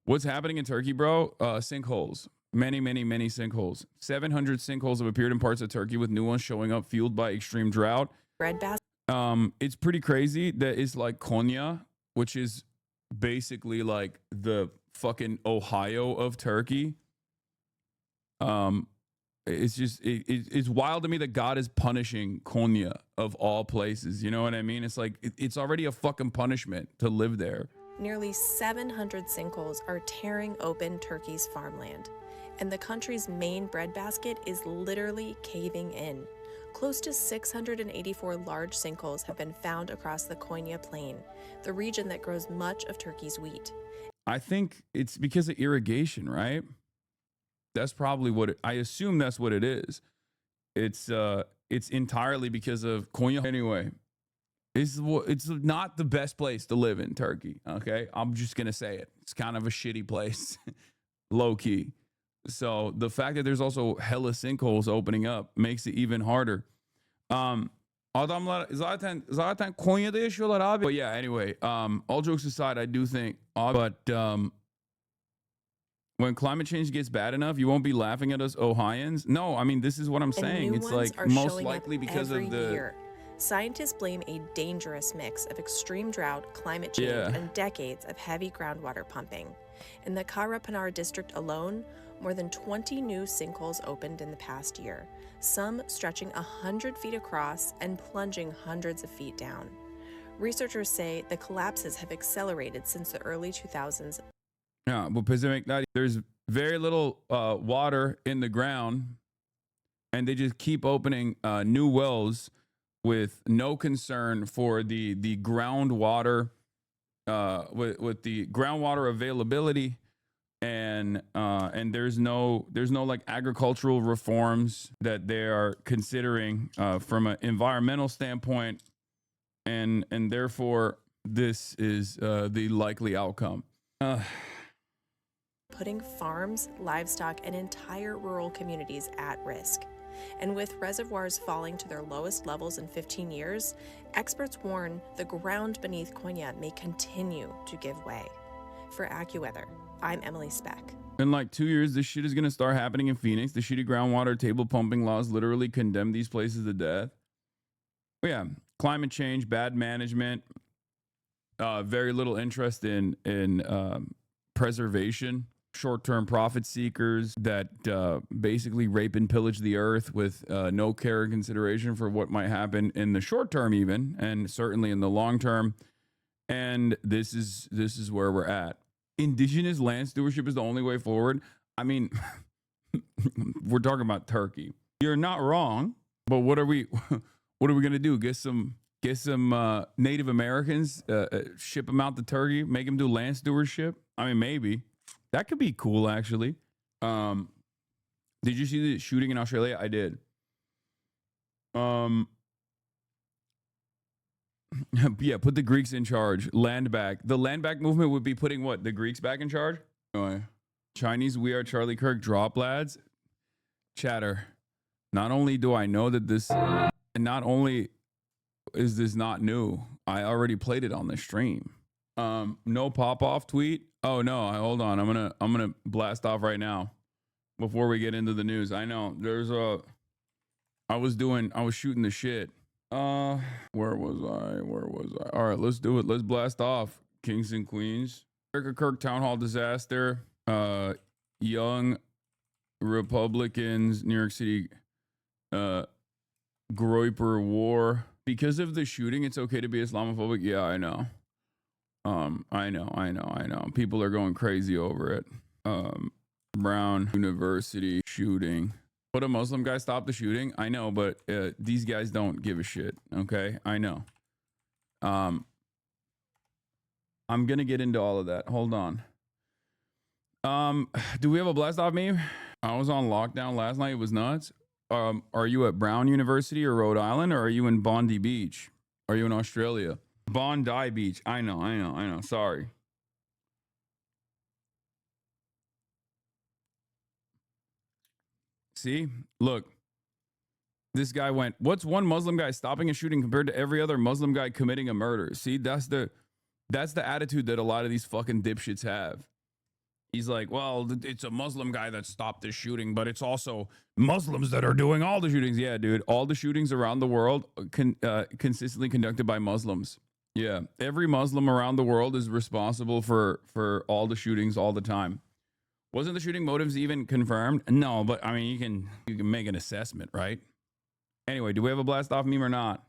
What's happening in Turkey, bro? Sinkholes. Many, many, many sinkholes. 700 sinkholes have appeared in parts of Turkey, with new ones showing up, fueled by extreme drought. Breadbasket. It's pretty crazy that it's like Konya, which is basically like the fucking Ohio of Turkey. It's just it's wild to me that God is punishing Konya of all places. You know what I mean? It's like it's already a fucking punishment to live there. Nearly 700 sinkholes are tearing open Turkey's farmland, and the country's main breadbasket is literally caving in. Close to 684 large sinkholes have been found across the Konya Plain, the region that grows much of Turkey's wheat. I think it's because of irrigation, right? That's probably what I assume that's what it is. It's entirely because of Konya. Anyway, it's not the best place to live in Turkey. Okay, I'm just gonna say it. It's kind of a shitty place, low key. So the fact that there's also hella sinkholes opening up makes it even harder. Adamlar zaten Konya'da yaşıyorlar abi. But yeah, anyway, all jokes aside, I do think, but when climate change gets bad enough, you won't be laughing at us Ohioans. No, I mean, this is what I'm saying. It's like most likely because of the year. Scientists blame a dangerous mix of extreme drought, climate change, and decades of heavy groundwater pumping. In the Karapanar district alone, more than 20 new sinkholes opened in the past year, some stretching 100 feet across and plunging hundreds of feet down. Researchers say the collapses have accelerated since the early 2000s. Yeah, but there's very little water in the ground, and they just keep opening new wells with no concern for the groundwater, with the groundwater availability, and there's no like agricultural reforms that they are considering from an environmental standpoint, and therefore this is the likely outcome. Putting farms, livestock, and entire rural communities at risk. And with reservoirs falling to their lowest levels in 15 years, experts warn the ground beneath Konya may continue to give way. For AccuWeather, I'm Emily Speck. In like 2 years, this shit is going to start happening in Phoenix. The shitty groundwater table pumping laws literally condemn these places to death. But yeah, climate change, bad management, very little interest in preservation. Short-term profit seekers that basically rape and pillage the earth with no care or consideration for what might happen in the short term, even, and certainly in the long term. And this is where we're at. Indigenous land stewardship is the only way forward. I mean, we're talking about Turkey. You're not wrong, but what are we gonna do? Get some Native Americans, ship them out to Turkey, make them do land stewardship? I mean, maybe. That could be cool, actually. Did you see the shooting in Australia? I did. Yeah, put the Greeks in charge. Land back. The land back movement would be putting what? The Greeks back in charge? Anyway. Chinese, we are Charlie Kirk. Drop, lads. Chatter. Not only do I know that this, and not only is this not new, I already played it on the stream. No pop-off tweet. Oh no, hold on. I'm gonna blast off right now before we get into the news. I know there's I was shooting the shit. Where was I? All right, let's do it. Let's blast off. Kings and Queens. Erika Kirk town hall disaster. Young Republicans, New York City, Groyper war. Because of the shooting, it's okay to be Islamophobic. Yeah, I know. I know. People are going crazy over it. Brown University shooting. Would a Muslim guy stop the shooting? I know, but these guys don't give a shit. Okay, I know. I'm gonna get into all of that. Hold on. Do we have a blast off meme? I was on lockdown last night. It was nuts. Are you at Brown University or Rhode Island, or are you in Bondi Beach? Are you in Australia? Bondi Beach. I know. Sorry. See? Look. This guy went, what's one Muslim guy stopping a shooting compared to every other Muslim guy committing a murder? See, that's the attitude that a lot of these fucking dipshits have. He's like, well, it's a Muslim guy that stopped this shooting, but it's also Muslims that are doing all the shootings. Yeah, dude, all the shootings around the world consistently conducted by Muslims. Yeah, every Muslim around the world is responsible for all the shootings all the time. Wasn't the shooting motives even confirmed? No, but I mean, you can make an assessment, right? Anyway, do we have a blast off meme or not?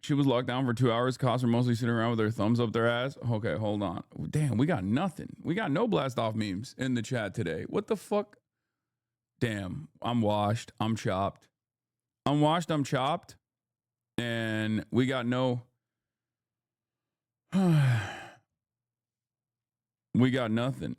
She was locked down for 2 hours. Cops were mostly sitting around with their thumbs up their ass. Okay, hold on. Damn, we got nothing. We got no blast off memes in the chat today. What the fuck? Damn, I'm washed. I'm chopped. I'm washed. I'm chopped. And we got no. We got nothing.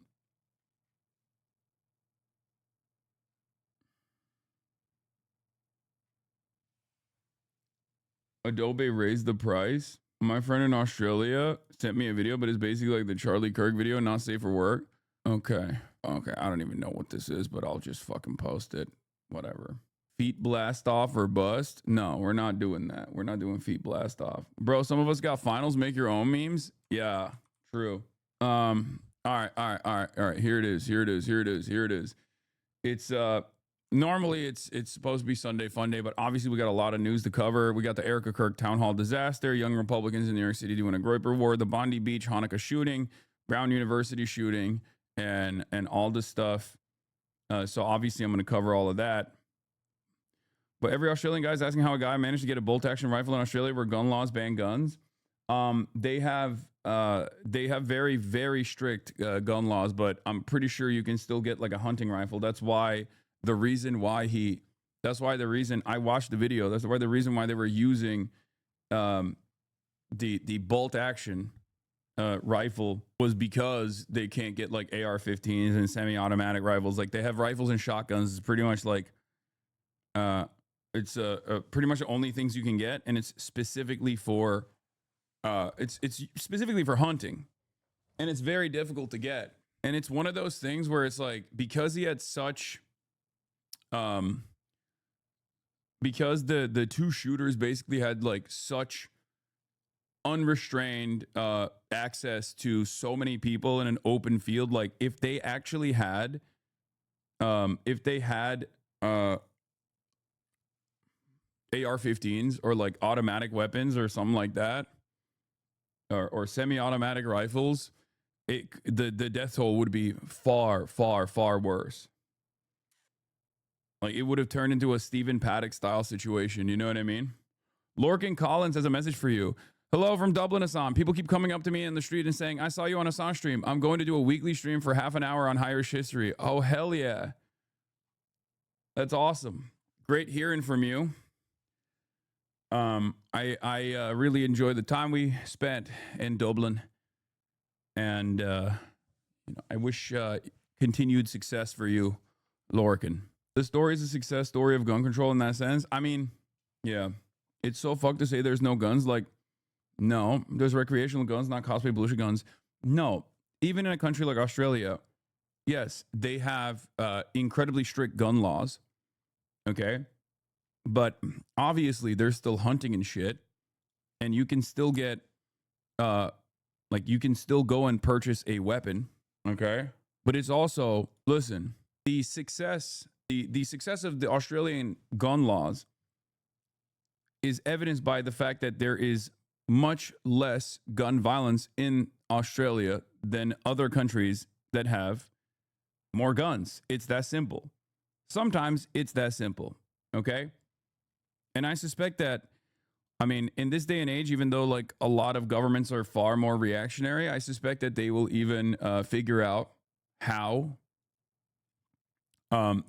Adobe raised the price. My friend in Australia sent me a video, but it's basically like the Charlie Kirk video, not safe for work. Okay. I don't even know what this is, but I'll just fucking post it. Whatever. Feet blast off or bust? No, we're not doing that. We're not doing feet blast off. Bro, some of us got finals, make your own memes. Yeah, true. All right. Here it is. It's normally it's supposed to be Sunday fun day, but obviously we got a lot of news to cover. We got the Erika Kirk town hall disaster, young Republicans in New York City doing a Groyper war, the Bondi Beach Hanukkah shooting, Brown University shooting, and all this stuff. So obviously I'm going to cover all of that. But every Australian guy is asking how a guy managed to get a bolt action rifle in Australia where gun laws ban guns. They have very, very strict gun laws, but I'm pretty sure you can still get like a hunting rifle. That's why the reason I watched the video. That's why the reason why they were using the bolt action rifle was because they can't get like AR-15s and semi-automatic rifles. Like they have rifles and shotguns. It's pretty much like it's pretty much the only things you can get, and it's specifically for it's specifically for hunting, and it's very difficult to get. And it's one of those things where it's like, because he had such because the two shooters basically had like such unrestrained access to so many people in an open field, like if they actually had AR-15s or like automatic weapons or something like that, or semi-automatic rifles, the death toll would be far, far, far worse. Like it would have turned into a Stephen Paddock style situation. You know what I mean? Lorcan Collins has a message for you. Hello from Dublin, Assam. People keep coming up to me in the street and saying, I saw you on Assam stream. I'm going to do a weekly stream for half an hour on Irish history. Oh, hell yeah. That's awesome. Great hearing from you. I really enjoyed the time we spent in Dublin, and I wish continued success for you, Lorcan. The story is a success story of gun control in that sense. I mean, yeah, it's so fucked to say there's no guns. Like, no, there's recreational guns, not cosplay bullshit guns. No, even in a country like Australia, yes, they have incredibly strict gun laws. Okay. But obviously there's still hunting and shit, and you can still get you can still go and purchase a weapon. Okay. But it's also, listen, the success of the Australian gun laws is evidenced by the fact that there is much less gun violence in Australia than other countries that have more guns. It's that simple. Sometimes it's that simple. Okay. And I suspect that, I mean, in this day and age, even though like a lot of governments are far more reactionary, I suspect that they will even figure out how to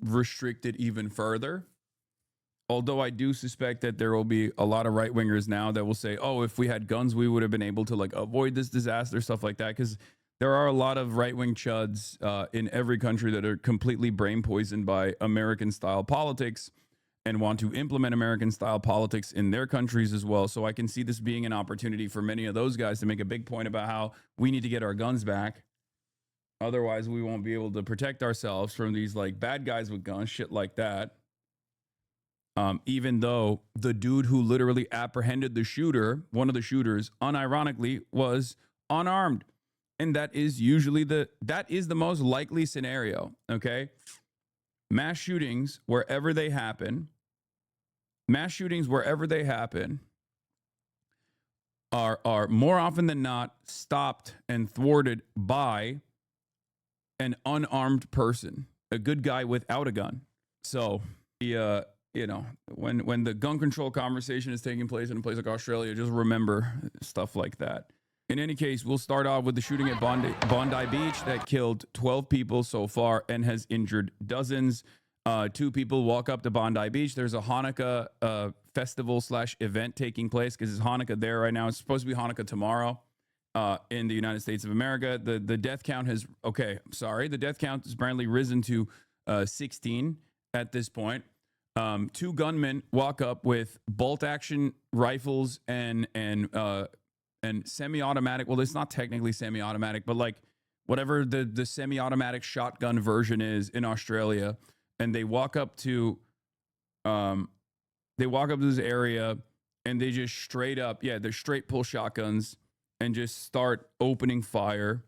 restrict it even further. Although I do suspect that there will be a lot of right wingers now that will say, oh, if we had guns, we would have been able to like avoid this disaster, stuff like that. Because there are a lot of right-wing chuds in every country that are completely brain poisoned by American-style politics and want to implement American-style politics in their countries as well. So I can see this being an opportunity for many of those guys to make a big point about how we need to get our guns back. Otherwise, we won't be able to protect ourselves from these like bad guys with guns, shit like that. even though the dude who literally apprehended the shooter, one of the shooters, unironically was unarmed. And that is usually the most likely scenario, okay? Mass shootings wherever they happen are more often than not stopped and thwarted by an unarmed person, a good guy without a gun. So, when the gun control conversation is taking place in a place like Australia, just remember stuff like that. In any case, we'll start off with the shooting at Bondi Beach that killed 12 people so far and has injured dozens. 2 people walk up to Bondi Beach. There's a Hanukkah festival / event taking place because it's Hanukkah there right now. It's supposed to be Hanukkah tomorrow in the United States of America. The death count has, the death count has apparently risen to 16 at this point. 2 gunmen walk up with bolt action rifles and semi-automatic. Well, it's not technically semi-automatic, but like whatever the semi-automatic shotgun version is in Australia. And they walk up to this area and they just straight up, they're straight pull shotguns and just start opening fire.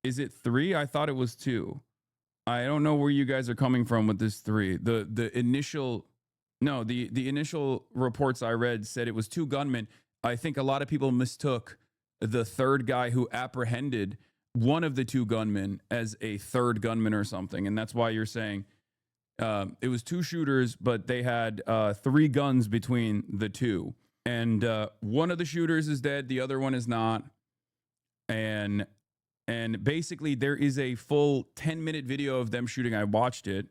Is it 3? I thought it was 2. I don't know where you guys are coming from with this 3. The initial reports I read said it was 2 gunmen. I think a lot of people mistook the third guy who apprehended one of the 2 gunmen as a third gunman or something. And that's why you're saying it was 2 shooters, but they had 3 guns between the 2. And one of the shooters is dead. The other one is not. And basically there is a full 10-minute video of them shooting. I watched it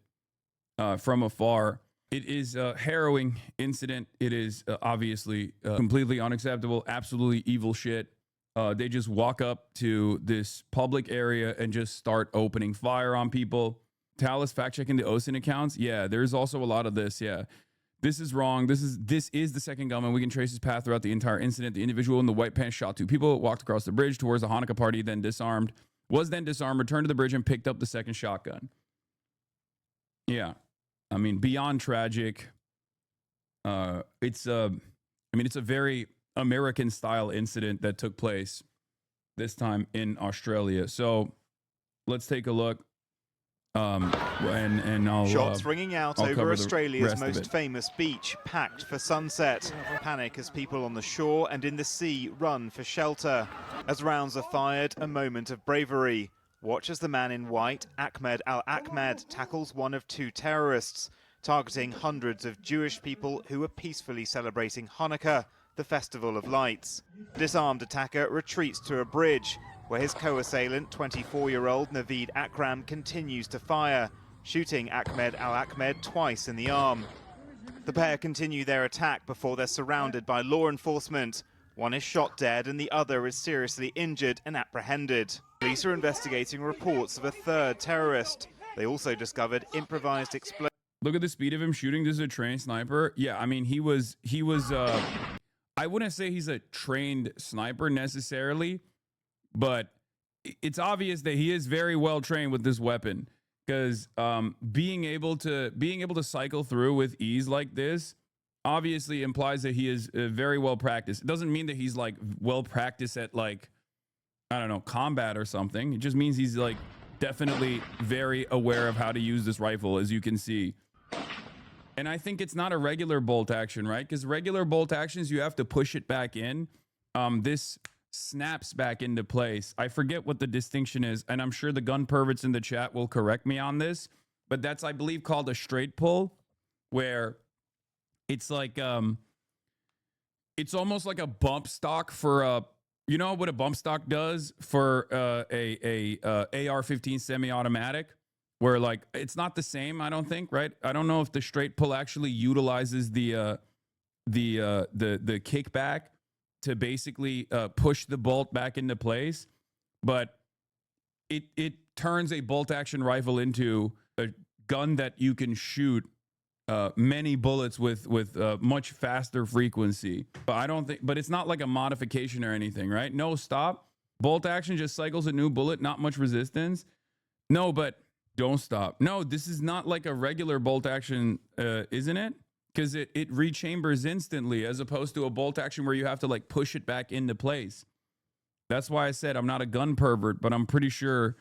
from afar. It is a harrowing incident. It is obviously completely unacceptable, absolutely evil shit. They just walk up to this public area and just start opening fire on people. Talus fact-checking the OSINT accounts. Yeah, there's also a lot of this. Yeah, this is wrong. This is the second gunman. We can trace his path throughout the entire incident. The individual in the white pants shot 2 people, walked across the bridge towards the Hanukkah party, then disarmed, returned to the bridge and picked up the second shotgun. Yeah. I mean, beyond tragic. It's a very American style incident that took place this time in Australia. So let's take a look. And I'll shots ringing out over Australia's most famous beach, packed for sunset. Panic as people on the shore and in the sea run for shelter. As rounds are fired, a moment of bravery. Watch as the man in white, Ahmed al-Ahmed, tackles one of 2 terrorists, targeting hundreds of Jewish people who were peacefully celebrating Hanukkah, the festival of lights. The disarmed attacker retreats to a bridge, where his co-assailant, 24-year-old Naveed Akram, continues to fire, shooting Ahmed al-Ahmed twice in the arm. The pair continue their attack before they're surrounded by law enforcement. One is shot dead and the other is seriously injured and apprehended. Police are investigating reports of a 3rd terrorist. They also discovered improvised explosives. Look at the speed of him shooting. This is a trained sniper. Yeah, I mean, he was I wouldn't say he's a trained sniper necessarily, but it's obvious that he is very well trained with this weapon, because being able to cycle through with ease like this obviously implies that he is very well practiced. It doesn't mean that he's like well practiced at, like, I don't know, combat or something. It just means he's like definitely very aware of how to use this rifle, as you can see. And I think it's not a regular bolt action, right? Because regular bolt actions, you have to push it back in. This snaps back into place. I forget what the distinction is, and I'm sure the gun perverts in the chat will correct me on this, but that's, I believe, called a straight pull, where it's like it's almost like a bump stock for a, you know what a bump stock does for a AR-15 semi-automatic, where like it's not the same, I don't think, right? I don't know if the straight pull actually utilizes the kickback to basically push the bolt back into place, but it turns a bolt action rifle into a gun that you can shoot many bullets with much faster frequency. But I don't think, but it's not like a modification or anything, right? No, stop. Bolt action just cycles a new bullet, not much resistance. No, but don't stop. No, this is not like a regular bolt action, isn't it? because it rechambers instantly, as opposed to a bolt action where you have to like push it back into place. That's why I said I'm not a gun pervert, but I'm pretty sure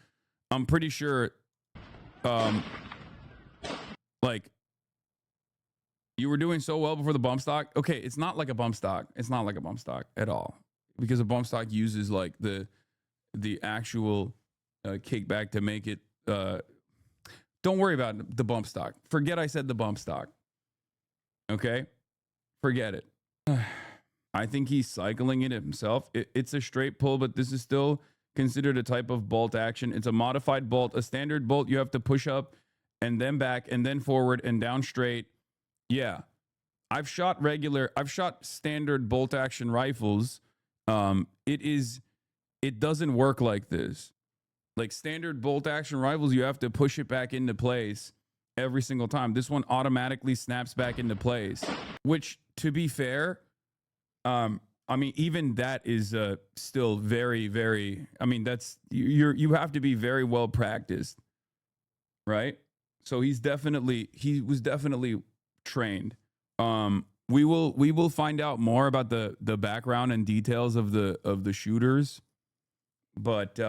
like you were doing so well before the bump stock. Okay, it's not like a bump stock. It's not like a bump stock at all, because a bump stock uses like the actual kickback to make it. Don't worry about the bump stock. Forget I said the bump stock. Okay, forget it. I think he's cycling it himself. It's a straight pull, but this is still considered a type of bolt action. It's a modified bolt. A standard bolt, you have to push up and then back and then forward and down straight. Yeah. I've shot standard bolt action rifles. It doesn't work like this. Like standard bolt action rifles, you have to push it back into place every single time. This one automatically snaps back into place, which, to be fair, I mean, even that is still very, very, I mean, that's, you have to be very well practiced, right? So he was definitely trained. We will find out more about the background and details of the shooters, but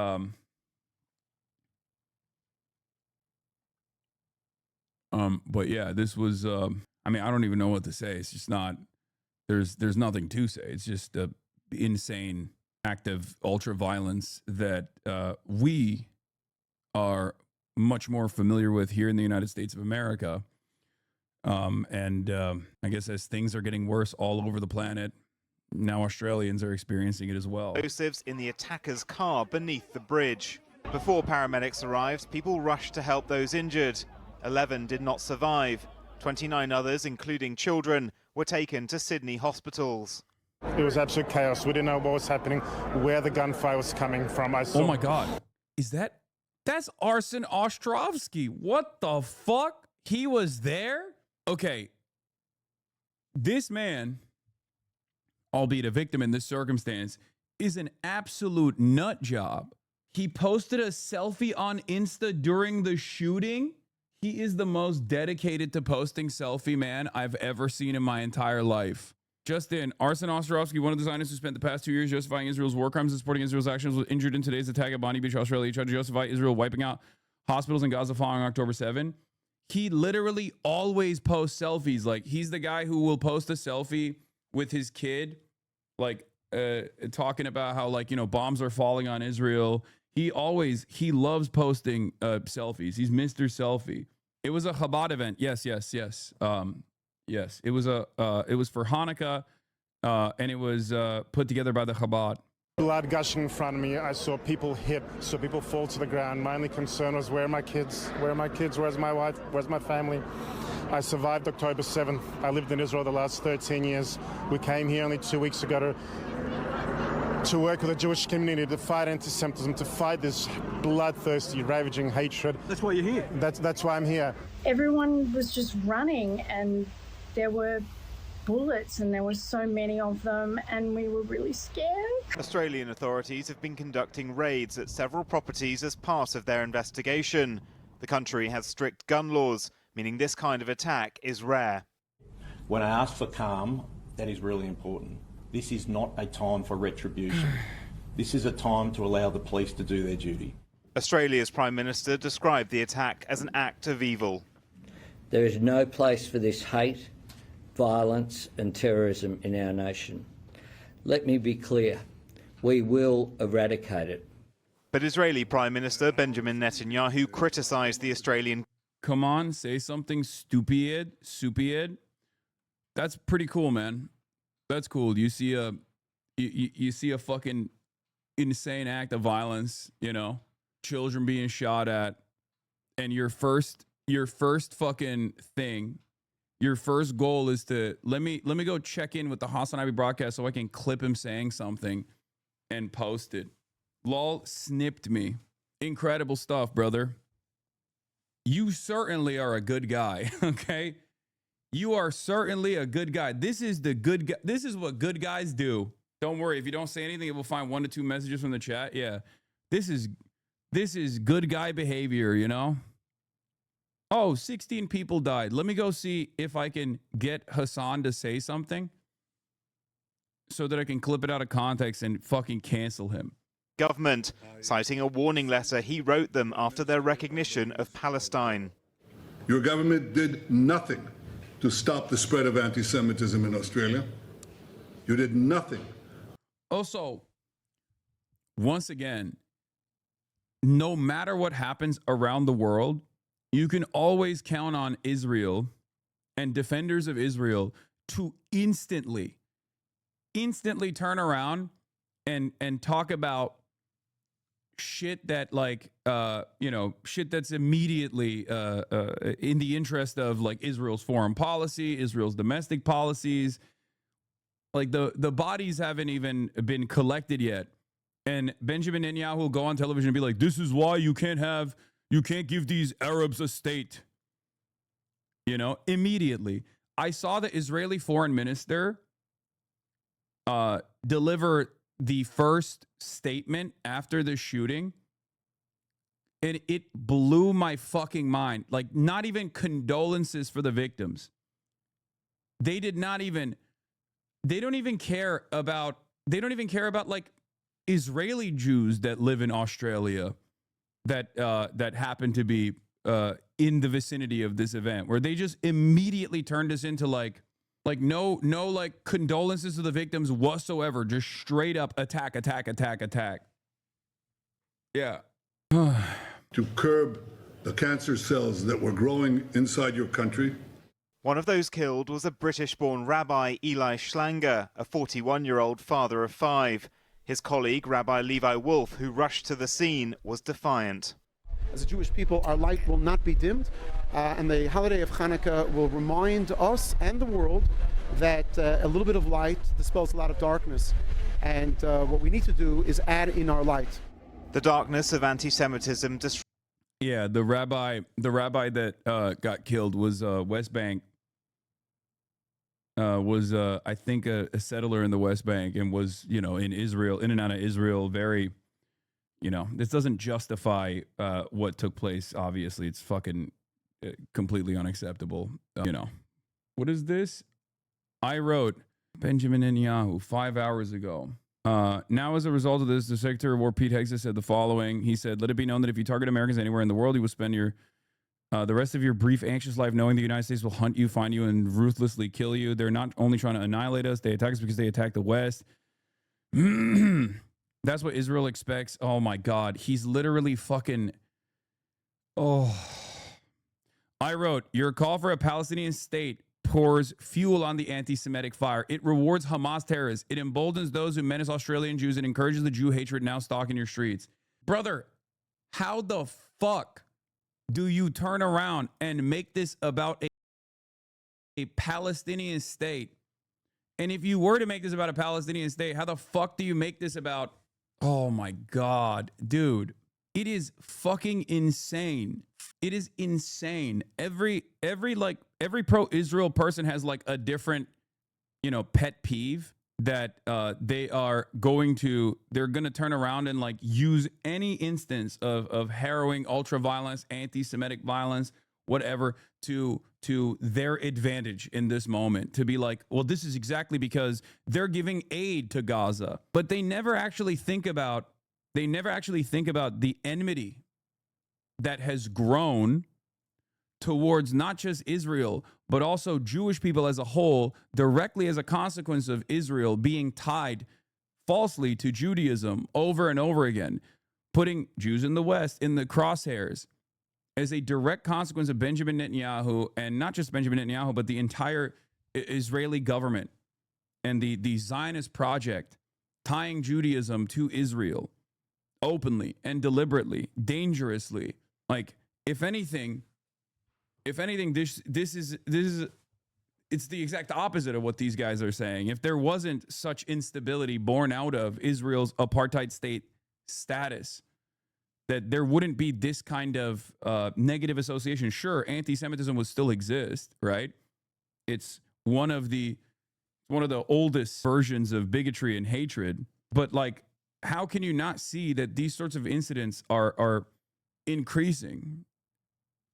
yeah, this was I mean, I don't even know what to say. It's just not, there's nothing to say. It's just a insane act of ultra violence that we are much more familiar with here in the United States of America. I guess as things are getting worse all over the planet, now Australians are experiencing it as well. Explosives in the attacker's car beneath the bridge. Before paramedics arrived, people rushed to help those injured. 11 did not survive. 29 others, including children, were taken to Sydney hospitals. It was absolute chaos. We didn't know what was happening, where the gunfire was coming from. Oh my God. That's Arsen Ostrovsky. What the fuck? He was there? Okay. This man, albeit a victim in this circumstance, is an absolute nut job. He posted a selfie on Insta during the shooting. He is the most dedicated to posting selfie man I've ever seen in my entire life. Just in, Arsen Ostrovsky, one of the designers who spent the past 2 years justifying Israel's war crimes and supporting Israel's actions, was injured in today's attack at Bondi Beach, Australia. He tried to justify Israel wiping out hospitals in Gaza following October 7. He literally always posts selfies. Like, he's the guy who will post a selfie with his kid, like talking about how, like, you know, bombs are falling on Israel. He loves posting selfies. He's Mr. Selfie. It was a Chabad event. Yes. Yes, it was for Hanukkah, and it was put together by the Chabad. Blood gushing in front of me. I saw people hit, saw people fall to the ground. My only concern was, where are my kids? Where are my kids? Where's my wife? Where's my family? I survived October 7th. I lived in Israel the last 13 years. We came here only 2 weeks ago to work with the Jewish community, to fight anti-Semitism, to fight this bloodthirsty, ravaging hatred. That's why you're here. That's why I'm here. Everyone was just running, and there were bullets, and there were so many of them, and we were really scared. Australian authorities have been conducting raids at several properties as part of their investigation. The country has strict gun laws, meaning this kind of attack is rare. When I ask for calm, that is really important. This is not a time for retribution. This is a time to allow the police to do their duty. Australia's Prime Minister described the attack as an act of evil. There is no place for this hate, violence and terrorism in our nation. Let me be clear, we will eradicate it. But Israeli Prime Minister Benjamin Netanyahu criticised the Australian. Come on, say something stupid. That's pretty cool, man. That's cool. You see a fucking insane act of violence, you know, children being shot at, and your first fucking thing, your first goal is to let me go check in with the Hasanabi broadcast so I can clip him saying something and post it. Lol snipped me. Incredible stuff, brother. You certainly are a good guy, okay? You are certainly a good guy. This is what good guys do. Don't worry, if you don't say anything, it will find 1 to 2 messages from the chat. Yeah. This is good guy behavior, you know? oh, 16 people died. Let me go see if I can get Hassan to say something so that I can clip it out of context and fucking cancel him. Government, citing a warning letter he wrote them after their recognition of Palestine. Your government did nothing to stop the spread of anti-Semitism in Australia. You did nothing. Also, once again, no matter what happens around the world, you can always count on Israel and defenders of Israel to instantly turn around and talk about shit that shit that's immediately in the interest of like Israel's foreign policy, Israel's domestic policies. Like the bodies haven't even been collected yet. And Benjamin Netanyahu will go on television and be like, this is why you can't give these Arabs a state. Immediately. I saw the Israeli foreign minister deliver the first statement after the shooting, and it blew my fucking mind. Like, not even condolences for the victims. They don't even care about like Israeli Jews that live in Australia that happen to be in the vicinity of this event, where they just immediately turned us into like no like condolences to the victims whatsoever, just straight up attack. Yeah. To curb the cancer cells that were growing inside your country. One of those killed was a British-born Rabbi Eli Schlanger, a 41-year-old father of 5. His colleague, Rabbi Levi Wolf, who rushed to the scene, was defiant. As a Jewish people, our light will not be dimmed, and the holiday of Hanukkah will remind us and the world that a little bit of light dispels a lot of darkness, and what we need to do is add in our light. The darkness of anti-Semitism. Yeah, the rabbi that got killed was West Bank. I think a settler in the West Bank, and was in Israel, in and out of Israel, very. This doesn't justify what took place. Obviously, it's fucking completely unacceptable. What is this? I wrote Benjamin Netanyahu 5 hours ago. Now, as a result of this, the Secretary of War, Pete Hegseth, said the following. He said, let it be known that if you target Americans anywhere in the world, you will spend the rest of your brief, anxious life knowing the United States will hunt you, find you, and ruthlessly kill you. They're not only trying to annihilate us, they attack us because they attack the West. That's what Israel expects. Oh my God. He's literally fucking. Oh. I wrote, your call for a Palestinian state pours fuel on the anti-Semitic fire. It rewards Hamas terrorists. It emboldens those who menace Australian Jews and encourages the Jew hatred now stalking your streets. Brother, how the fuck do you turn around and make this about a Palestinian state? And if you were to make this about a Palestinian state, how the fuck do you make this about? Oh my God, dude, it is fucking insane. It is insane. Every pro-Israel person has like a different, pet peeve that they're going to turn around and like use any instance of harrowing ultra violence, anti-Semitic violence, whatever, to their advantage in this moment, to be like, well, this is exactly because they're giving aid to Gaza. But they never actually think about the enmity that has grown towards not just Israel, but also Jewish people as a whole, directly as a consequence of Israel being tied falsely to Judaism over and over again, putting Jews in the West in the crosshairs as a direct consequence of Benjamin Netanyahu, and not just Benjamin Netanyahu, but the entire Israeli government and the Zionist project tying Judaism to Israel openly and deliberately, dangerously. Like, if anything, this is it's the exact opposite of what these guys are saying. If there wasn't such instability born out of Israel's apartheid state status, that there wouldn't be this kind of negative association. Sure, anti-Semitism would still exist, right? It's one of the oldest versions of bigotry and hatred. But like, how can you not see that these sorts of incidents are increasing?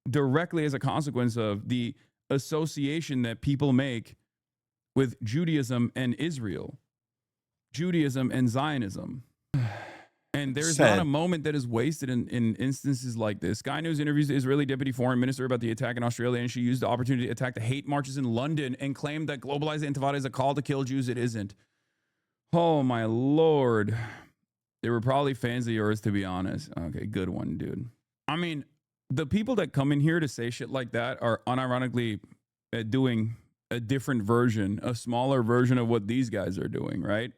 directly as a consequence of the association that people make with Judaism and Israel, Judaism and Zionism. And there's not a moment that is wasted in instances like this. Sky News interviews the Israeli deputy foreign minister about the attack in Australia, and she used the opportunity to attack the hate marches in London and claimed that globalized intifada is a call to kill Jews. It isn't. Oh, my Lord. They were probably fans of yours, to be honest. Okay, good one, dude. I mean, the people that come in here to say shit like that are unironically doing a different version, a smaller version of what these guys are doing, right?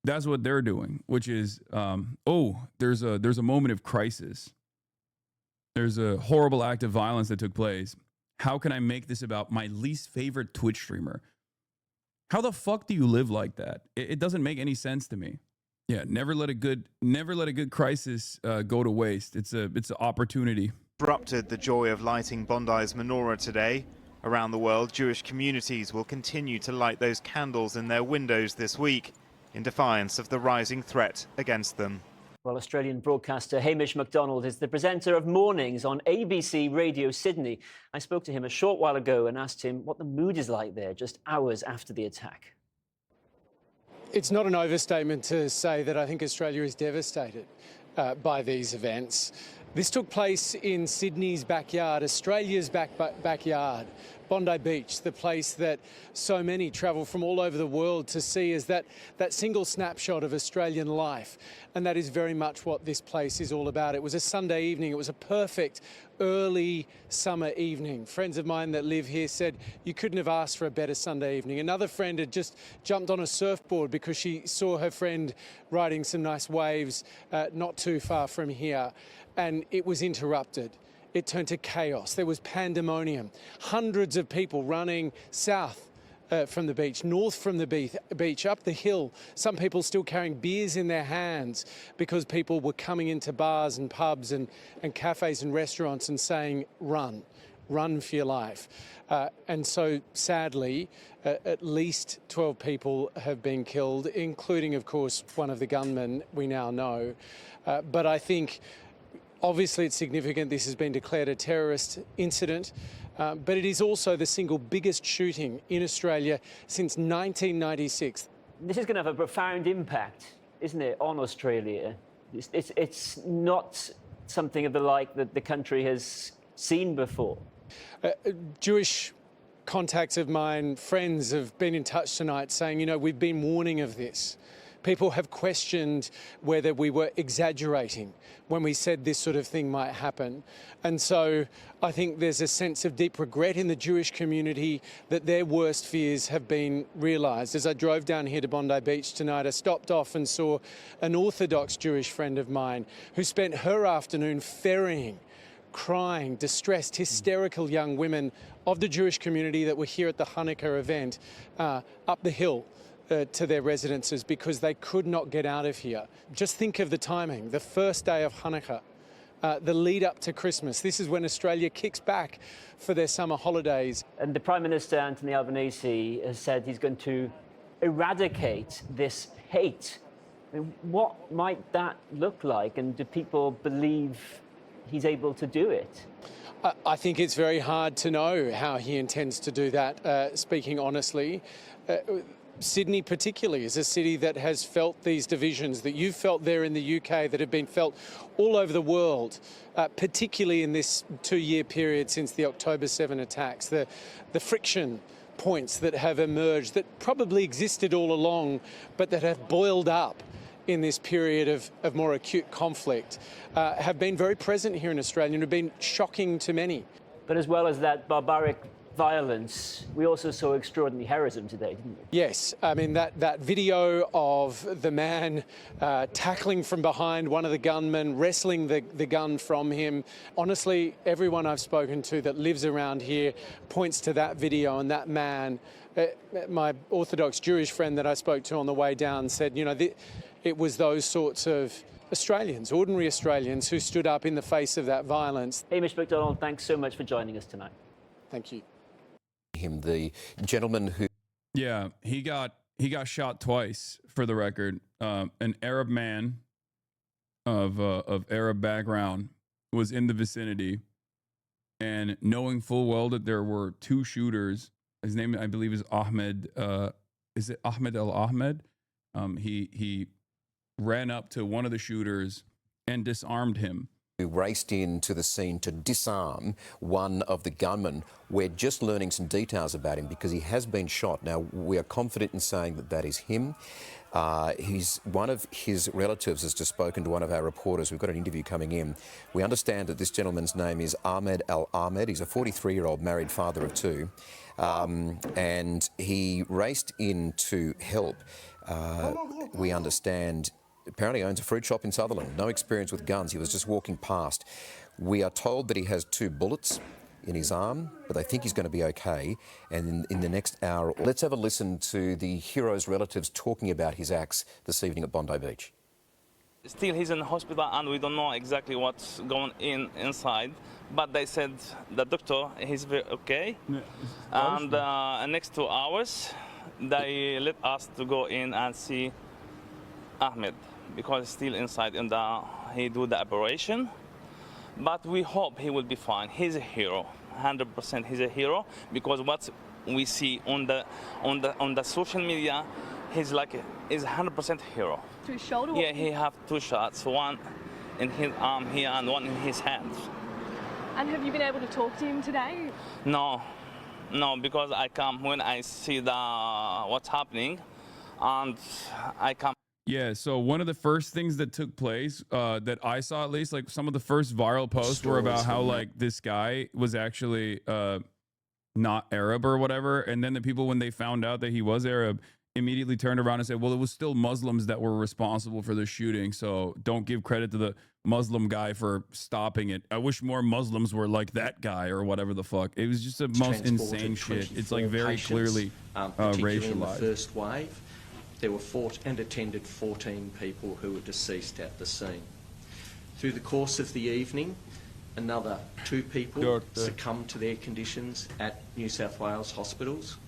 That's what they're doing, which is, there's a moment of crisis. There's a horrible act of violence that took place. How can I make this about my least favorite Twitch streamer? How the fuck do you live like that? It doesn't make any sense to me. Yeah, never let a good crisis go to waste. It's an opportunity. Disrupted the joy of lighting Bondi's menorah today. Around the world, Jewish communities will continue to light those candles in their windows this week, in defiance of the rising threat against them. Well, Australian broadcaster Hamish MacDonald is the presenter of Mornings on ABC Radio Sydney. I spoke to him a short while ago and asked him what the mood is like there just hours after the attack. It's not an overstatement to say that I think Australia is devastated by these events. This took place in Sydney's backyard, Australia's backyard, Bondi Beach, the place that so many travel from all over the world to see as that single snapshot of Australian life. And that is very much what this place is all about. It was a Sunday evening. It was a perfect early summer evening. Friends of mine that live here said you couldn't have asked for a better Sunday evening. Another friend had just jumped on a surfboard because she saw her friend riding some nice waves not too far from here. And it was interrupted. It turned to chaos. There was pandemonium. Hundreds of people running south from the beach, north from the beach, up the hill. Some people still carrying beers in their hands because people were coming into bars and pubs and cafes and restaurants and saying, run for your life. And so sadly, at least 12 people have been killed, including, of course, one of the gunmen we now know. But I think obviously it's significant this has been declared a terrorist incident, but it is also the single biggest shooting in Australia since 1996. This is going to have a profound impact, isn't it, on Australia? It's not something of the like that the country has seen before. Jewish contacts of mine, friends, have been in touch tonight saying, you know, we've been warning of this. People have questioned whether we were exaggerating when we said this sort of thing might happen. And so I think there's a sense of deep regret in the Jewish community that their worst fears have been realised. As I drove down here to Bondi Beach tonight, I stopped off and saw an Orthodox Jewish friend of mine who spent her afternoon ferrying, crying, distressed, hysterical young women of the Jewish community that were here at the Hanukkah event up the hill to their residences because they could not get out of here. Just think of the timing, the first day of Hanukkah, the lead up to Christmas. This is when Australia kicks back for their summer holidays. And the Prime Minister, Anthony Albanese, has said he's going to eradicate this hate. I mean, what might that look like? And do people believe he's able to do it? I think it's very hard to know how he intends to do that, speaking honestly. Sydney particularly is a city that has felt these divisions that you've felt there in the UK, that have been felt all over the world, particularly in this 2-year period since the October 7 attacks. The friction points that have emerged that probably existed all along, but that have boiled up in this period of more acute conflict, have been very present here in Australia and have been shocking to many. But as well as that barbaric violence, we also saw extraordinary heroism today, didn't we? Yes, I mean that video of the man tackling from behind one of the gunmen, wrestling the gun from him. Honestly, everyone I've spoken to that lives around here points to that video and that man. My Orthodox Jewish friend that I spoke to on the way down said, you know, it was those sorts of Australians, ordinary Australians, who stood up in the face of that violence. Hamish MacDonald, thanks so much for joining us tonight. Thank you. Him, the gentleman who... Yeah, he got shot twice, for the record. An Arab man of Arab background was in the vicinity and knowing full well that there were two shooters. His name, I believe, is Ahmed. Is it Ahmed El Ahmed? He ran up to one of the shooters and disarmed him. Who raced into the scene to disarm one of the gunmen. We're just learning some details about him because he has been shot. Now, we are confident in saying that that is him. One of his relatives has just spoken to one of our reporters. We've got an interview coming in. We understand that this gentleman's name is Ahmed Al Ahmed. He's a 43-year-old married father of two. And he raced in to help. We understand apparently owns a fruit shop in Sutherland. No experience with guns. He was just walking past. We are told that he has 2 bullets in his arm, but they think he's going to be okay. And in the next hour, let's have a listen to the hero's relatives talking about his acts this evening at Bondi Beach. Still, he's in the hospital, and we don't know exactly what's going inside. But they said the doctor, he's very okay. Yeah, and next 2 hours, they let us to go in and see Ahmed, because he's still inside and he do the operation. But we hope he will be fine. He's a hero, 100%. He's a hero, because what we see on the social media, he's 100% hero. To his shoulder? Yeah, he have 2 shots, one in his arm here and one in his hand. And have you been able to talk to him today? No, because I come when I see what's happening, and I come. Yeah, so one of the first things that took place that I saw, at least, like some of the first viral posts were about how like this guy was actually not Arab or whatever. And then the people, when they found out that he was Arab, immediately turned around and said, well, it was still Muslims that were responsible for the shooting. So don't give credit to the Muslim guy for stopping it. I wish more Muslims were like that guy or whatever the fuck. It was just the most insane shit. It's like very clearly racialized. In the first wave, there were attended 14 people who were deceased at the scene. Through the course of the evening, another 2 people succumbed to their conditions at New South Wales hospitals,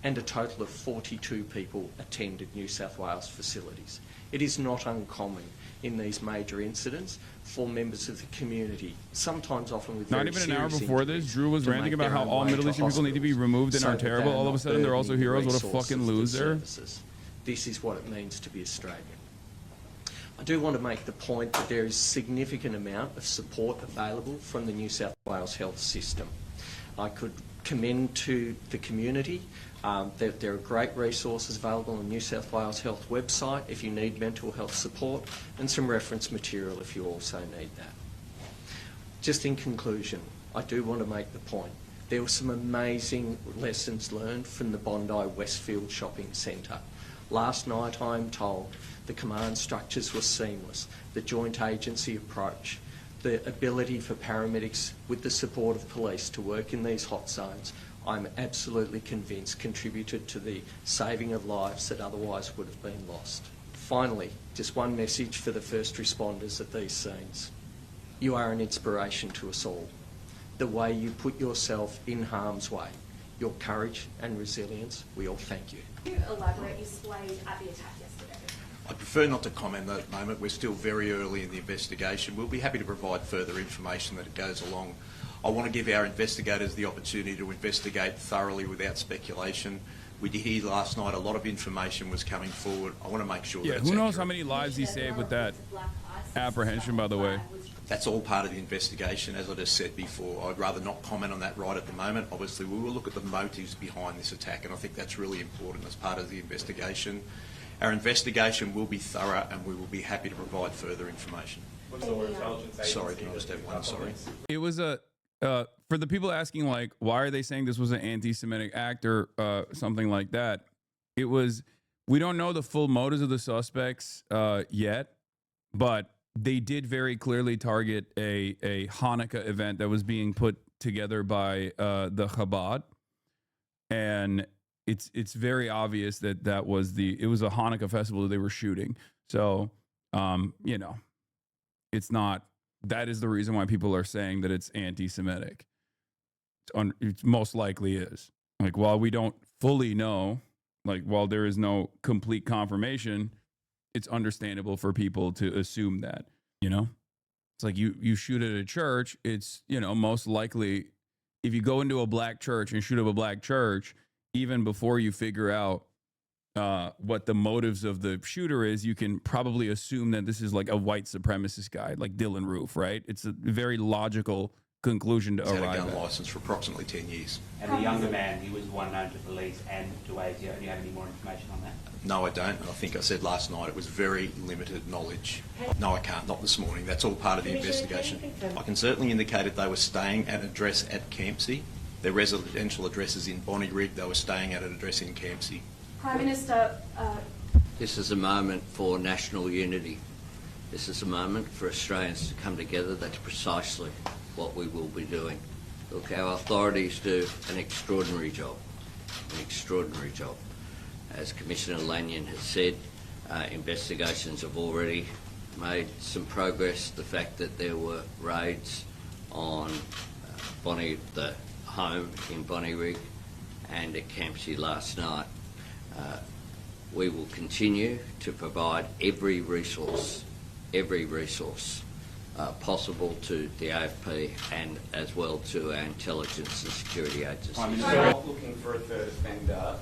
and a total of 42 people attended New South Wales facilities. It is not uncommon in these major incidents for members of the community, sometimes often with not even an hour before this, Drew was ranting about how all Middle Eastern people need to be removed and are terrible. All of a sudden, they're also heroes. What a fucking loser. This is what it means to be Australian. I do want to make the point that there is a significant amount of support available from the New South Wales health system. I could commend to the community that there are great resources available on the New South Wales Health website if you need mental health support, and some reference material if you also need that. Just in conclusion, I do want to make the point. There were some amazing lessons learned from the Bondi Westfield Shopping Centre. Last night, I'm told, the command structures were seamless, the joint agency approach, the ability for paramedics with the support of police to work in these hot zones, I'm absolutely convinced contributed to the saving of lives that otherwise would have been lost. Finally, just one message for the first responders at these scenes. You are an inspiration to us all. The way you put yourself in harm's way, your courage and resilience, we all thank you. Can you elaborate? You splayed at the attack yesterday. I prefer not to comment at the moment. We're still very early in the investigation. We'll be happy to provide further information that it goes along. I want to give our investigators the opportunity to investigate thoroughly without speculation. We did hear last night a lot of information was coming forward. I want to make sure that who knows how many lives he saved with that apprehension, by the way. That's all part of the investigation, as I just said before. I'd rather not comment on that right at the moment. Obviously, we will look at the motives behind this attack, and I think that's really important as part of the investigation. Our investigation will be thorough, and we will be happy to provide further information. Sorry, can I just have one? Sorry. It was a... for the people asking, like, why are they saying this was an anti-Semitic act or something like that? It was... We don't know the full motives of the suspects yet, but they did very clearly target a Hanukkah event that was being put together by the Chabad, and it's very obvious that it was a Hanukkah festival that they were shooting. So you know, it's not. That is the reason why people are saying that it's anti-Semitic. It most likely is. Like, while we don't fully know, like, while there is no complete confirmation, it's understandable for people to assume that, you know? It's like you shoot at a church, it's, you know, most likely if you go into a black church and shoot up a black church, even before you figure out what the motives of the shooter is, you can probably assume that this is like a white supremacist guy, like Dylan Roof, right? It's a very logical conclusion to He's arrive had a gun at. licence for approximately 10 years. And the younger man, he was one known to police and to ASIO. Do you have any more information on that? No, I don't. And I think I said last night it was very limited knowledge. No, I can't. Not this morning. That's all part of the investigation. I can certainly indicate that they were staying at an address at Campsie. Their residential address is in Bonnyrigg. They were staying at an address in Campsie. Prime Minister... This is a moment for national unity. This is a moment for Australians to come together. That's precisely what we will be doing. Look, our authorities do an extraordinary job. An extraordinary job. As Commissioner Lanyon has said, investigations have already made some progress. The fact that there were raids on the home in Bonnyrigg and at Campsie last night. We will continue to provide every resource possible to the AFP and as well to our intelligence and security agencies. Prime Minister, not looking for a third offender.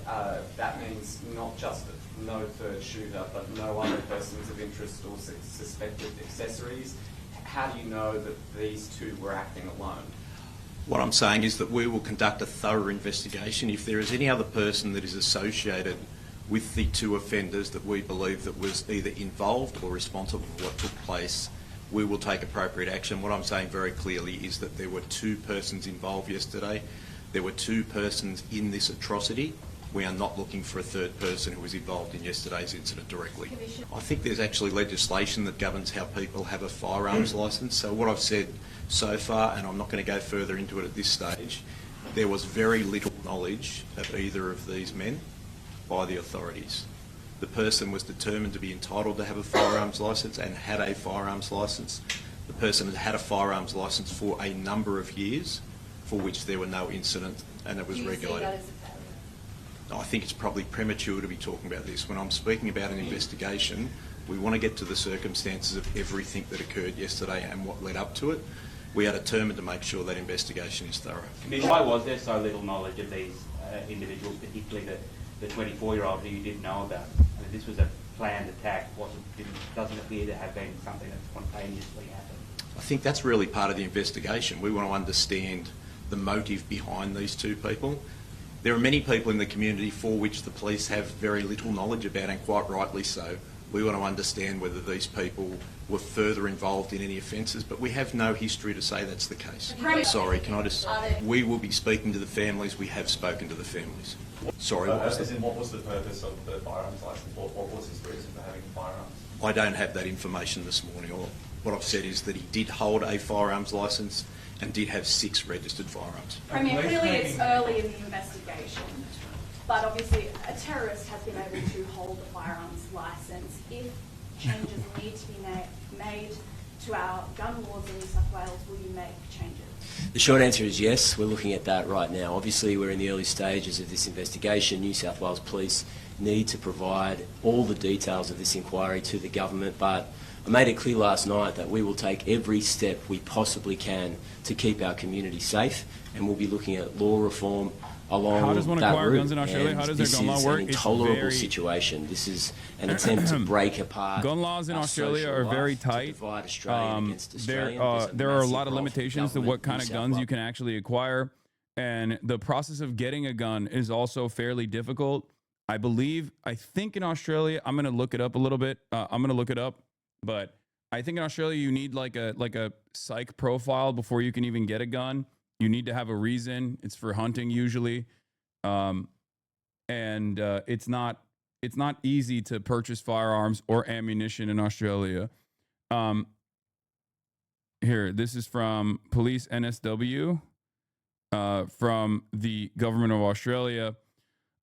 That means not just no third shooter, but no other persons of interest or suspected accessories. How do you know that these two were acting alone? What I'm saying is that we will conduct a thorough investigation. If there is any other person that is associated with the two offenders that we believe that was either involved or responsible for what took place, we will take appropriate action. What I'm saying very clearly is that there were two persons involved yesterday. There were two persons in this atrocity. We are not looking for a third person who was involved in yesterday's incident directly. I think there's actually legislation that governs how people have a firearms licence. So what I've said so far, and I'm not going to go further into it at this stage, there was very little knowledge of either of these men by the authorities. The person was determined to be entitled to have a firearms licence and had a firearms licence. The person had had a firearms licence for a number of years for which there were no incident and it was regulated. I think it's probably premature to be talking about this. When I'm speaking about an investigation, we want to get to the circumstances of everything that occurred yesterday and what led up to it. We are determined to make sure that investigation is thorough. Why was there so little knowledge of these individuals, particularly the 24-year-old who you didn't know about? I mean, this was a planned attack. Doesn't appear to have been something that spontaneously happened. I think that's really part of the investigation. We want to understand the motive behind these two people. There are many people in the community for which the police have very little knowledge about, and quite rightly so. We want to understand whether these people were further involved in any offences, but we have no history to say that's the case. Sorry, can I just... We will be speaking to the families. We have spoken to the families. Sorry, what was what was the purpose of the firearms licence? What was his reason for having firearms? I don't have that information this morning. What I've said is that he did hold a firearms licence and did have 6 registered firearms. Premier, clearly it's early in the investigation, but obviously a terrorist has been able to hold a firearms licence. If changes need to be made to our gun laws in New South Wales, will you make changes? The short answer is yes. We're looking at that right now. Obviously, we're in the early stages of this investigation. New South Wales Police need to provide all the details of this inquiry to the government, but I made it clear last night that we will take every step we possibly can to keep our community safe, and we'll be looking at law reform along How does one that acquire route. guns in Australia? And How does their gun law work? This is an intolerable situation. This is an attempt to break apart. Gun laws in Australia are very tight. There are a lot of limitations to what kind of guns you can actually acquire, and the process of getting a gun is also fairly difficult. I think in Australia, I'm going to look it up a little bit. But I think in Australia you need like a psych profile before you can even get a gun. You need to have a reason. It's for hunting usually, and it's not easy to purchase firearms or ammunition in Australia. Here, this is from Police NSW, from the government of Australia.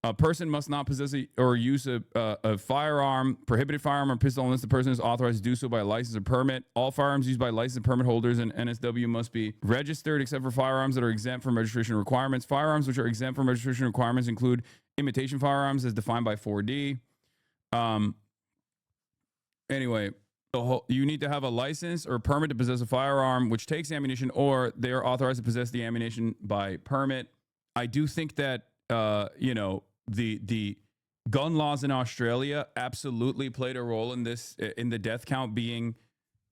A person must not possess or use a firearm, prohibited firearm or pistol unless the person is authorized to do so by a license or permit. All firearms used by licensed permit holders in NSW must be registered except for firearms that are exempt from registration requirements. Firearms which are exempt from registration requirements include imitation firearms as defined by 4D. Anyway, You need to have a license or permit to possess a firearm, which takes ammunition, or they are authorized to possess the ammunition by permit. I do think that you know, the gun laws in Australia absolutely played a role in this, in the death count being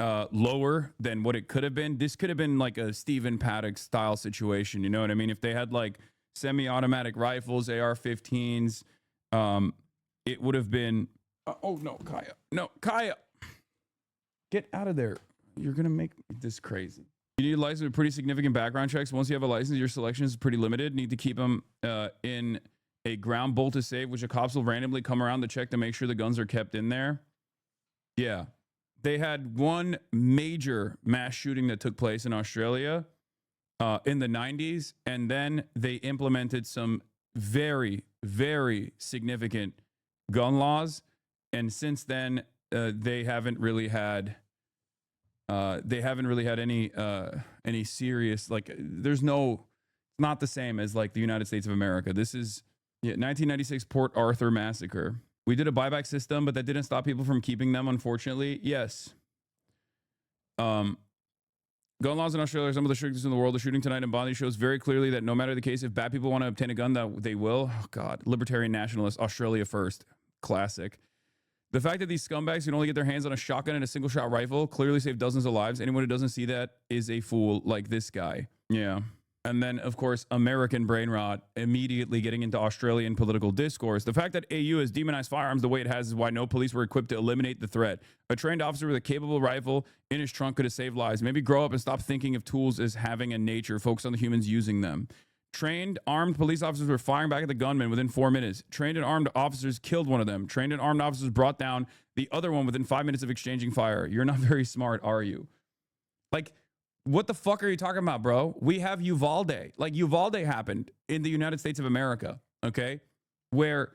lower than what it could have been. This could have been like a Stephen Paddock style situation. You know what I mean? If they had like semi-automatic rifles, AR-15s, it would have been. Oh no, Kaya! No, Kaya! Get out of there! You're gonna make this crazy. You need a license with pretty significant background checks. Once you have a license, your selection is pretty limited. Need to keep them in a ground bolted safe, which the cops will randomly come around to check to make sure the guns are kept in there. Yeah. They had one major mass shooting that took place in Australia in the 90s, and then they implemented some very, very significant gun laws. And since then, they haven't really had any serious, like, there's no, not the same as like the United States of America. This is 1996 Port Arthur massacre. We did a buyback system, but that didn't stop people from keeping them, unfortunately. Yes. Gun laws in Australia are some of the strictest in the world. The shooting tonight in Bondi shows very clearly that no matter the case, if bad people want to obtain a gun, that they will. Oh, God. Libertarian nationalists. Australia first. Classic. The fact that these scumbags can only get their hands on a shotgun and a single shot rifle clearly save dozens of lives. Anyone who doesn't see that is a fool, like this guy. Yeah. And then, of course, American brain rot, immediately getting into Australian political discourse. The fact that AU has demonized firearms the way it has is why no police were equipped to eliminate the threat. A trained officer with a capable rifle in his trunk could have saved lives. Maybe grow up and stop thinking of tools as having a nature. Focus on the humans using them. Trained armed police officers were firing back at the gunman within 4 minutes. Trained and armed officers killed one of them. Trained and armed officers brought down the other one within 5 minutes of exchanging fire. You're not very smart, are you? Like, what the fuck are you talking about, bro? We have Uvalde. Like, Uvalde happened in the United States of America, okay? Where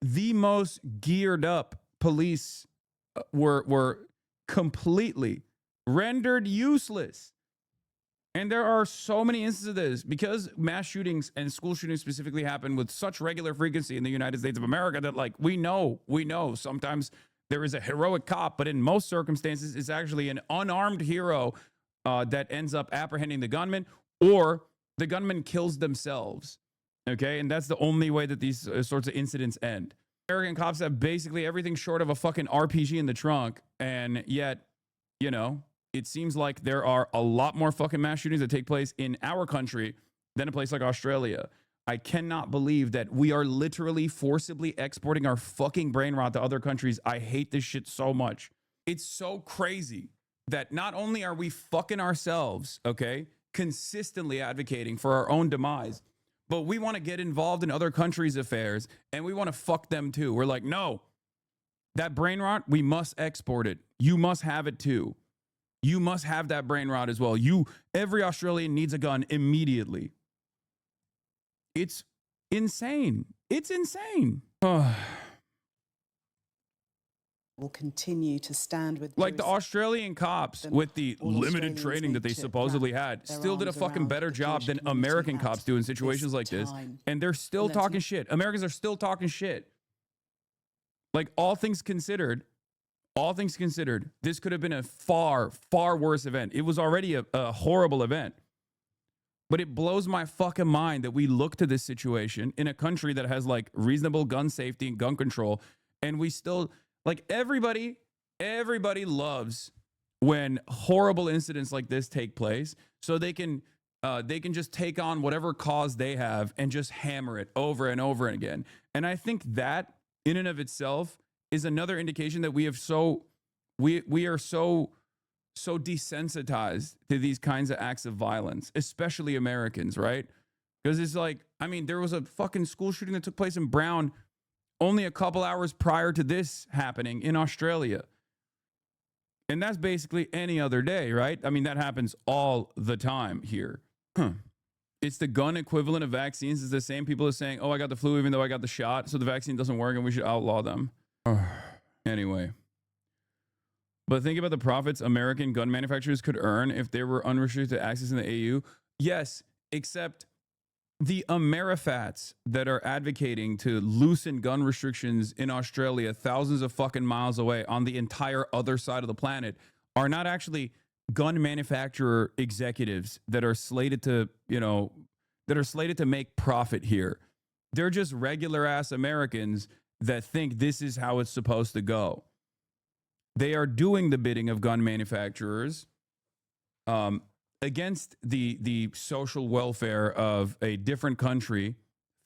the most geared up police were completely rendered useless. And there are so many instances of this because mass shootings and school shootings specifically happen with such regular frequency in the United States of America that, like, we know sometimes there is a heroic cop, but in most circumstances, it's actually an unarmed hero that ends up apprehending the gunman, or the gunman kills themselves. Okay. And that's the only way that these sorts of incidents end. American cops have basically everything short of a fucking RPG in the trunk. And yet, you know, it seems like there are a lot more fucking mass shootings that take place in our country than a place like Australia. I cannot believe that we are literally forcibly exporting our fucking brain rot to other countries. I hate this shit so much. It's so crazy that not only are we fucking ourselves, okay, consistently advocating for our own demise, but we want to get involved in other countries' affairs and we want to fuck them too. We're like, no, that brain rot, we must export it. You must have it too. You must have that brain rot as well. Every Australian needs a gun immediately. It's insane. It's insane. Will continue to stand with like the Australian cops with the limited training that they supposedly had still did a fucking better job than American cops do in situations like this. And they're still talking shit. Americans are still talking shit. Like, all things considered, this could have been a far, far worse event. It was already a horrible event. But it blows my fucking mind that we look to this situation in a country that has like reasonable gun safety and gun control, and we still, like, everybody loves when horrible incidents like this take place, so they can just take on whatever cause they have and just hammer it over and over again. And I think that in and of itself is another indication that we are so desensitized to these kinds of acts of violence, especially Americans, right? Because it's like, I mean, there was a fucking school shooting that took place in Brown only a couple hours prior to this happening in Australia. And that's basically any other day, right? I mean, that happens all the time here. It's the gun equivalent of vaccines. It's the same people as saying, oh, I got the flu even though I got the shot, so the vaccine doesn't work and we should outlaw them. Anyway. But think about the profits American gun manufacturers could earn if there were unrestricted access in the AU. Yes, except the Amerifats that are advocating to loosen gun restrictions in Australia thousands of fucking miles away on the entire other side of the planet are not actually gun manufacturer executives that are slated to, that are slated to make profit here. They're just regular ass Americans that think this is how it's supposed to go. They are doing the bidding of gun manufacturers against the social welfare of a different country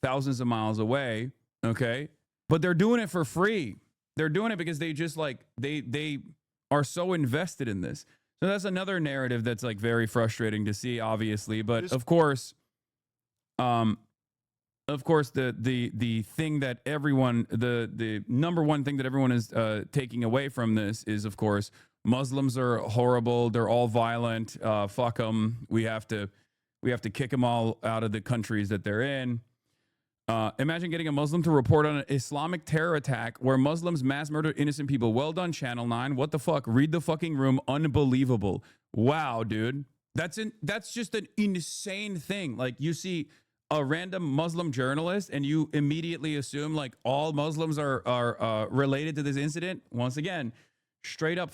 thousands of miles away, okay? But they're doing it for free. They're doing it because they just like, they are so invested in this. So that's another narrative that's like very frustrating to see, obviously. But of course, the thing that everyone, the number one thing that everyone is taking away from this is, of course, Muslims are horrible. They're all violent. Fuck them. We have to kick them all out of the countries that they're in. Imagine getting a Muslim to report on an Islamic terror attack where Muslims mass murder innocent people. Well done, Channel 9. What the fuck? Read the fucking room. Unbelievable. Wow, dude. That's just an insane thing. Like, you see a random Muslim journalist and you immediately assume like all Muslims are related to this incident. Once again, straight up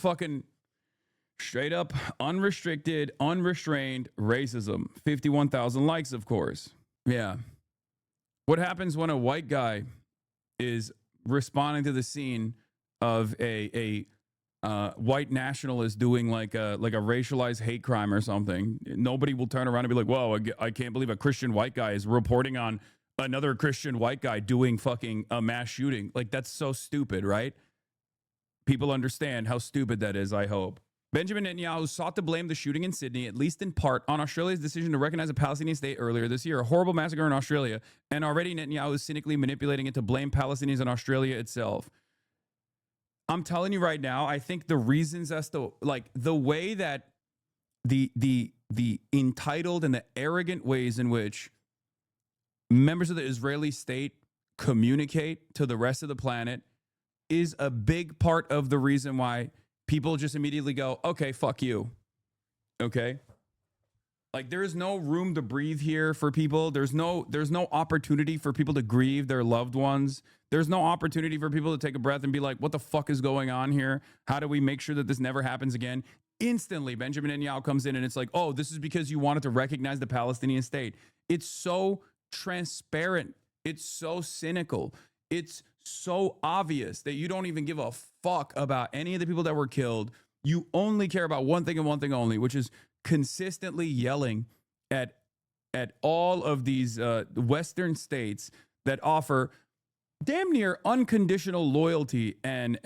unrestricted, unrestrained racism. 51,000 likes, of course. Yeah. What happens when a white guy is responding to the scene of a white nationalist doing like a racialized hate crime or something? Nobody will turn around and be like, whoa, I can't believe a Christian white guy is reporting on another Christian white guy doing fucking a mass shooting. Like, that's so stupid, right? People understand how stupid that is, I hope. Benjamin Netanyahu sought to blame the shooting in Sydney, at least in part, on Australia's decision to recognize a Palestinian state earlier this year. A horrible massacre in Australia, and already Netanyahu is cynically manipulating it to blame Palestinians and Australia itself. I'm telling you right now, I think the reasons as to, like, the way that the entitled and the arrogant ways in which members of the Israeli state communicate to the rest of the planet is a big part of the reason why people just immediately go, okay, fuck you. Okay? Like, there is no room to breathe here for people. There's no opportunity for people to grieve their loved ones. There's no opportunity for people to take a breath and be like, what the fuck is going on here? How do we make sure that this never happens again? Instantly, Benjamin Netanyahu comes in and it's like, oh, this is because you wanted to recognize the Palestinian state. It's so transparent. It's so cynical. It's so obvious that you don't even give a fuck about any of the people that were killed. You only care about one thing and one thing only, which is consistently yelling at all of these Western states that offer damn near unconditional loyalty and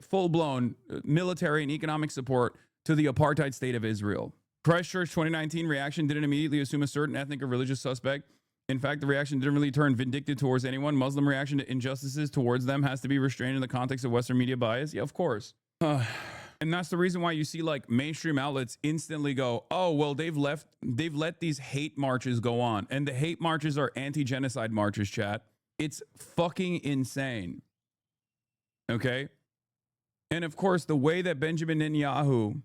full-blown military and economic support to the apartheid state of Israel. Christchurch 2019 reaction didn't immediately assume a certain ethnic or religious suspect. In fact, the reaction didn't really turn vindictive towards anyone. Muslim reaction to injustices towards them has to be restrained in the context of Western media bias. Yeah, of course. And that's the reason why you see like mainstream outlets instantly go, oh, well, they've let these hate marches go on. And the hate marches are anti-genocide marches, chat. It's fucking insane. Okay? And of course, the way that Benjamin Netanyahu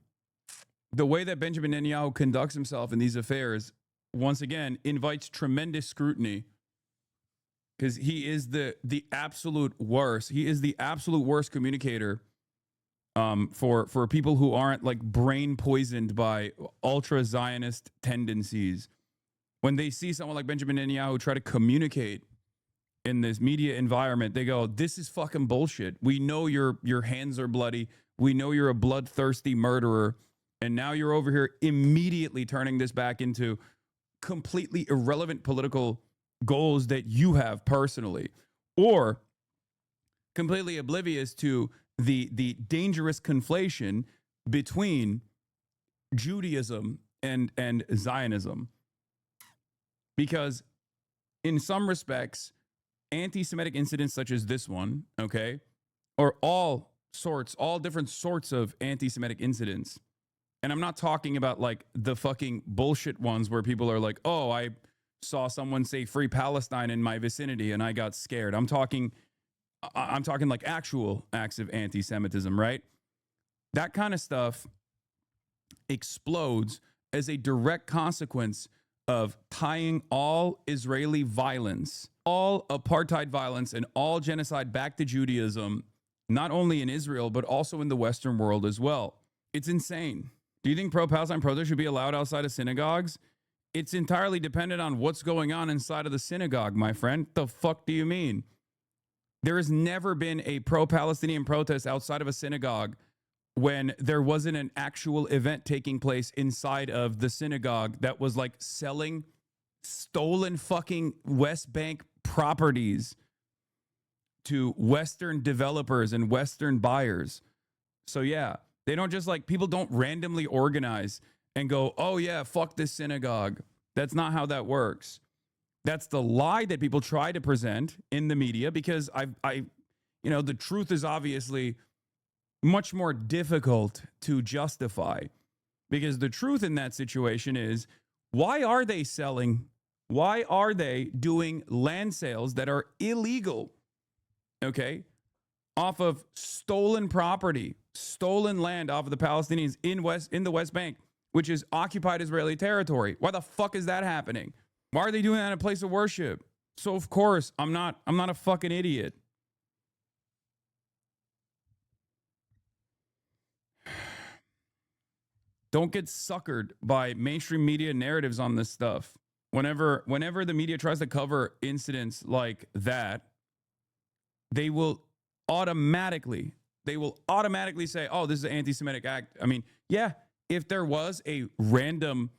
conducts himself in these affairs, once again, invites tremendous scrutiny because he is the absolute worst. He is the absolute worst communicator for people who aren't like brain poisoned by ultra Zionist tendencies. When they see someone like Benjamin Netanyahu try to communicate in this media environment, they go, this is fucking bullshit. We know your hands are bloody. We know you're a bloodthirsty murderer. And now you're over here immediately turning this back into completely irrelevant political goals that you have personally, or completely oblivious to the dangerous conflation between Judaism and Zionism. Because in some respects, anti-Semitic incidents such as this one, okay, or all different sorts of anti-Semitic incidents. And I'm not talking about like the fucking bullshit ones where people are like, oh, I saw someone say free Palestine in my vicinity and I got scared. I'm talking like actual acts of anti-Semitism, right? That kind of stuff explodes as a direct consequence of tying all Israeli violence, all apartheid violence, and all genocide back to Judaism, not only in Israel, but also in the Western world as well. It's insane. Do you think pro-Palestine protests should be allowed outside of synagogues? It's entirely dependent on what's going on inside of the synagogue, my friend. The fuck do you mean? There has never been a pro-Palestinian protest outside of a synagogue when there wasn't an actual event taking place inside of the synagogue that was like selling stolen fucking West Bank properties to Western developers and Western buyers. So yeah, they don't just like, people don't randomly organize and go, oh yeah, fuck this synagogue. That's not how that works. That's the lie that people try to present in the media, because the truth is obviously much more difficult to justify, because the truth in that situation is, why are they selling? Why are they doing land sales that are illegal? Okay, off of stolen property, stolen land off of the Palestinians in the West Bank, which is occupied Israeli territory. Why the fuck is that happening? Why are they doing that in a place of worship? So of course, I'm not a fucking idiot. Don't get suckered by mainstream media narratives on this stuff. Whenever the media tries to cover incidents like that, they will automatically say, oh, this is an anti-Semitic act. I mean, yeah, if there was a random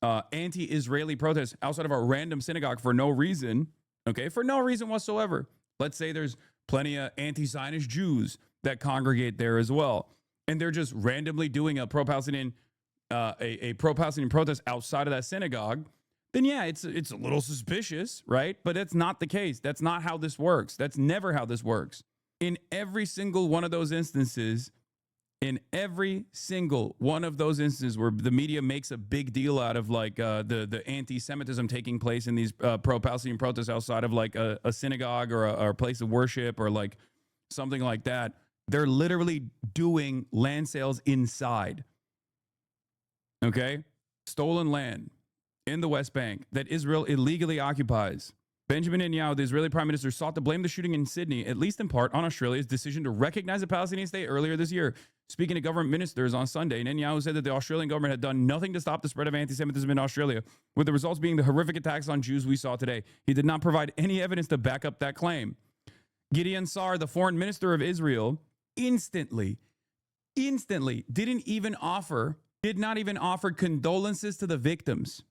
anti-Israeli protest outside of a random synagogue for no reason, okay, for no reason whatsoever. Let's say there's plenty of anti-Zionist Jews that congregate there as well, and they're just randomly doing a pro-Palestinian pro-Palestinian protest outside of that synagogue, then yeah, it's a little suspicious, right? But that's not the case. That's not how this works. That's never how this works. In every single one of those instances, where the media makes a big deal out of like the anti-Semitism taking place in these pro-Palestinian protests outside of like a synagogue or a place of worship or like something like that, they're literally doing land sales inside. Okay? Stolen land in the West Bank that Israel illegally occupies. Benjamin Netanyahu, the Israeli prime minister, sought to blame the shooting in Sydney, at least in part, on Australia's decision to recognize the Palestinian state earlier this year. Speaking to government ministers on Sunday, Netanyahu said that the Australian government had done nothing to stop the spread of anti-Semitism in Australia, with the results being the horrific attacks on Jews we saw today. He did not provide any evidence to back up that claim. Gideon Saar, the foreign minister of Israel, instantly did not even offer condolences to the victims.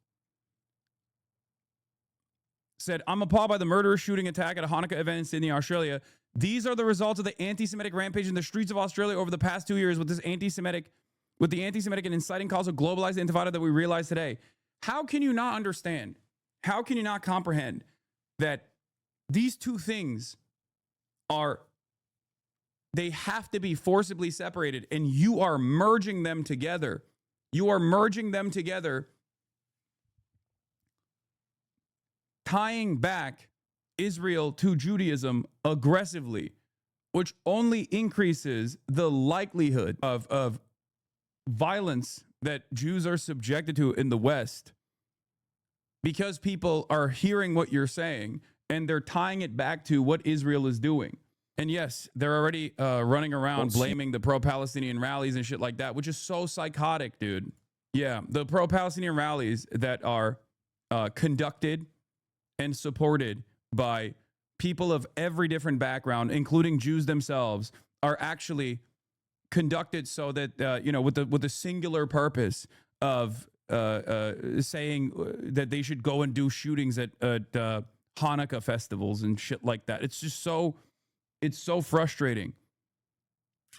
Said, I'm appalled by the murderous shooting attack at a Hanukkah event in Sydney, Australia. These are the results of the anti-Semitic rampage in the streets of Australia over the past 2 years with the anti-Semitic and inciting cause of globalized intifada that we realize today. How can you not understand? How can you not comprehend that these two things they have to be forcibly separated, and you are merging them together. You are merging them together, tying back Israel to Judaism aggressively, which only increases the likelihood of violence that Jews are subjected to in the West, because people are hearing what you're saying and they're tying it back to what Israel is doing. And yes, they're already running around blaming the pro-Palestinian rallies and shit like that, which is so psychotic, dude. Yeah, the pro-Palestinian rallies that are conducted and supported by people of every different background, including Jews themselves, are actually conducted so that with the singular purpose of saying that they should go and do shootings at Hanukkah festivals and shit like that. It's just so frustrating.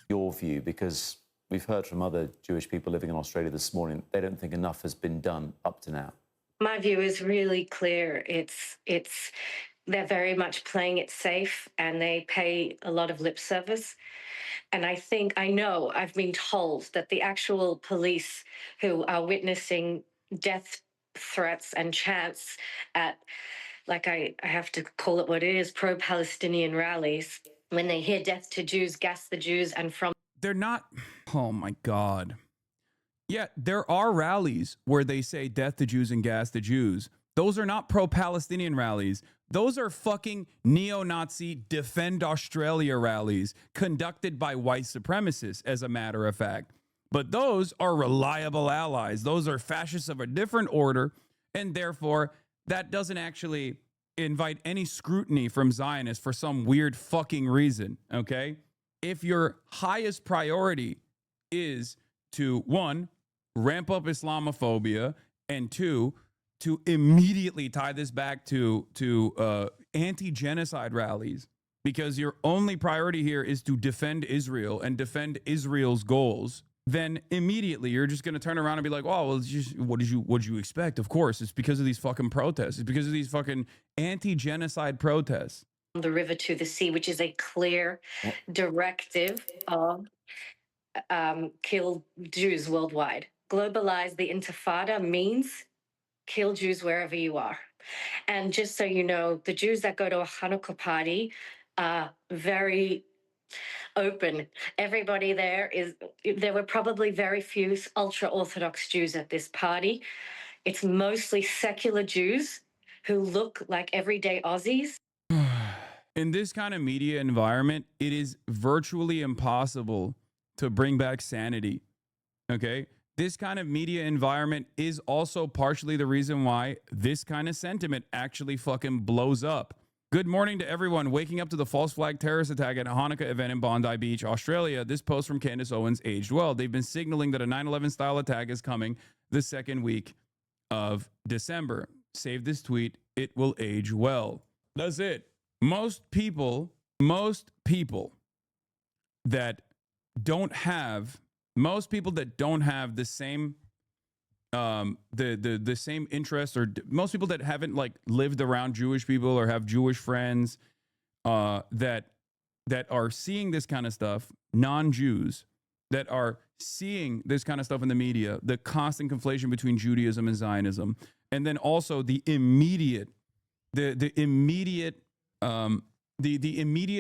Your view, because we've heard from other Jewish people living in Australia this morning, they don't think enough has been done up to now. My view is really clear. They're very much playing it safe, and they pay a lot of lip service. And I've been told that the actual police who are witnessing death threats and chants at, like I have to call it what it is, pro-Palestinian rallies, when they hear death to Jews, gas the Jews, and from... They're not... Oh my God. Yeah, there are rallies where they say death to Jews and gas to Jews. Those are not pro-Palestinian rallies. Those are fucking neo-Nazi Defend Australia rallies conducted by white supremacists, as a matter of fact. But those are reliable allies. Those are fascists of a different order, and therefore that doesn't actually invite any scrutiny from Zionists for some weird fucking reason, okay? If your highest priority is to, one, ramp up Islamophobia, and two, to immediately tie this back to anti-genocide rallies, because your only priority here is to defend Israel and defend Israel's goals, then immediately you're just going to turn around and be like, oh, well, it's just, what did you expect? Of course, it's because of these fucking protests. It's because of these fucking anti-genocide protests. The river to the sea, which is a clear directive of kill Jews worldwide. Globalize the Intifada means kill Jews wherever you are. And just so you know, the Jews that go to a Hanukkah party are very open. Everybody there were probably very few ultra-Orthodox Jews at this party. It's mostly secular Jews who look like everyday Aussies. In this kind of media environment, it is virtually impossible to bring back sanity, okay? This kind of media environment is also partially the reason why this kind of sentiment actually fucking blows up. Good morning to everyone waking up to the false flag terrorist attack at a Hanukkah event in Bondi Beach, Australia. This post from Candace Owens aged well. They've been signaling that a 9/11 style attack is coming the second week of December. Save this tweet. It will age well. That's it. Most people that don't have the same the same interests, or most people that haven't like lived around Jewish people or have Jewish friends that are seeing this kind of stuff, non-Jews that are seeing this kind of stuff in the media, the constant conflation between Judaism and Zionism, and then also the immediate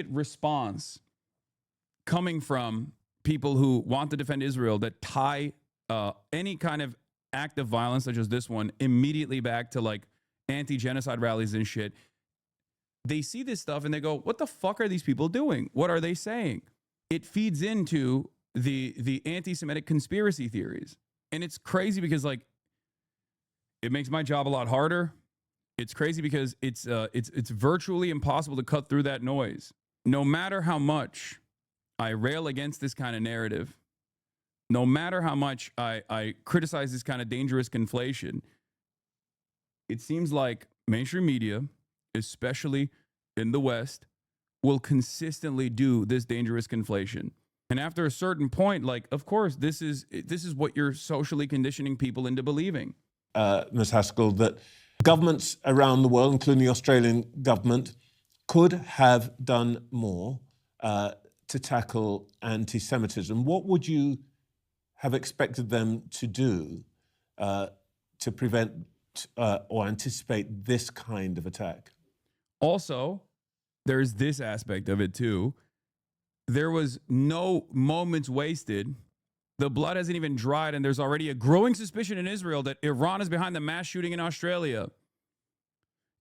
response coming from people who want to defend Israel that tie any kind of act of violence such as this one immediately back to like anti-genocide rallies and shit. They see this stuff and they go, what the fuck are these people doing? What are they saying? It feeds into the anti-Semitic conspiracy theories. And it's crazy because like it makes my job a lot harder. It's crazy because it's virtually impossible to cut through that noise. No matter how much I rail against this kind of narrative, no matter how much I criticize this kind of dangerous conflation, it seems like mainstream media, especially in the West, will consistently do this dangerous conflation. And after a certain point, like, of course, this is what you're socially conditioning people into believing. Ms. Haskell, that governments around the world, including the Australian government, could have done more to tackle anti-Semitism. What would you have expected them to do to prevent or anticipate this kind of attack? Also, there's this aspect of it too. There was no moments wasted. The blood hasn't even dried, and there's already a growing suspicion in Israel that Iran is behind the mass shooting in Australia.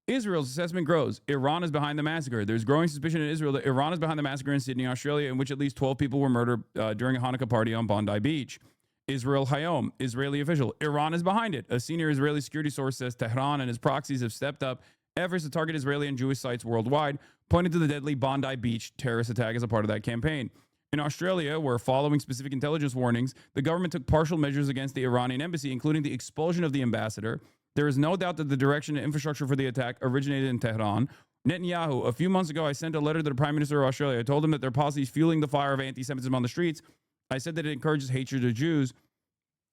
Israel's assessment grows. Iran is behind the massacre. There's growing suspicion in Israel that Iran is behind the massacre in Sydney, Australia, in which at least 12 people were murdered during a Hanukkah party on Bondi Beach. Israel Hayom, Israeli official. Iran is behind it. A senior Israeli security source says Tehran and his proxies have stepped up efforts to target Israeli and Jewish sites worldwide, pointing to the deadly Bondi Beach terrorist attack as a part of that campaign. In Australia, where following specific intelligence warnings, the government took partial measures against the Iranian embassy, including the expulsion of the ambassador. There is no doubt that the direction and infrastructure for the attack originated in Tehran. Netanyahu, a few months ago, I sent a letter to the Prime Minister of Australia. I told him that their policy is fueling the fire of anti-Semitism on the streets. I said that it encourages hatred of Jews.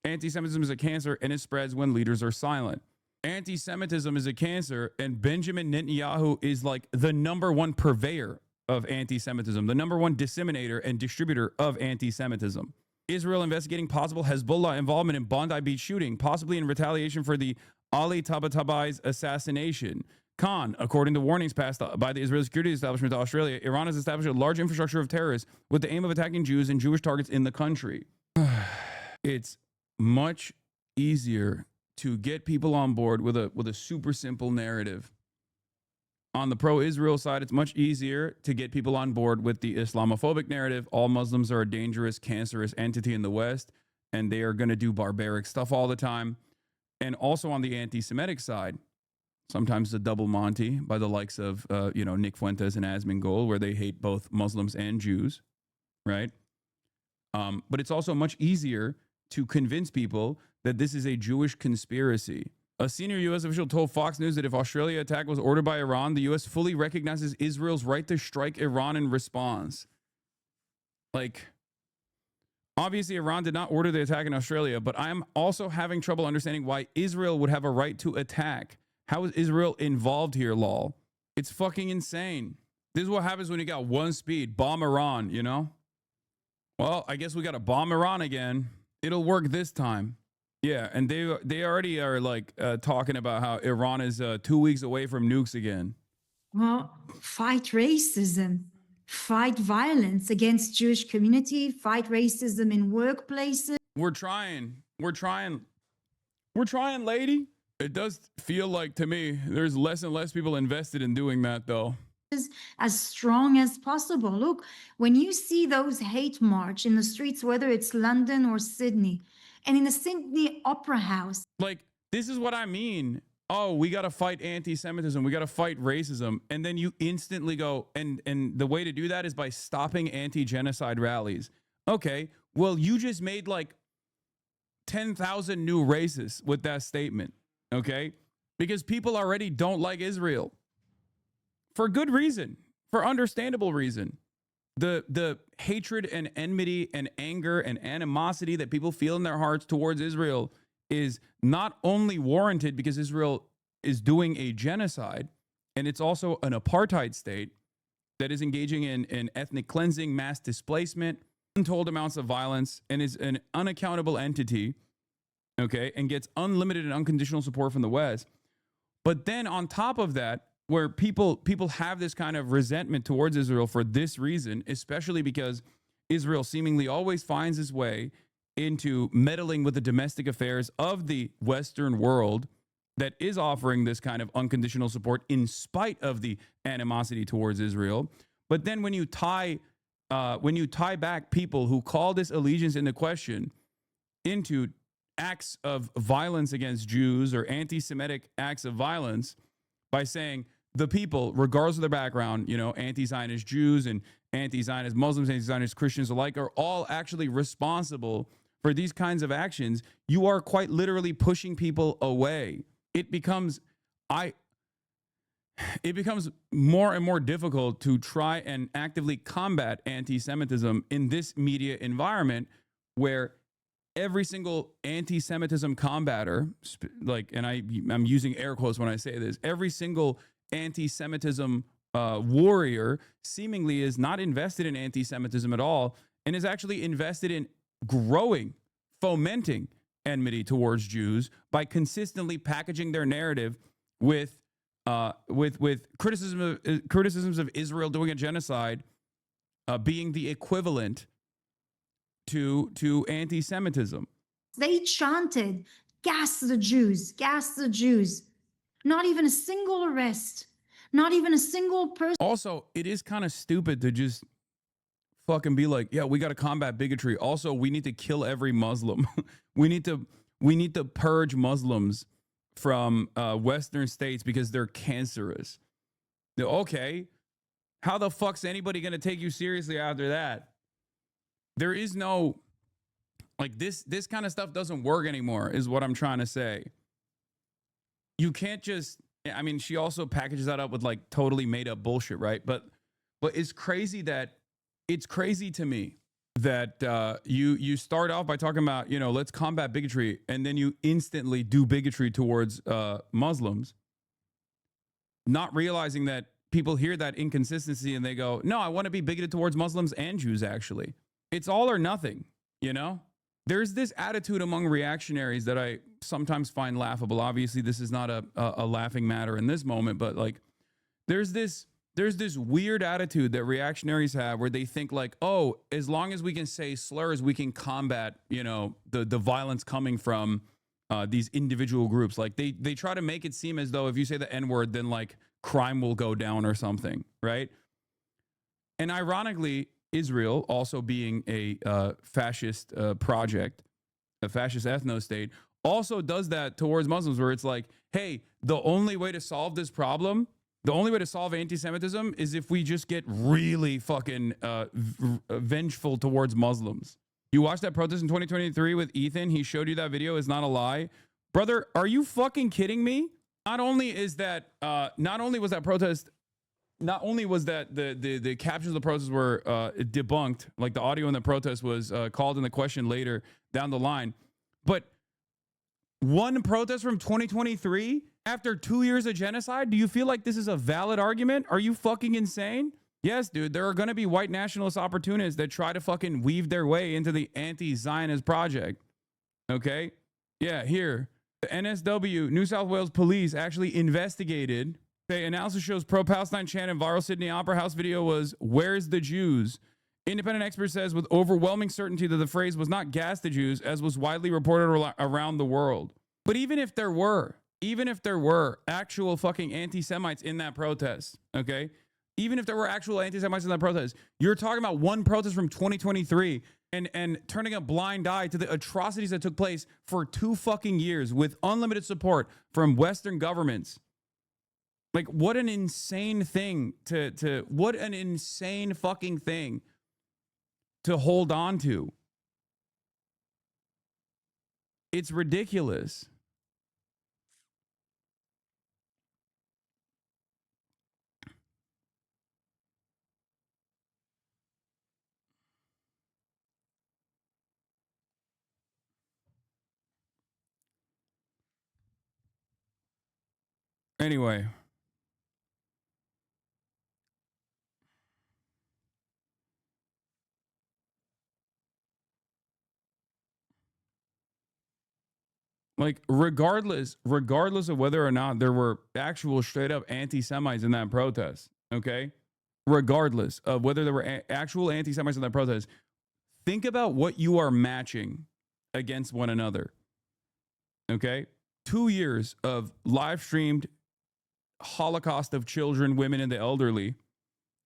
Anti-Semitism is a cancer, and it spreads when leaders are silent. Anti-Semitism is a cancer, and Benjamin Netanyahu is like the #1 purveyor of anti-Semitism, the #1 disseminator and distributor of anti-Semitism. Israel investigating possible Hezbollah involvement in Bondi Beach shooting, possibly in retaliation for the Ali Tabatabai's assassination. Khan, according to warnings passed by the Israeli security establishment to Australia, Iran has established a large infrastructure of terrorists with the aim of attacking Jews and Jewish targets in the country. It's much easier to get people on board with a super simple narrative. On the pro-Israel side, it's much easier to get people on board with the Islamophobic narrative. All Muslims are a dangerous, cancerous entity in the West, and they are going to do barbaric stuff all the time. And also on the anti-Semitic side, sometimes the double Monty by the likes of, Nick Fuentes and Asmongold, where they hate both Muslims and Jews, right? But it's also much easier to convince people that this is a Jewish conspiracy. A senior U.S. official told Fox News that if Australia attack was ordered by Iran, the U.S. fully recognizes Israel's right to strike Iran in response. Like, obviously, Iran did not order the attack in Australia, but I'm also having trouble understanding why Israel would have a right to attack. How is Israel involved here, lol? It's fucking insane. This is what happens when you got one speed. Bomb Iran, you know? Well, I guess we got to bomb Iran again. It'll work this time. Yeah, and they already are like talking about how Iran is 2 weeks away from nukes again. Well, fight racism, fight violence against Jewish community, fight racism in workplaces. We're trying, lady. It does feel like to me there's less and less people invested in doing that, though. As strong as possible. Look, when you see those hate march in the streets, whether it's London or Sydney, and in the Sydney Opera House. Like, this is what I mean. Oh, we got to fight anti-Semitism. We got to fight racism. And then you instantly go, and the way to do that is by stopping anti-genocide rallies. Okay, well, you just made like 10,000 new racists with that statement. Okay, because people already don't like Israel. For good reason, for understandable reason. The hatred and enmity and anger and animosity that people feel in their hearts towards Israel is not only warranted because Israel is doing a genocide, and it's also an apartheid state that is engaging in ethnic cleansing, mass displacement, untold amounts of violence, and is an unaccountable entity, okay, and gets unlimited and unconditional support from the West. But then on top of that, where people have this kind of resentment towards Israel for this reason, especially because Israel seemingly always finds its way into meddling with the domestic affairs of the Western world that is offering this kind of unconditional support in spite of the animosity towards Israel. But then when you tie back people who call this allegiance into question into acts of violence against Jews or anti-Semitic acts of violence by saying, the people, regardless of their background, anti-Zionist Jews and anti-Zionist Muslims, anti-Zionist Christians alike, are all actually responsible for these kinds of actions. You are quite literally pushing people away. It becomes more and more difficult to try and actively combat anti-Semitism in this media environment where every single anti-Semitism combatter, and I'm using air quotes when I say this, every single anti-Semitism warrior seemingly is not invested in anti-Semitism at all and is actually invested in fomenting enmity towards Jews by consistently packaging their narrative with criticisms of Israel doing a genocide being the equivalent to anti-Semitism. They chanted, "Gas the Jews, gas the Jews." Not even a single arrest. Not even a single person. Also, it is kind of stupid to just fucking be like, yeah, we got to combat bigotry. Also, we need to kill every Muslim. we need to purge Muslims from Western states because they're cancerous. Okay, how the fuck's anybody going to take you seriously after that? There is no, like, this kind of stuff doesn't work anymore, is what I'm trying to say. You can't just, I mean, she also packages that up with like totally made up bullshit, right? But it's crazy to me that you start off by talking about, let's combat bigotry, and then you instantly do bigotry towards Muslims, not realizing that people hear that inconsistency and they go, no, I want to be bigoted towards Muslims and Jews, actually. It's all or nothing, There's this attitude among reactionaries that I sometimes find laughable. Obviously, this is not a laughing matter in this moment, but like there's this there's this weird attitude that reactionaries have where they think like, oh, as long as we can say slurs, we can combat, you know, the violence coming from these individual groups. Like they try to make it seem as though if you say the N-word, then like crime will go down or something, right? And ironically, Israel, also being a fascist project, a fascist ethno-state, also does that towards Muslims, where it's like, hey, the only way to solve this problem, the only way to solve anti-Semitism is if we just get really fucking vengeful towards Muslims. You watched that protest in 2023 with Ethan? He showed you that video. It's not a lie. Brother, are you fucking kidding me? Not only was that protest, not only was that the captions of the protest were debunked, like the audio in the protest was called into question later down the line, but one protest from 2023 after 2 years of genocide, do you feel like this is a valid argument? Are you fucking insane? Yes, dude, there are going to be white nationalist opportunists that try to fucking weave their way into the anti-Zionist project. Okay? Yeah, here. The NSW, New South Wales Police, actually investigated. Okay, analysis shows pro-Palestine chant in viral Sydney Opera House video was, "Where's the Jews?" Independent expert says with overwhelming certainty that the phrase was not "gas the Jews," as was widely reported around the world. But even if there were actual fucking anti-Semites in that protest, okay? Even if there were actual anti-Semites in that protest, you're talking about one protest from 2023 and turning a blind eye to the atrocities that took place for 2 fucking years with unlimited support from Western governments. Like, what an insane thing what an insane fucking thing to hold on to. It's ridiculous. Anyway. Like, regardless of whether or not there were actual straight up anti-Semites in that protest, okay? Regardless of whether there were actual anti-Semites in that protest, think about what you are matching against one another, okay? 2 years of live streamed Holocaust of children, women, and the elderly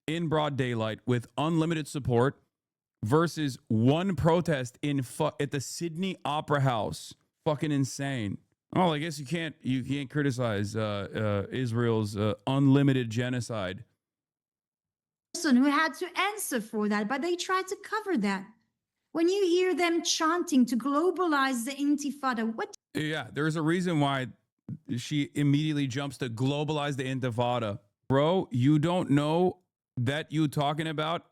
in broad daylight with unlimited support versus one protest at the Sydney Opera House. Fucking insane. Well, I guess you can't criticize Israel's unlimited genocide. Person who had to answer for that, but they tried to cover that. When you hear them chanting to globalize the Intifada, what? Yeah, there's a reason why she immediately jumps to globalize the Intifada. Bro, you don't know that you talking about?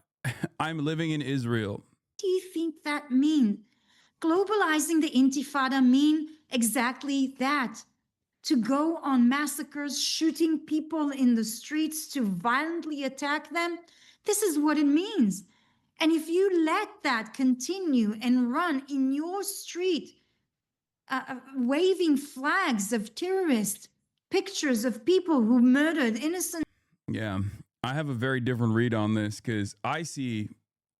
I'm living in Israel. What do you think that means? Globalizing the Intifada mean exactly that. To go on massacres, shooting people in the streets, to violently attack them. This is what it means. And if you let that continue and run in your street, waving flags of terrorists, pictures of people who murdered innocent. Yeah, I have a very different read on this because I see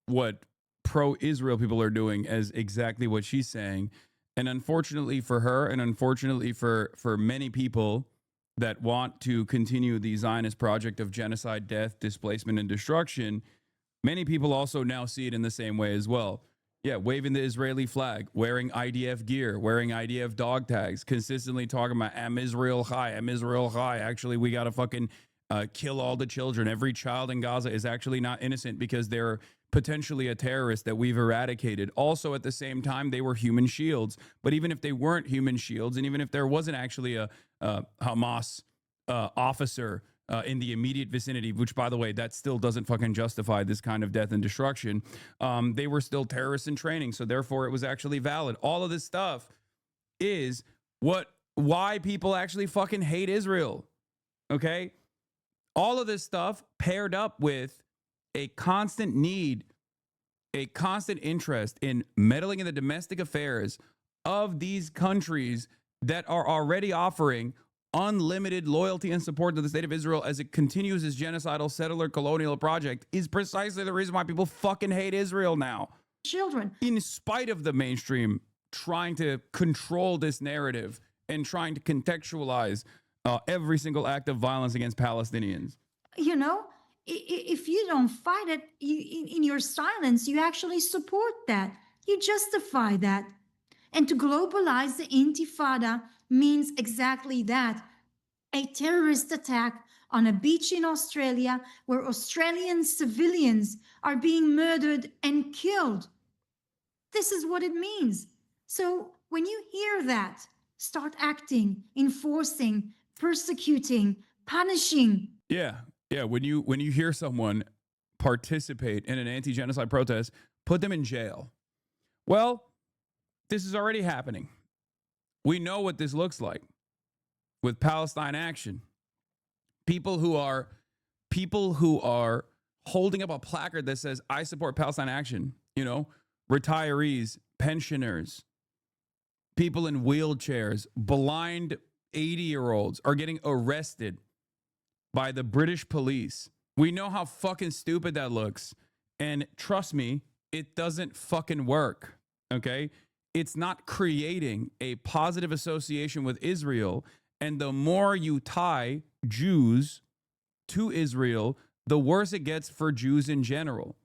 what pro-Israel people are doing as exactly what she's saying. And unfortunately for her, and unfortunately for many people that want to continue the Zionist project of genocide, death, displacement, and destruction, many people also now see it in the same way as well. Yeah, waving the Israeli flag, wearing IDF gear, wearing IDF dog tags, consistently talking about Am Israel Chai, Am Israel Chai. Actually, we got to fucking kill all the children. Every child in Gaza is actually not innocent because they're potentially a terrorist that we've eradicated. Also, at the same time, they were human shields. But even if they weren't human shields, and even if there wasn't actually a Hamas officer in the immediate vicinity, which, by the way, that still doesn't fucking justify this kind of death and destruction, they were still terrorists in training. So therefore, it was actually valid. All of this stuff is why people actually fucking hate Israel. Okay? All of this stuff paired up with a constant need, a constant interest in meddling in the domestic affairs of these countries that are already offering unlimited loyalty and support to the state of Israel as it continues its genocidal settler colonial project is precisely the reason why people fucking hate Israel now. Children. In spite of the mainstream trying to control this narrative and trying to contextualize every single act of violence against Palestinians. You know, if you don't fight it in your silence, you actually support that. You justify that. And to globalize the Intifada means exactly that. A terrorist attack on a beach in Australia where Australian civilians are being murdered and killed. This is what it means. So when you hear that, start acting, enforcing, persecuting, punishing. Yeah. When you hear someone participate in an anti-genocide protest, put them in jail. Well, this is already happening. We know what this looks like with Palestine Action. People who are holding up a placard that says, "I support Palestine Action," you know, retirees, pensioners, people in wheelchairs, blind 80-year-olds are getting arrested by the British police. We know how fucking stupid that looks. And trust me, it doesn't fucking work. Okay? It's not creating a positive association with Israel. And the more you tie Jews to Israel, the worse it gets for Jews in general.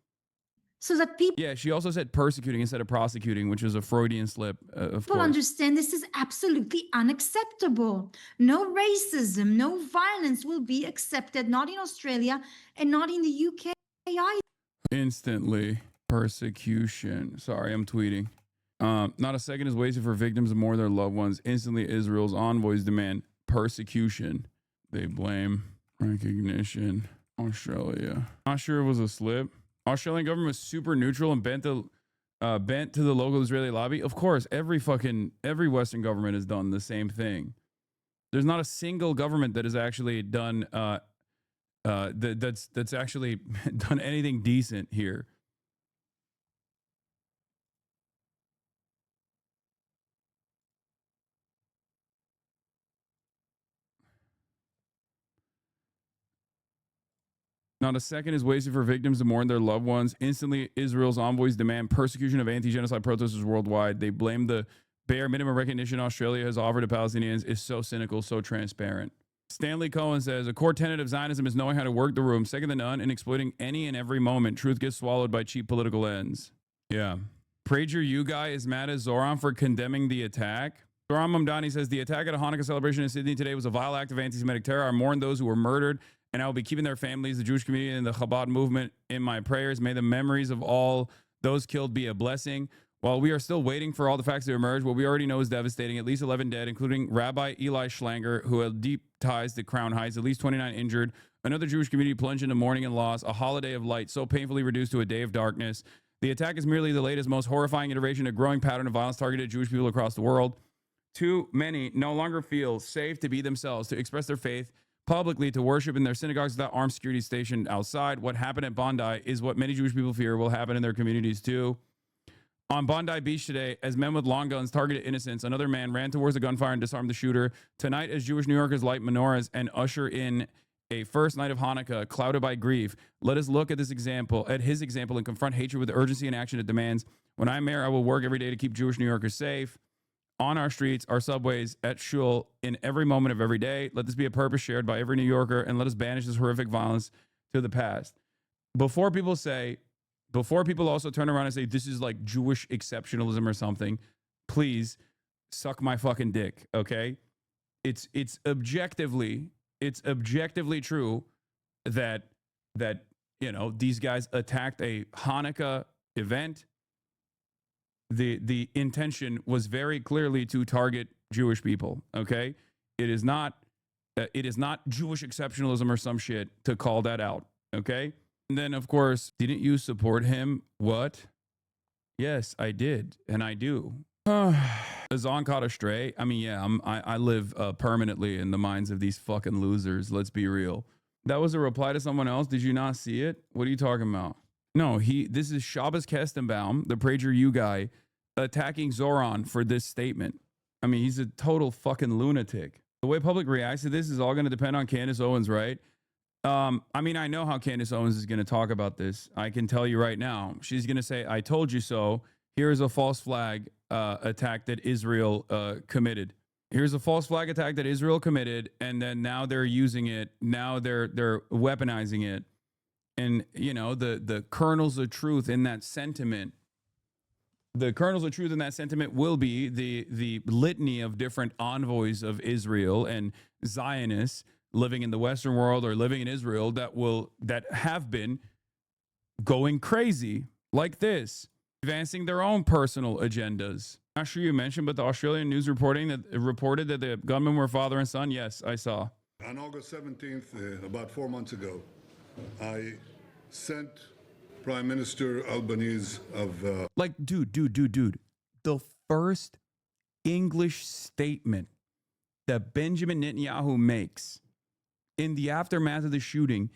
So that people... Yeah, she also said persecuting instead of prosecuting, which was a Freudian slip, of course. Understand this is absolutely unacceptable. No racism, no violence will be accepted, not in Australia and not in the UK either. Instantly. Persecution. Sorry, I'm tweeting. Not a second is wasted for victims of more of their loved ones. Instantly, Israel's envoys demand persecution. They blame recognition. Australia. Not sure it was a slip. Australian government was super neutral and bent to the local Israeli lobby. Of course, every Western government has done the same thing. There's not a single government that has actually done that's actually done anything decent here. Not a second is wasted for victims to mourn their loved ones. Instantly, Israel's envoys demand persecution of anti-genocide protesters worldwide. They blame the bare minimum recognition Australia has offered to Palestinians is so cynical, so transparent. Stanley Cohen says, a core tenet of Zionism is knowing how to work the room, second to none, and exploiting any and every moment. Truth gets swallowed by cheap political ends. Yeah. Prager U Guy is mad at Zoran for condemning the attack. Zoran Mamdani says, the attack at a Hanukkah celebration in Sydney today was a vile act of anti-Semitic terror. I mourn those who were murdered, and I will be keeping their families, the Jewish community, and the Chabad movement in my prayers. May the memories of all those killed be a blessing. While we are still waiting for all the facts to emerge, what we already know is devastating. At least 11 dead, including Rabbi Eli Schlanger, who had deep ties to Crown Heights. At least 29 injured. Another Jewish community plunged into mourning and loss. A holiday of light so painfully reduced to a day of darkness. The attack is merely the latest, most horrifying iteration, a growing pattern of violence targeted at Jewish people across the world. Too many no longer feel safe to be themselves, to express their faith publicly, to worship in their synagogues without armed security stationed outside. What happened at Bondi is what many Jewish people fear will happen in their communities too. On Bondi Beach today, as men with long guns targeted innocents, another man ran towards the gunfire and disarmed the shooter. Tonight, as Jewish New Yorkers light menorahs and usher in a first night of Hanukkah clouded by grief, let us look at his example, and confront hatred with the urgency and action it demands. When I'm mayor, I will work every day to keep Jewish New Yorkers safe. On our streets, our subways, at shul, in every moment of every day. Let this be a purpose shared by every New Yorker, and let us banish this horrific violence to the past. Before people also turn around and say, this is like Jewish exceptionalism or something, please suck my fucking dick, okay? It's objectively true that you know, these guys attacked a Hanukkah event. The intention was very clearly to target Jewish people, okay? It is not Jewish exceptionalism or some shit to call that out, okay? And then, of course, didn't you support him? What? Yes, I did, and I do. Azan caught a stray. I mean, yeah, I live permanently in the minds of these fucking losers. Let's be real. That was a reply to someone else. Did you not see it? What are you talking about? No, this is Shabbos Kestenbaum, the Prager U guy, attacking Zoran for this statement. I mean, he's a total fucking lunatic. The way public reacts to this is all going to depend on Candace Owens, right? I mean, I know how Candace Owens is going to talk about this. I can tell you right now. She's going to say, I told you so. Here's a false flag attack that Israel committed. Here's a false flag attack that Israel committed, and then now they're using it. Now they're weaponizing it. And, you know, the kernels of truth in that sentiment, the kernels of truth in that sentiment will be the litany of different envoys of Israel and Zionists living in the Western world or living in Israel that have been going crazy like this, advancing their own personal agendas. Not sure you mentioned, but the Australian news reported that the gunmen were father and son. Yes, I saw. On August 17th, about 4 months ago, I sent Prime Minister Albanese of... Like, dude. The first English statement that Benjamin Netanyahu makes in the aftermath of the shooting,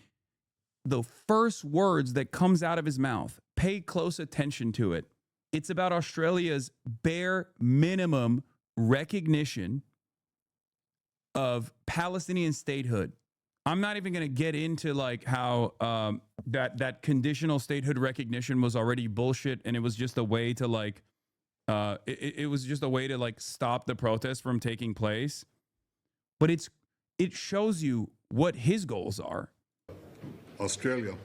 the first words that comes out of his mouth, pay close attention to it. It's about Australia's bare minimum recognition of Palestinian statehood. I'm not even going to get into like how that conditional statehood recognition was already bullshit, and it was just a way to like it was just a way to like stop the protest from taking place. But it shows you what his goals are. Australia,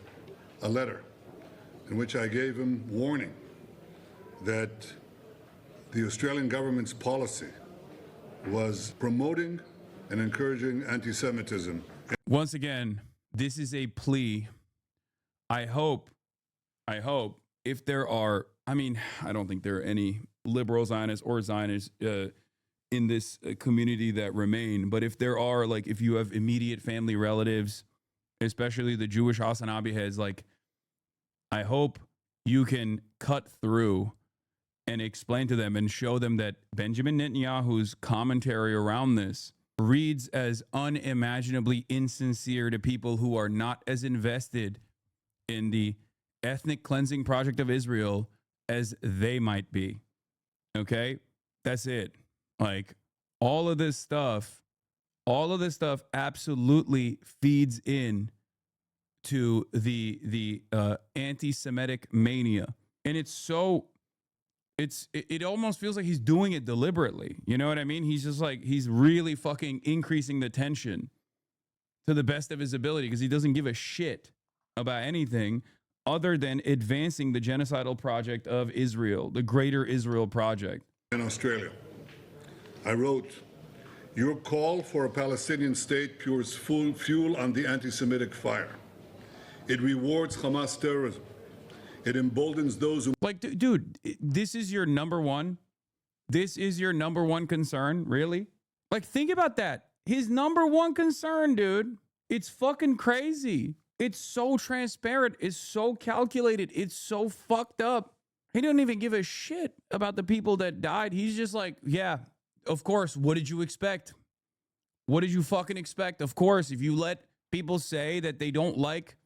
a letter in which I gave him warning that the Australian government's policy was promoting and encouraging anti-Semitism. Once again, this is a plea. I hope if there are, I mean, I don't think there are any liberal Zionists or Zionists in this community that remain, but if there are, like, if you have immediate family relatives, especially the Jewish Hasanabi heads, like, I hope you can cut through and explain to them and show them that Benjamin Netanyahu's commentary around this reads as unimaginably insincere to people who are not as invested in the ethnic cleansing project of Israel as they might be. Okay? That's it. Like, all of this stuff absolutely feeds in to the anti-Semitic mania. And it almost feels like he's doing it deliberately. You know what I mean? He's just like, he's really fucking increasing the tension to the best of his ability because he doesn't give a shit about anything other than advancing the genocidal project of Israel, the greater Israel project. In Australia, I wrote, your call for a Palestinian state pours full fuel on the anti-Semitic fire. It rewards Hamas terrorism. It emboldens those who... Like, dude, this is your number one? This is your number one concern? Really? Like, think about that. His number one concern, dude. It's fucking crazy. It's so transparent. It's so calculated. It's so fucked up. He doesn't even give a shit about the people that died. He's just like, yeah, of course. What did you expect? What did you fucking expect? Of course, if you let people say that they don't like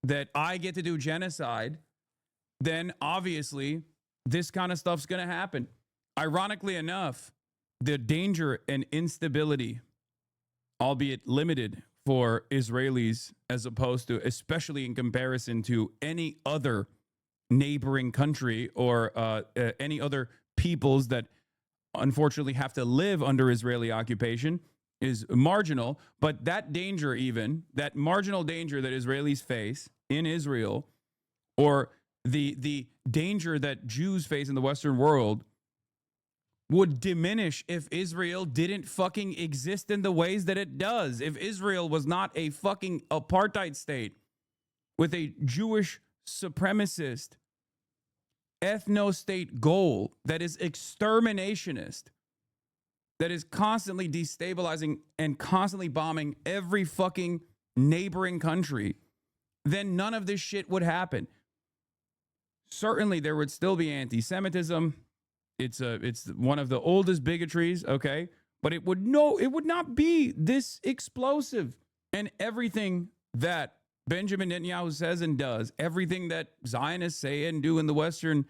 that I get to do genocide, then obviously this kind of stuff's going to happen. Ironically enough, the danger and instability, albeit limited for Israelis, as opposed to, especially in comparison to any other neighboring country or any other peoples that unfortunately have to live under Israeli occupation, is marginal. But that danger, even that marginal danger that Israelis face in Israel, or the danger that Jews face in the Western world, would diminish if Israel didn't fucking exist in the ways that it does. If Israel was not a fucking apartheid state with a Jewish supremacist ethno-state goal that is exterminationist, that is constantly destabilizing and constantly bombing every fucking neighboring country, then none of this shit would happen. Certainly there would still be anti-Semitism. It's one of the oldest bigotries, okay? But it would not be this explosive. And everything that Benjamin Netanyahu says and does, everything that Zionists say and do in the Western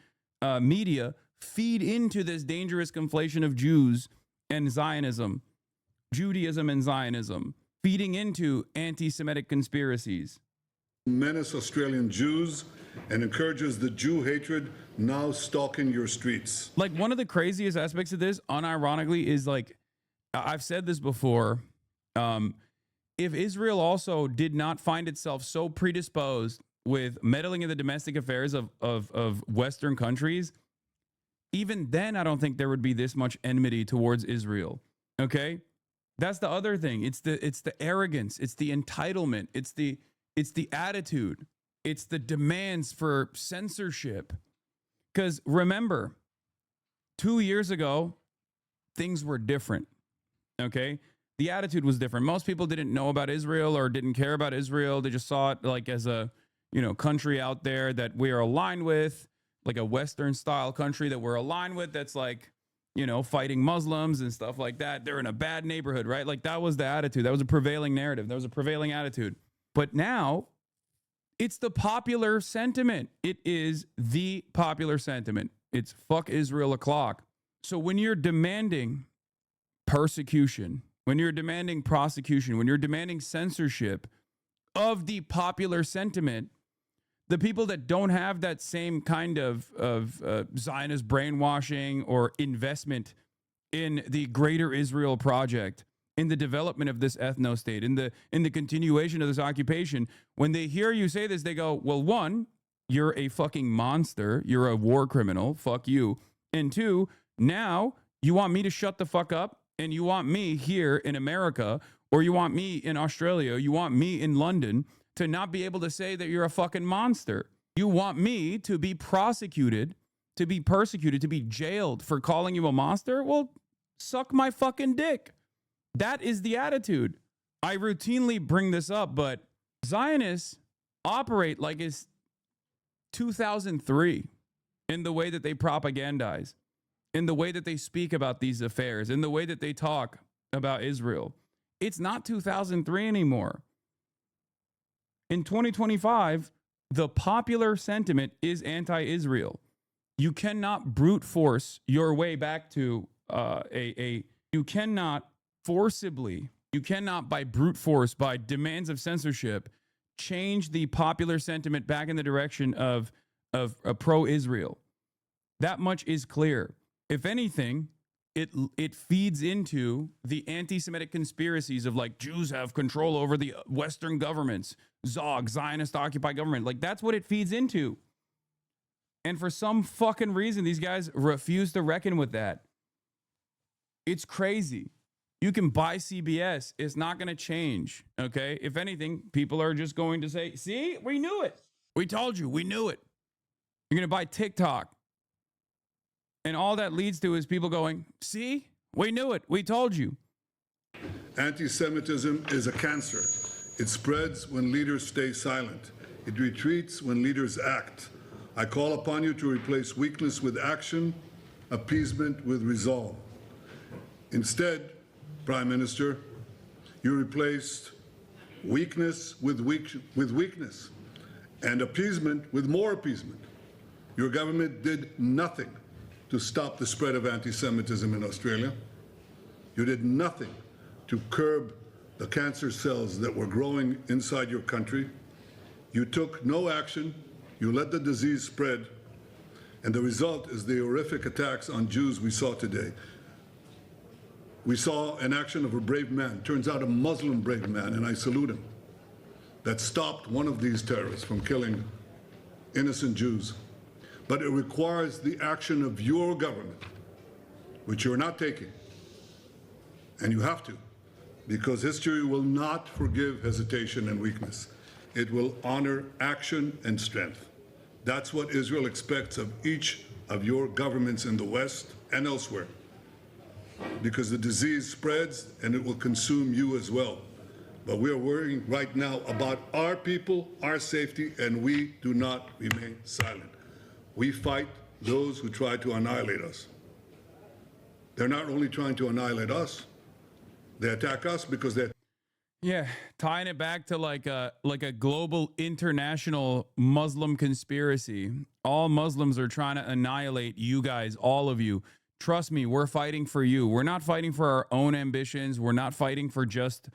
media, feed into this dangerous conflation of Jews and Zionism, Judaism and Zionism, feeding into anti-Semitic conspiracies. Menace Australian Jews and encourages the Jew hatred now stalking your streets. Like, one of the craziest aspects of this, unironically, is like, I've said this before, if Israel also did not find itself so predisposed with meddling in the domestic affairs of Western countries, even then I don't think there would be this much enmity towards Israel. Okay? That's the other thing. It's the arrogance, it's the entitlement, it's the attitude, it's the demands for censorship. Because remember, 2 years ago, things were different. Okay? The attitude was different. Most people didn't know about Israel or didn't care about Israel. They just saw it like as a, country out there that we are aligned with, like a Western style country that we're aligned with, that's like, fighting Muslims and stuff like that. They're in a bad neighborhood, right? Like, that was the attitude. That was a prevailing narrative. That was a prevailing attitude. But now it's the popular sentiment. It is the popular sentiment. It's fuck Israel o'clock. So when you're demanding persecution, when you're demanding prosecution, when you're demanding censorship of the popular sentiment, the people that don't have that same kind of Zionist brainwashing or investment in the greater Israel project, in the development of this ethno-state, in the continuation of this occupation, when they hear you say this, they go, well, one, you're a fucking monster. You're a war criminal. Fuck you. And two, now you want me to shut the fuck up, and you want me here in America, or you want me in Australia, you want me in London to not be able to say that you're a fucking monster. You want me to be prosecuted, to be persecuted, to be jailed for calling you a monster? Well, suck my fucking dick. That is the attitude. I routinely bring this up, but Zionists operate like it's 2003 in the way that they propagandize, in the way that they speak about these affairs, in the way that they talk about Israel. It's not 2003 anymore. In 2025, the popular sentiment is anti-Israel. You cannot brute force your way back to you cannot forcibly, you cannot by brute force, by demands of censorship, change the popular sentiment back in the direction of pro-Israel. That much is clear. If anything, it feeds into the anti-Semitic conspiracies of like Jews have control over the Western governments, Zog, Zionist occupied government. Like, that's what it feeds into. And for some fucking reason, these guys refuse to reckon with that. It's crazy. You can buy CBS. It's not going to change. Okay. If anything, people are just going to say, see, we knew it. We told you, we knew it. You're going to buy TikTok. And all that leads to is people going, see, we knew it. We told you. Anti-Semitism is a cancer. It spreads when leaders stay silent. It retreats when leaders act. I call upon you to replace weakness with action, appeasement with resolve. Instead, Prime Minister, you replaced weakness with weakness and appeasement with more appeasement. Your government did nothing to stop the spread of anti-Semitism in Australia. You did nothing to curb the cancer cells that were growing inside your country. You took no action. You let the disease spread. And the result is the horrific attacks on Jews we saw today. We saw an action of a brave man, turns out a Muslim brave man, and I salute him, that stopped one of these terrorists from killing innocent Jews. But it requires the action of your government, which you're not taking. And you have to, because history will not forgive hesitation and weakness. It will honor action and strength. That's what Israel expects of each of your governments in the West and elsewhere, because the disease spreads and it will consume you as well. But we are worrying right now about our people, our safety, and we do not remain silent. We fight those who try to annihilate us. They're not only trying to annihilate us, they attack us because they're... Yeah, tying it back to like a global international Muslim conspiracy. All Muslims are trying to annihilate you guys, all of you, Trust me, we're fighting for you. We're not fighting for our own ambitions. We're not fighting for just,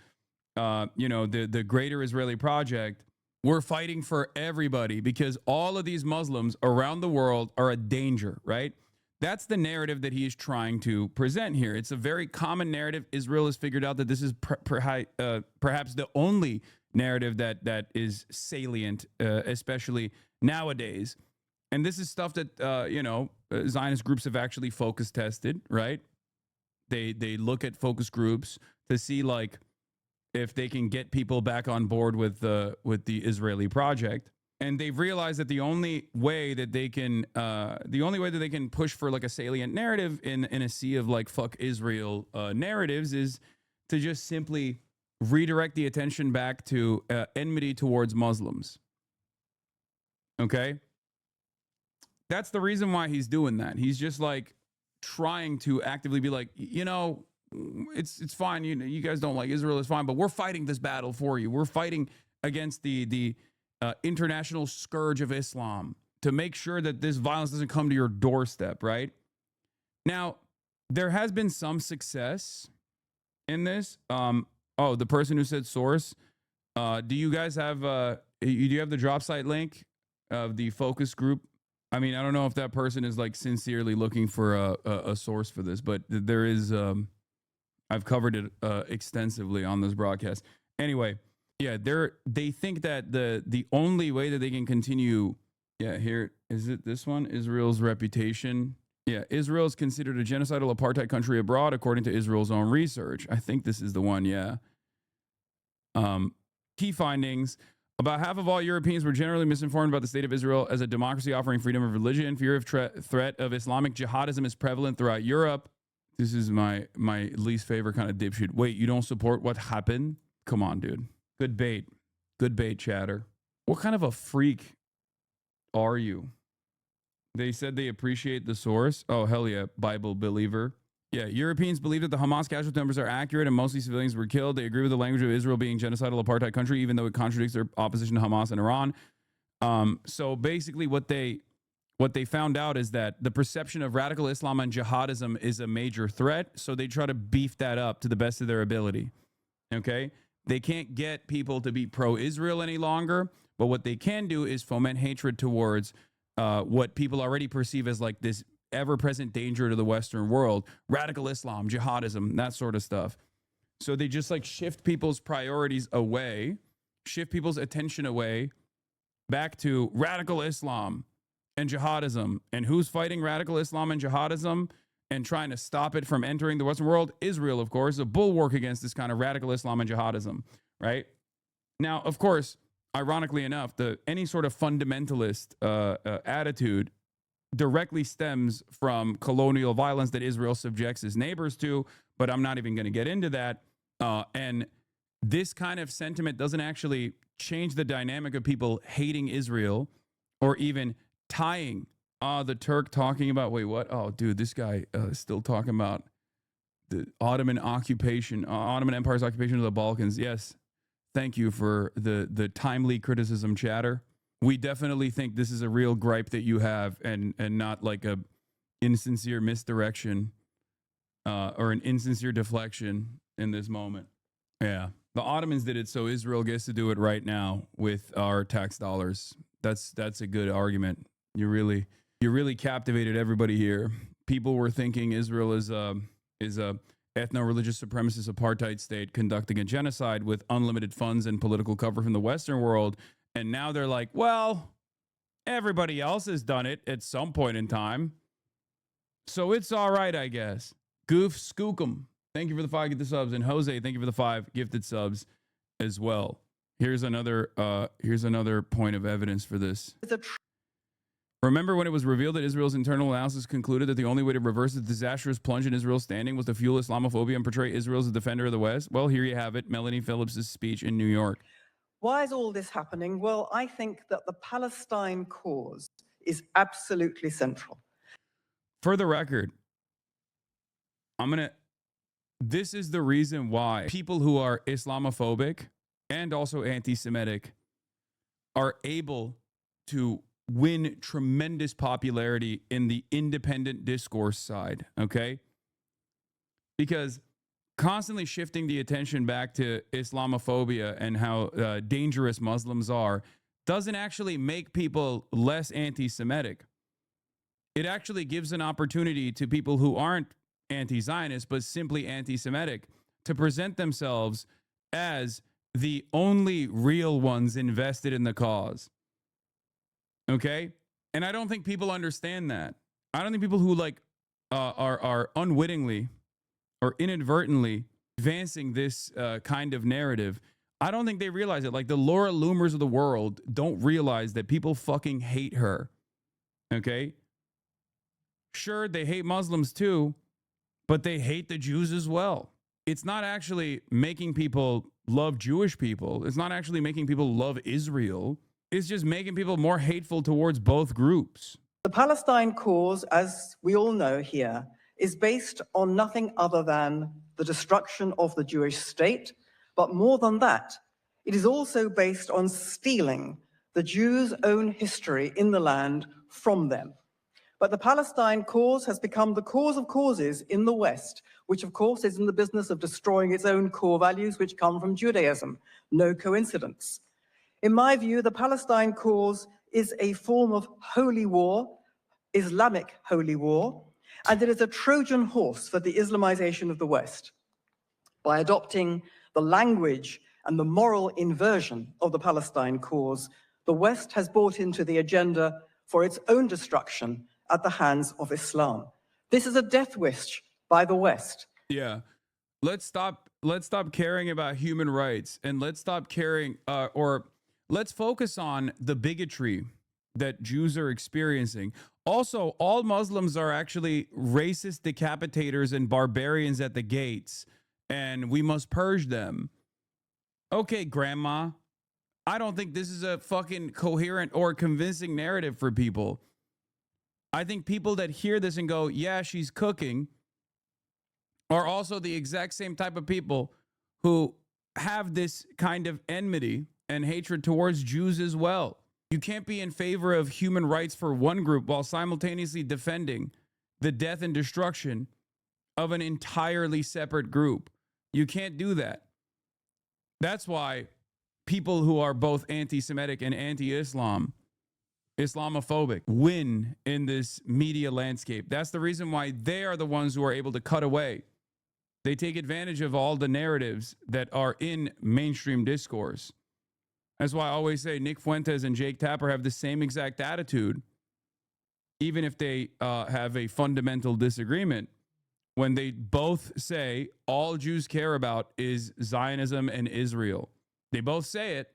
the greater Israeli project. We're fighting for everybody because all of these Muslims around the world are a danger, right? That's the narrative that he is trying to present here. It's a very common narrative. Israel has figured out that this is perhaps the only narrative that is salient, especially nowadays. And this is stuff that, Zionist groups have actually focus tested, right? They look at focus groups to see, like, if they can get people back on board with the Israeli project. And they've realized that the only way that they can push for like a salient narrative in a sea of like fuck Israel narratives is to just simply redirect the attention back to enmity towards Muslims. Okay? That's the reason why he's doing that. He's just like trying to actively be like, it's fine. You guys don't like Israel, it's fine, but we're fighting this battle for you. We're fighting against the international scourge of Islam to make sure that this violence doesn't come to your doorstep, right? Now, there has been some success in this. The person who said source, do you guys have do you have the drop site link of the focus group? I mean, I don't know if that person is like sincerely looking for a source for this, but there is. I've covered it extensively on this broadcast. Anyway, yeah, they think that the only way that they can continue. Yeah, here is it. This one, Israel's reputation. Yeah, Israel is considered a genocidal apartheid country abroad, according to Israel's own research. I think this is the one. Yeah. Key findings. About half of all Europeans were generally misinformed about the state of Israel as a democracy offering freedom of religion. Fear of threat of Islamic jihadism is prevalent throughout Europe. This is my least favorite kind of dipshit. Wait, you don't support what happened? Come on, dude. Good bait. Good bait, chatter. What kind of a freak are you? They said they appreciate the source. Oh, hell yeah, Bible believer. Yeah, Europeans believe that the Hamas casualty numbers are accurate and mostly civilians were killed. They agree with the language of Israel being genocidal apartheid country, even though it contradicts their opposition to Hamas and Iran. So basically what they found out is that the perception of radical Islam and jihadism is a major threat. So they try to beef that up to the best of their ability. Okay? They can't get people to be pro-Israel any longer, but what they can do is foment hatred towards what people already perceive as like this ever-present danger to the Western world, radical Islam, jihadism, that sort of stuff. So they just like shift people's priorities away, shift people's attention away back to radical Islam and jihadism. And who's fighting radical Islam and jihadism and trying to stop it from entering the Western world? Israel, of course, a bulwark against this kind of radical Islam and jihadism, right? Now, of course, ironically enough, any sort of fundamentalist attitude directly stems from colonial violence that Israel subjects its neighbors to, but I'm not even going to get into that. And this kind of sentiment doesn't actually change the dynamic of people hating Israel or even tying the Turk talking about, wait, what? Oh, dude, this guy is still talking about the Ottoman Empire's occupation of the Balkans. Yes, thank you for the timely criticism, chatter. We definitely think this is a real gripe that you have and not like a insincere misdirection or an insincere deflection in this moment. Yeah. The Ottomans did it, so Israel gets to do it right now with our tax dollars. That's a good argument. You really captivated everybody here. People were thinking Israel is a ethno-religious supremacist apartheid state conducting a genocide with unlimited funds and political cover from the Western world. And now they're like, well, everybody else has done it at some point in time, so it's all right, I guess. Goof Skookum, thank you for the 5 gifted subs. And Jose, thank you for the 5 gifted subs as well. Here's another point of evidence for this. Remember when it was revealed that Israel's internal analysis concluded that the only way to reverse the disastrous plunge in Israel's standing was to fuel Islamophobia and portray Israel as a defender of the West? Well, here you have it. Melanie Phillips' speech in New York. Why is all this happening? Well, I think that the Palestine cause is absolutely central. For the record, this is the reason why people who are Islamophobic and also anti-Semitic are able to win tremendous popularity in the independent discourse side, okay? Because constantly shifting the attention back to Islamophobia and how dangerous Muslims are doesn't actually make people less anti-Semitic. It actually gives an opportunity to people who aren't anti-Zionist but simply anti-Semitic to present themselves as the only real ones invested in the cause. Okay? And I don't think people understand that. I don't think people who are unwittingly or inadvertently advancing this kind of narrative, I don't think they realize it. Like the Laura Loomers of the world don't realize that people fucking hate her. Okay? Sure, they hate Muslims too, but they hate the Jews as well. It's not actually making people love Jewish people. It's not actually making people love Israel. It's just making people more hateful towards both groups. The Palestine cause, as we all know here, is based on nothing other than the destruction of the Jewish state. But more than that, it is also based on stealing the Jews' own history in the land from them. But the Palestine cause has become the cause of causes in the West, which of course is in the business of destroying its own core values, which come from Judaism. No coincidence. In my view, the Palestine cause is a form of holy war, Islamic holy war, and it is a Trojan horse for the Islamization of the West. By adopting the language and the moral inversion of the Palestine cause, the West has bought into the agenda for its own destruction at the hands of Islam. This is a death wish by the West. Yeah. Let's stop caring about human rights and let's stop caring or let's focus on the bigotry that Jews are experiencing. Also, all Muslims are actually racist decapitators and barbarians at the gates, and we must purge them. Okay, Grandma, I don't think this is a fucking coherent or convincing narrative for people. I think people that hear this and go, yeah, she's cooking, are also the exact same type of people who have this kind of enmity and hatred towards Jews as well. You can't be in favor of human rights for one group while simultaneously defending the death and destruction of an entirely separate group. You can't do that. That's why people who are both anti-Semitic and anti-Islam, Islamophobic, win in this media landscape. That's the reason why they are the ones who are able to cut away. They take advantage of all the narratives that are in mainstream discourse. That's why I always say Nick Fuentes and Jake Tapper have the same exact attitude, even if they have a fundamental disagreement, when they both say all Jews care about is Zionism and Israel. They both say it.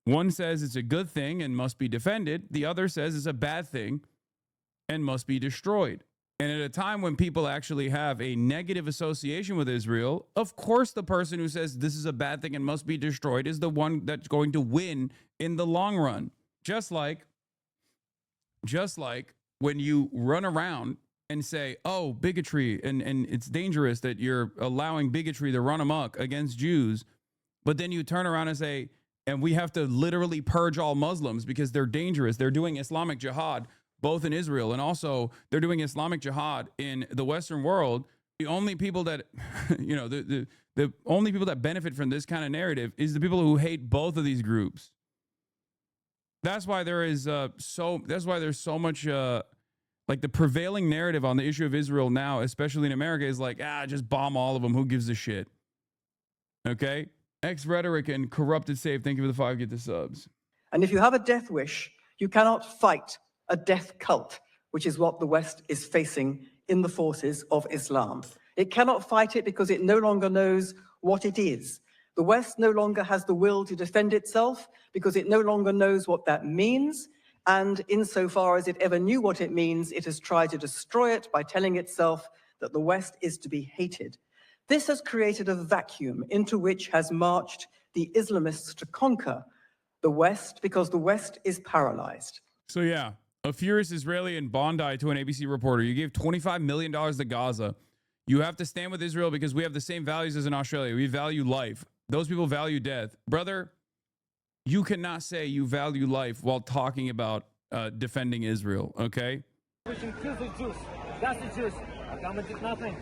One says it's a good thing and must be defended. The other says it's a bad thing and must be destroyed. And at a time when people actually have a negative association with Israel, of course the person who says this is a bad thing and must be destroyed is the one that's going to win in the long run. Just like when you run around and say, oh, bigotry, and it's dangerous that you're allowing bigotry to run amok against Jews, but then you turn around and say, and we have to literally purge all Muslims because they're dangerous. They're doing Islamic jihad, both in Israel and also they're doing Islamic jihad in the Western world. The only people that, the only people that benefit from this kind of narrative is the people who hate both of these groups. That's why there is there's so much, like the prevailing narrative on the issue of Israel now, especially in America, is like, just bomb all of them. Who gives a shit? Okay. Ex-rhetoric and corrupted save. Thank you for the 5 get the subs. And if you have a death wish, you cannot fight a death cult, which is what the West is facing in the forces of Islam. It cannot fight it because it no longer knows what it is. The West no longer has the will to defend itself because it no longer knows what that means. And insofar as it ever knew what it means, it has tried to destroy it by telling itself that the West is to be hated. This has created a vacuum into which has marched the Islamists to conquer the West because the West is paralyzed. So yeah, a furious Israeli in Bondi to an ABC reporter. You gave $25 million to Gaza. You have to stand with Israel because we have the same values as in Australia. We value life. Those people value death. Brother, you cannot say you value life while talking about defending Israel. Okay. We can kill the Jews. That's the Jews. Our government did nothing.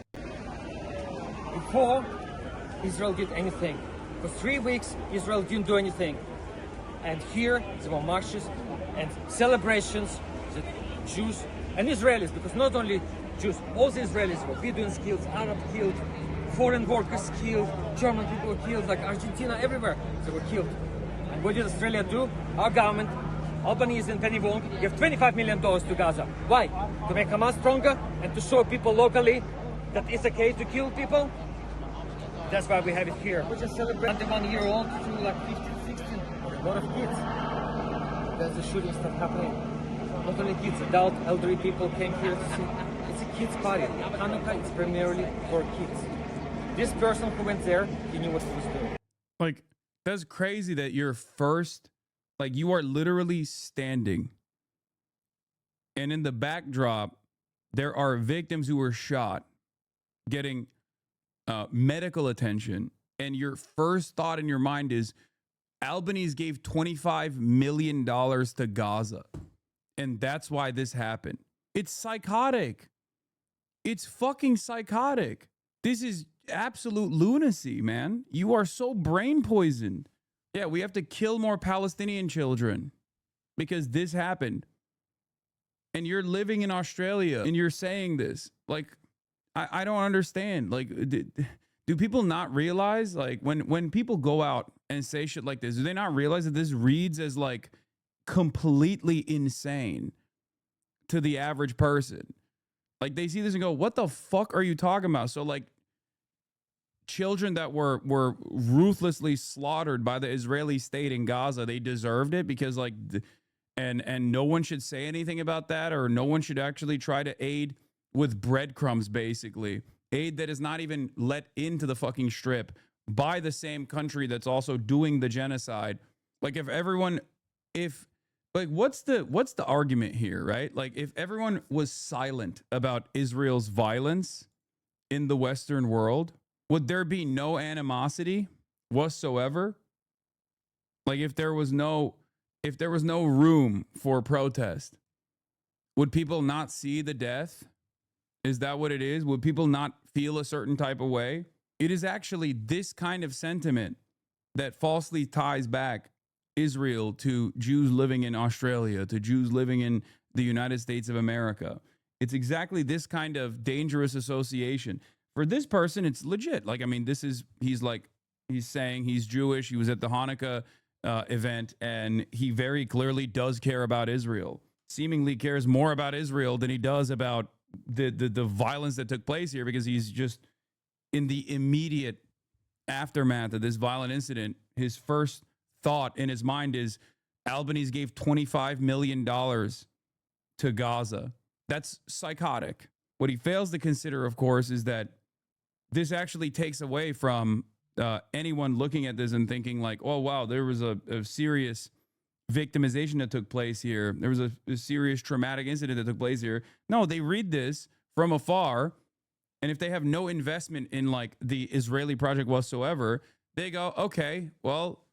Before Israel did anything. For 3 weeks, Israel didn't do anything. And here, there were marches and celebrations that Jews and Israelis, because not only Jews, all the Israelis were Bedouins killed, Arabs killed, foreign workers killed, German people were killed, like Argentina, everywhere, they were killed. And what did Australia do? Our government, Albanese and Penny Wong, gave $25 million to Gaza. Why? To make Hamas stronger and to show people locally that it's okay to kill people? That's why we have it here. We just celebrate 21-year-old to like 15, 16, a lot of kids. There's the shooting stuff happening. Not only kids, adult, elderly people came here to see. It's a kids' party. Hanukkah is primarily for kids. This person who went there, he knew what he was doing. Like, that's crazy that you're first, like, you are literally standing. And in the backdrop, there are victims who were shot getting medical attention. And your first thought in your mind is Albanese gave $25 million to Gaza. And that's why this happened. It's psychotic. It's fucking psychotic. This is absolute lunacy, man. You are so brain poisoned. Yeah, we have to kill more Palestinian children because this happened. And you're living in Australia and you're saying this. Like, I don't understand. Like, do people not realize, like, when people go out and say shit like this, do they not realize that this reads as, like, completely insane to the average person? Like, they see this and go, what the fuck are you talking about? So, like, children that were ruthlessly slaughtered by the Israeli state in Gaza, they deserved it because, like, and no one should say anything about that, or no one should actually try to aid with breadcrumbs, basically. Aid that is not even let into the fucking strip by the same country that's also doing the genocide. Like, what's the argument here, right? Like, if everyone was silent about Israel's violence in the Western world, would there be no animosity whatsoever? Like, if there was no room for protest, would people not see the death? Is that what it is? Would people not feel a certain type of way? It is actually this kind of sentiment that falsely ties back Israel to Jews living in Australia, to Jews living in the United States of America. It's exactly this kind of dangerous association. For this person, it's legit. Like, I mean, he's saying he's Jewish. He was at the Hanukkah event, and he very clearly does care about Israel. Seemingly cares more about Israel than he does about the violence that took place here, because he's just in the immediate aftermath of this violent incident. His first thought in his mind is Albanese gave $25 million to Gaza. That's psychotic. What he fails to consider, of course, is that this actually takes away from anyone looking at this and thinking like, oh, wow, there was a serious victimization that took place here. There was a serious traumatic incident that took place here. No, they read this from afar, and if they have no investment in, like, the Israeli project whatsoever, they go, okay, well,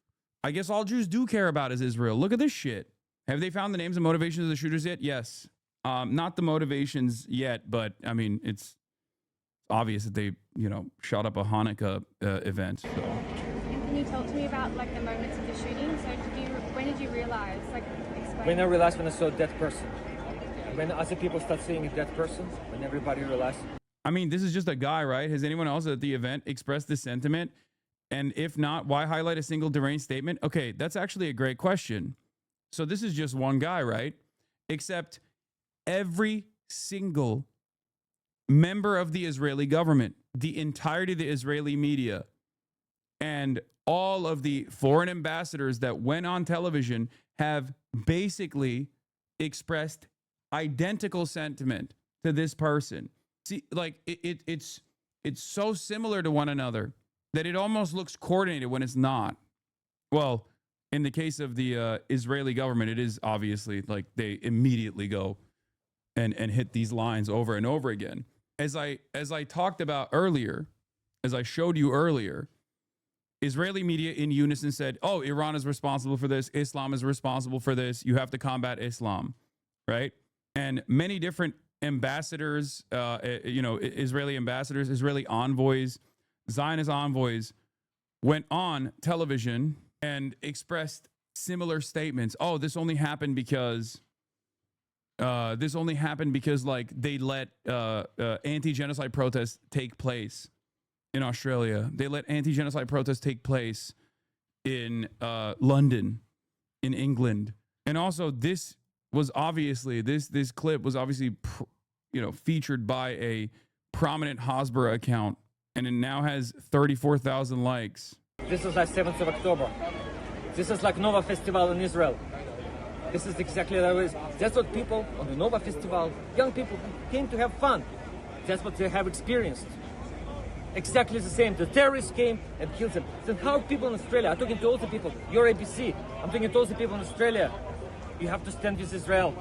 I guess all Jews do care about is Israel. Look at this shit. Have they found the names and motivations of the shooters yet? Yes. Not the motivations yet, but I mean, it's obvious that they, shot up a Hanukkah event. So. And can you talk to me about, like, the moments of the shooting? So when did you realize, like, explain? When I realized, when I saw a dead person. When other people start seeing a dead person, when everybody realized. I mean, this is just a guy, right? Has anyone else at the event expressed this sentiment? And if not, why highlight a single deranged statement? Okay, that's actually a great question. So this is just one guy, right? Except every single member of the Israeli government, the entirety of the Israeli media, and all of the foreign ambassadors that went on television have basically expressed identical sentiment to this person. See, like, it's so similar to one another that it almost looks coordinated when it's not. Well, in the case of the Israeli government, it is obviously like they immediately go and hit these lines over and over again. As I talked about earlier, as I showed you earlier, Israeli media in unison said, oh, Iran is responsible for this. Islam is responsible for this. You have to combat Islam. right? And many different ambassadors, Israeli ambassadors, Israeli envoys, Zionist envoys went on television and expressed similar statements. Oh, this only happened because like they let anti-genocide protests take place in Australia. They let anti-genocide protests take place in London, in England. And also this was obviously, this clip was obviously, featured by a prominent Hasbara account, and it now has 34,000 likes. This is like 7th of October. This is like Nova Festival in Israel. This is exactly that way. That's what people on the Nova Festival, young people came to have fun. That's what they have experienced. Exactly the same. The terrorists came and killed them. Then how people in Australia, I'm talking to all the people, you're ABC, I'm talking to all the people in Australia, you have to stand with Israel.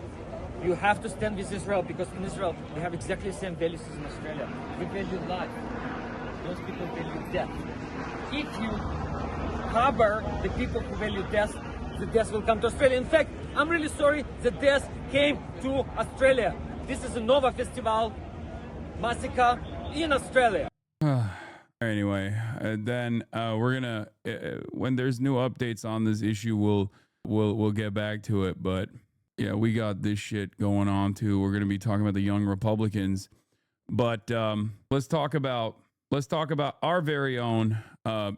You have to stand with Israel, because in Israel, we have exactly the same values as in Australia. We value life. Those people value death. If you harbor the people who value death, the death will come to Australia. In fact, I'm really sorry the death came to Australia. This is a Nova Festival massacre in Australia. Anyway, then we're gonna when there's new updates on this issue, we'll get back to it. But yeah, we got this shit going on too. We're gonna be talking about the young Republicans, but let's talk about our very own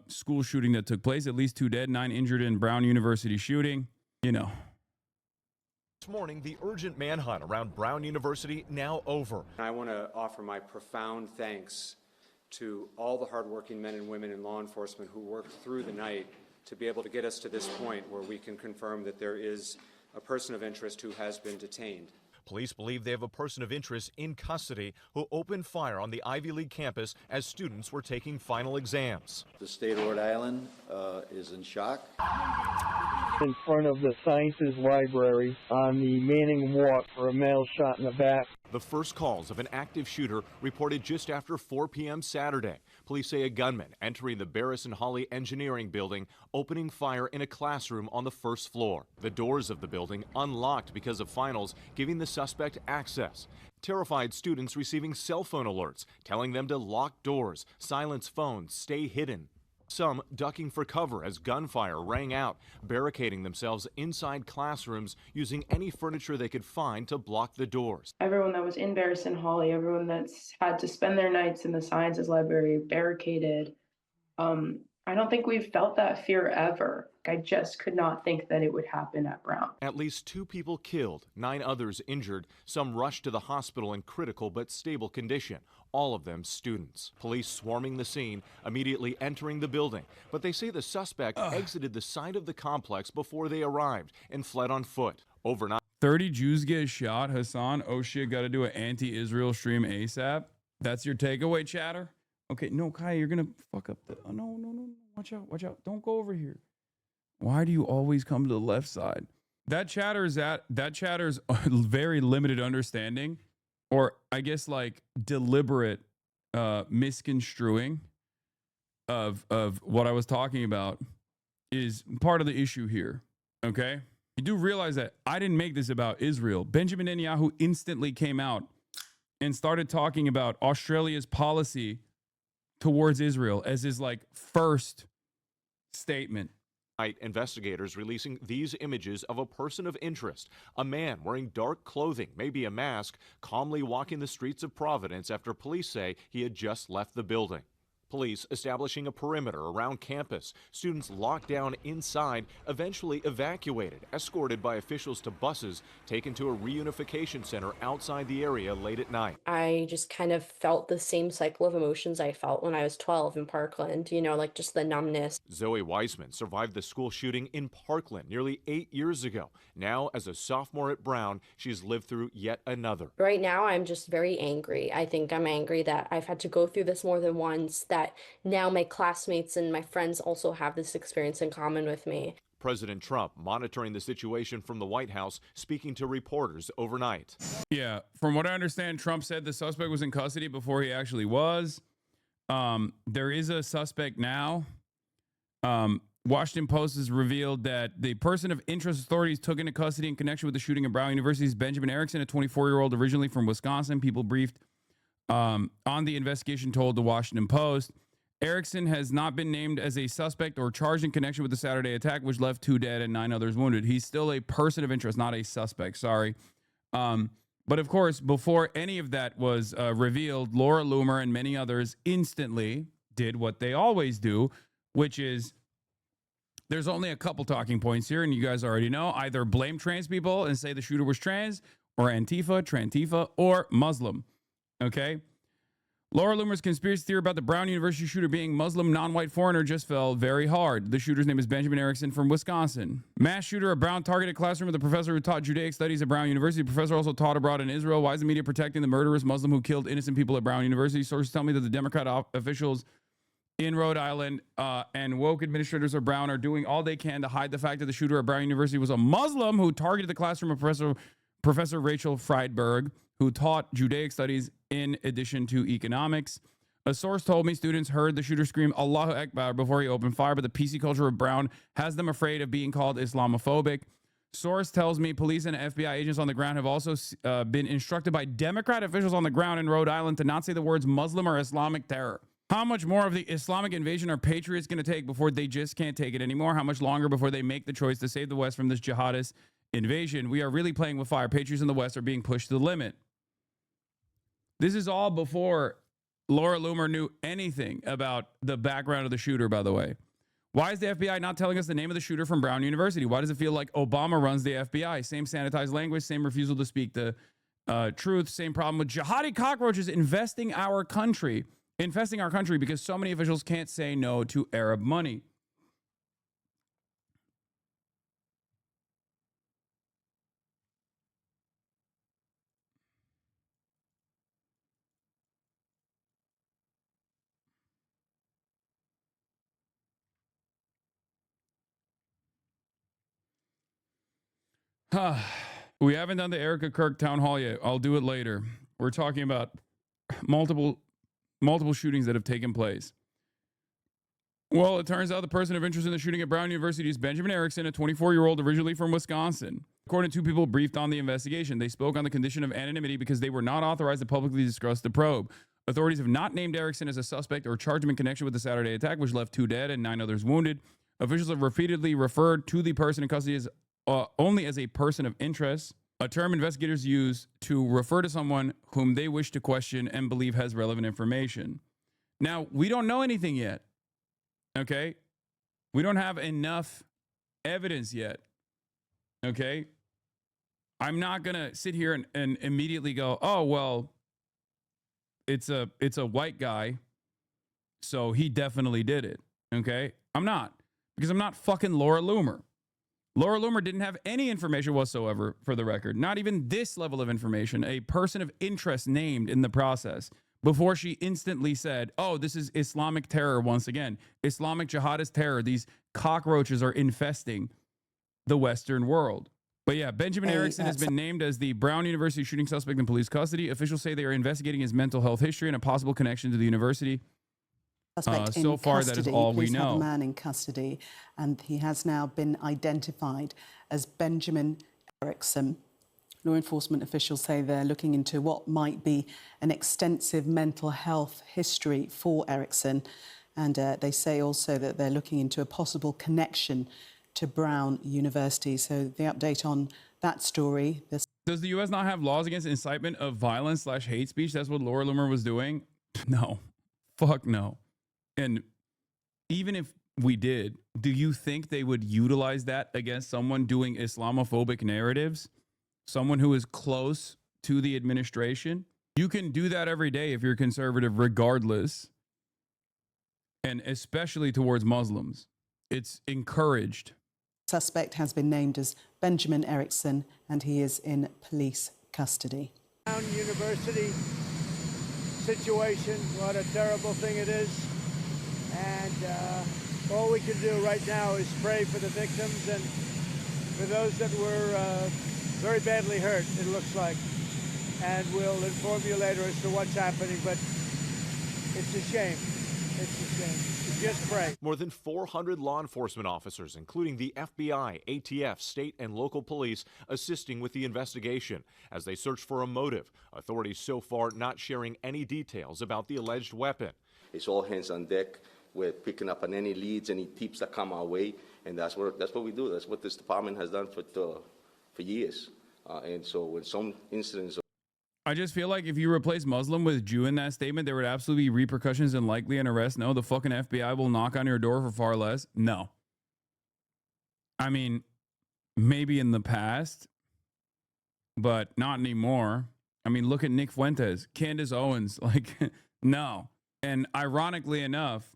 school shooting that took place. At least 2 dead, 9 injured in Brown University shooting. This morning, the urgent manhunt around Brown University now over. I want to offer my profound thanks to all the hardworking men and women in law enforcement who worked through the night to be able to get us to this point where we can confirm that there is a person of interest who has been detained. Police believe they have a person of interest in custody who opened fire on the Ivy League campus as students were taking final exams. The state of Rhode Island is in shock. In front of the Sciences Library on the Manning Walk for a male shot in the back. The first calls of an active shooter reported just after 4 p.m. Saturday. Police say a gunman entering the Barris and Holly Engineering Building, opening fire in a classroom on the first floor. The doors of the building unlocked because of finals, giving the suspect access. Terrified students receiving cell phone alerts, telling them to lock doors, silence phones, stay hidden. Some ducking for cover as gunfire rang out, barricading themselves inside classrooms using any furniture they could find to block the doors. Everyone that was in Barris and Holly, everyone that's had to spend their nights in the Sciences Library barricaded. I don't think we've felt that fear ever. I just could not think that it would happen at Brown. At least 2 people killed, 9 others injured, some rushed to the hospital in critical but stable condition, all of them students. Police swarming the scene, immediately entering the building, but they say the suspect exited the side of the complex before they arrived and fled on foot. Overnight, 30 Jews get shot. Hassan, oh shit, got to do an anti-Israel stream ASAP. That's your takeaway, chatter? Okay, no, Kai, you're going to fuck up the... Oh, no. Watch out. Don't go over here. Why do you always come to the left side? That chatter's very limited understanding, or I guess like deliberate misconstruing of what I was talking about is part of the issue here, okay? You do realize that I didn't make this about Israel. Benjamin Netanyahu instantly came out and started talking about Australia's policy towards Israel as his like first statement. Investigators releasing these images of a person of interest, a man wearing dark clothing, maybe a mask, calmly walking the streets of Providence after police say he had just left the building. Police establishing a perimeter around campus. Students locked down inside, eventually evacuated, escorted by officials to buses, taken to a reunification center outside the area late at night. I just kind of felt the same cycle of emotions I felt when I was 12 in Parkland, like just the numbness. Zoe Weissman survived the school shooting in Parkland nearly 8 years ago. Now, as a sophomore at Brown, she's lived through yet another. Right now, I'm just very angry. I think I'm angry that I've had to go through this more than once, that now my classmates and my friends also have this experience in common with me. President Trump monitoring the situation from the White House, speaking to reporters overnight. Yeah, from what I understand, Trump said the suspect was in custody before he actually was. There is a suspect now. Washington Post has revealed that the person of interest authorities took into custody in connection with the shooting at Brown University's Benjamin Erickson, a 24-year-old originally from Wisconsin. People briefed on the investigation told the Washington Post. Erickson has not been named as a suspect or charged in connection with the Saturday attack, which left 2 dead and 9 others wounded. He's still a person of interest, not a suspect. Sorry. But of course, before any of that was revealed, Laura Loomer and many others instantly did what they always do, which is there's only a couple talking points here, and you guys already know. Either blame trans people and say the shooter was trans, or Antifa, Trantifa, or Muslim. Okay? Laura Loomer's conspiracy theory about the Brown University shooter being Muslim non-white foreigner just fell very hard. The shooter's name is Benjamin Erickson from Wisconsin. Mass shooter at Brown targeted classroom with a professor who taught Judaic studies at Brown University. The professor also taught abroad in Israel. Why is the media protecting the murderous Muslim who killed innocent people at Brown University? Sources tell me that the Democrat officials in Rhode Island and woke administrators of Brown are doing all they can to hide the fact that the shooter at Brown University was a Muslim who targeted the classroom of Professor Rachel Friedberg, who taught Judaic studies in addition to economics. A source told me students heard the shooter scream Allahu Akbar before he opened fire, but the PC culture of Brown has them afraid of being called Islamophobic. Source tells me police and FBI agents on the ground have also been instructed by Democrat officials on the ground in Rhode Island to not say the words Muslim or Islamic terror. How much more of the Islamic invasion are patriots going to take before they just can't take it anymore? How much longer before they make the choice to save the West from this jihadist invasion? We are really playing with fire. Patriots in the West are being pushed to the limit. This is all before Laura Loomer knew anything about the background of the shooter, by the way. Why is the FBI not telling us the name of the shooter from Brown University? Why does it feel like Obama runs the FBI? Same sanitized language, same refusal to speak the truth, same problem with jihadi cockroaches infesting our country because so many officials can't say no to Arab money. We haven't done the Erika Kirk town hall yet. I'll do it later. We're talking about multiple shootings that have taken place. Well, it turns out the person of interest in the shooting at Brown University is Benjamin Erickson, a 24-year-old originally from Wisconsin. According to 2 people briefed on the investigation, they spoke on the condition of anonymity because they were not authorized to publicly discuss the probe. Authorities have not named Erickson as a suspect or charged him in connection with the Saturday attack, which left 2 dead and 9 others wounded. Officials have repeatedly referred to the person in custody as only as a person of interest, a term investigators use to refer to someone whom they wish to question and believe has relevant information. Now, we don't know anything yet, okay? We don't have enough evidence yet, okay? I'm not going to sit here and immediately go, oh, well, it's a white guy, so he definitely did it, okay? I'm not, because I'm not fucking Laura Loomer. Laura Loomer didn't have any information whatsoever, for the record. Not even this level of information, a person of interest named in the process, before she instantly said, oh, this is Islamic terror once again. Islamic jihadist terror. These cockroaches are infesting the Western world. But yeah, Benjamin Erickson has been named as the Brown University shooting suspect in police custody. Officials say they are investigating his mental health history and a possible connection to the university. So far, that is all we know. Have a man in custody, and he has now been identified as Benjamin Erickson. Law enforcement officials say they're looking into what might be an extensive mental health history for Erickson, and they say also that they're looking into a possible connection to Brown University. So the update on that story. Does the U.S. not have laws against incitement of violence / hate speech? That's what Laura Loomer was doing? No. Fuck no. And even if we did, do you think they would utilize that against someone doing Islamophobic narratives? Someone who is close to the administration? You can do that every day if you're conservative, regardless. And especially towards Muslims. It's encouraged. Suspect has been named as Benjamin Erickson, and he is in police custody. Brown University situation, what a terrible thing it is. And all we can do right now is pray for the victims and for those that were very badly hurt, it looks like. And we'll inform you later as to what's happening, but it's a shame. It's a shame. We just pray. More than 400 law enforcement officers, including the FBI, ATF, state and local police, assisting with the investigation as they search for a motive. Authorities so far not sharing any details about the alleged weapon. It's all hands on deck. We're picking up on any leads, any tips that come our way, and that's what we do. That's what this department has done for years. And so when some incidents... I just feel like if you replace Muslim with Jew in that statement, there would absolutely be repercussions and likely an arrest. No, the fucking FBI will knock on your door for far less. No. I mean, maybe in the past, but not anymore. I mean, look at Nick Fuentes, Candace Owens. Like, no. And ironically enough,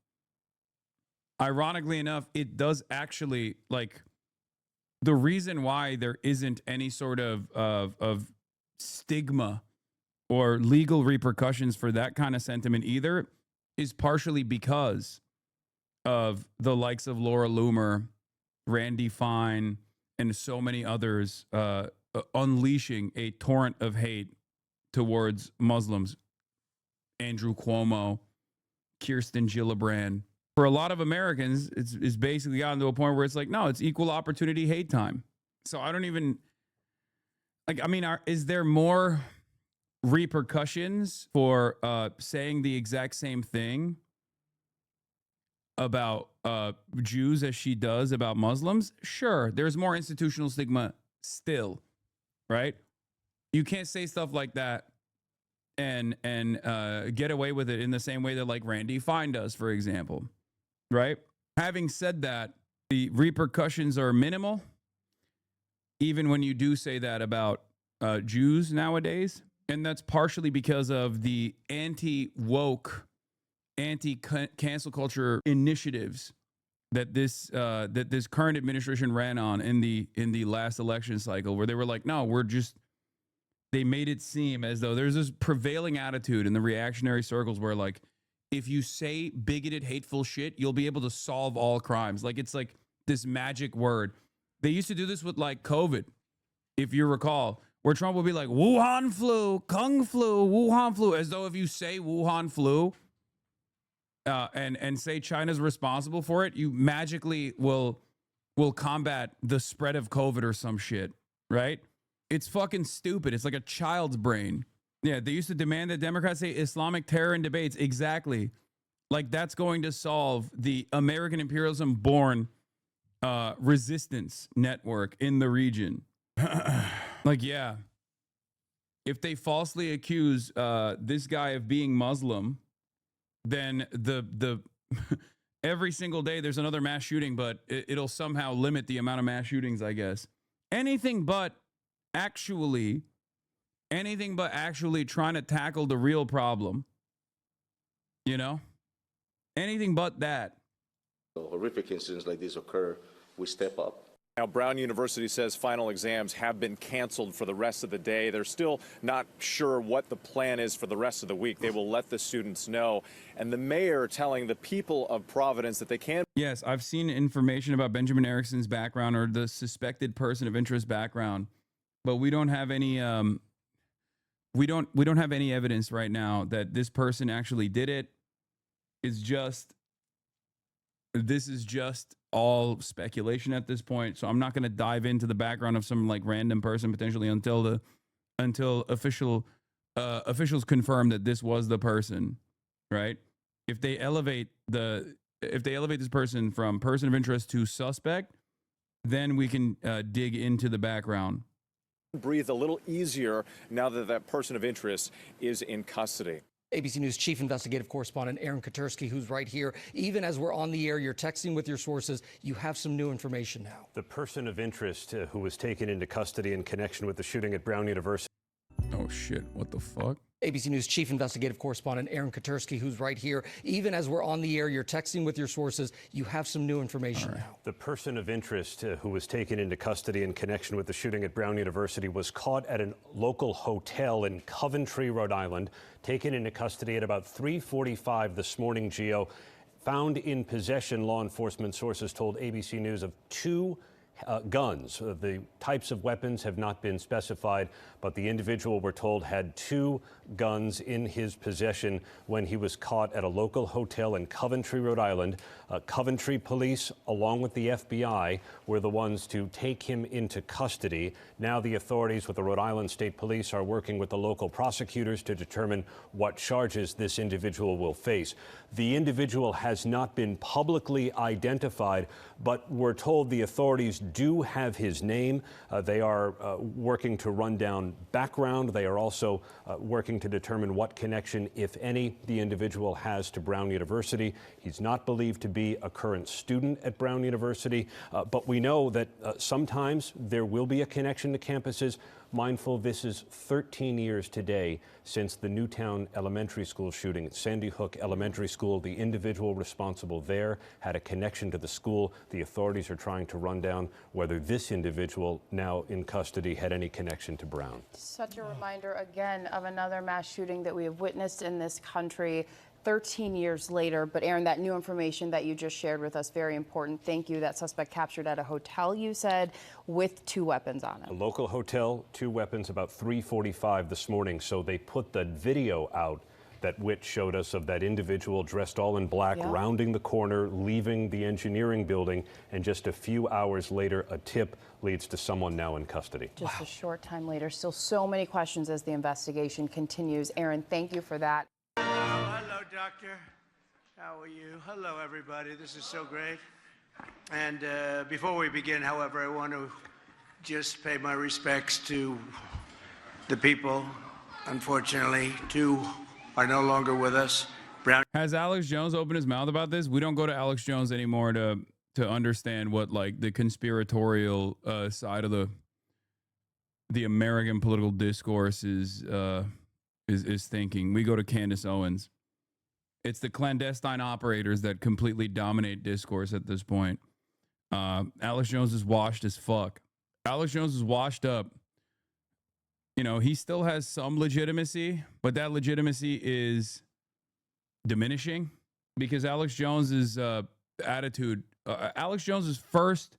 it does actually, like, the reason why there isn't any sort of stigma or legal repercussions for that kind of sentiment either is partially because of the likes of Laura Loomer, Randy Fine, and so many others unleashing a torrent of hate towards Muslims. Andrew Cuomo, Kirsten Gillibrand. For a lot of Americans, it's basically gotten to a point where it's like, no, it's equal opportunity hate time. So I don't even, like, I mean, is there more repercussions for saying the exact same thing about Jews as she does about Muslims? Sure, there's more institutional stigma still, right? You can't say stuff like that and get away with it in the same way that like Randy Fine does, for example, right? Having said that, the repercussions are minimal, even when you do say that about Jews nowadays. And that's partially because of the anti-woke, anti-cancel culture initiatives that this current administration ran on in the last election cycle, where they were like, no, they made it seem as though there's this prevailing attitude in the reactionary circles where, like, if you say bigoted, hateful shit, you'll be able to solve all crimes. Like, it's like this magic word. They used to do this with like COVID, if you recall, where Trump would be like, Wuhan flu, Kung flu, Wuhan flu, as though if you say Wuhan flu and say China's responsible for it, you magically will combat the spread of COVID or some shit, right? It's fucking stupid. It's like a child's brain. Yeah, they used to demand that Democrats say Islamic terror in debates. Exactly. Like, that's going to solve the American imperialism-born resistance network in the region. Like, yeah, if they falsely accuse this guy of being Muslim, then the every single day there's another mass shooting, but it'll somehow limit the amount of mass shootings, I guess. Anything but actually trying to tackle the real problem, you know? Anything but that. Horrific incidents like this occur, we step up. Now, Brown University says final exams have been canceled for the rest of the day. They're still not sure what the plan is for the rest of the week. They will let the students know. And the mayor telling the people of Providence that they can't. Yes, I've seen information about Benjamin Erickson's background, or the suspected person of interest background, but we don't have any we don't have any evidence right now that this person actually did it. This is just all speculation at this point. So I'm not going to dive into the background of some like random person potentially until officials confirm that this was the person, right? If they elevate this person from person of interest to suspect, then we can dig into the background. Breathe a little easier now that that person of interest is in custody. ABC News chief investigative correspondent Aaron Katersky, who's right here. Even as we're on the air, you're texting with your sources. You have some new information now. The person of interest who was taken into custody in connection with the shooting at Brown University. Oh, shit. What the fuck? ABC News chief investigative correspondent Aaron Katersky, who's right here. Even as we're on the air, you're texting with your sources. You have some new information now. The person of interest who was taken into custody in connection with the shooting at Brown University was caught at a local hotel in Coventry, Rhode Island, taken into custody at about 3:45 this morning, Gio. Found in possession, law enforcement sources told ABC News, of 2 guns. The types of weapons have not been specified, but the individual, we're told, had 2 guns in his possession when he was caught at a local hotel in Coventry, Rhode Island. Coventry police, along with the FBI, were the ones to take him into custody. Now the authorities with the Rhode Island State Police are working with the local prosecutors to determine what charges this individual will face. The individual has not been publicly identified, but we're told the authorities do have his name. They are working to run down background. They are also working to determine what connection, if any, the individual has to Brown University. He's not believed to be a current student at Brown University, but we know that sometimes there will be a connection to campuses. Mindful, this is 13 years today since the Newtown Elementary School shooting at Sandy Hook Elementary School. The individual responsible there had a connection to the school. The authorities are trying to run down whether this individual now in custody had any connection to Brown. Such a reminder again of another mass shooting that we have witnessed in this country 13 years later. But Aaron, that new information that you just shared with us, very important. Thank you. That suspect captured at a hotel, you said, with 2 weapons on A him. local hotel, 2 weapons, about 3:45 this morning. So they put the video out that Whit showed us of that individual dressed all in black, rounding the corner, leaving the engineering building, and just a few hours later, a tip leads to someone now in custody. Just a short time later. Still so many questions as the investigation continues. Aaron, thank you for that. Hello, Doctor. How are you? Hello, everybody. This is so great. And before we begin, however, I want to just pay my respects to the people. Unfortunately, 2 are no longer with us. Brown. Has Alex Jones opened his mouth about this? We don't go to Alex Jones anymore to understand what like the conspiratorial side of the American political discourse is thinking. We go to Candace Owens. It's the clandestine operators that completely dominate discourse at this point. Alex Jones is washed as fuck. Alex Jones is washed up. You know, he still has some legitimacy, but that legitimacy is diminishing because Alex Jones's attitude, Alex Jones's first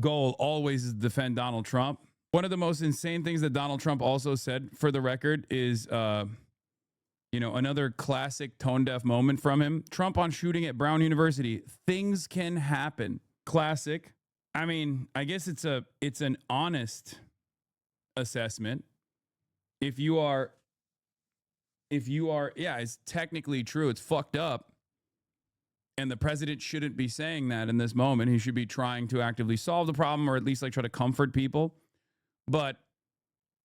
goal always is to defend Donald Trump. One of the most insane things that Donald Trump also said, for the record, is, you know, another classic tone-deaf moment from him. Trump on shooting at Brown University. Things can happen. Classic. I mean, I guess it's an honest assessment. If you are, yeah, it's technically true. It's fucked up. And the president shouldn't be saying that in this moment. He should be trying to actively solve the problem or at least like try to comfort people. But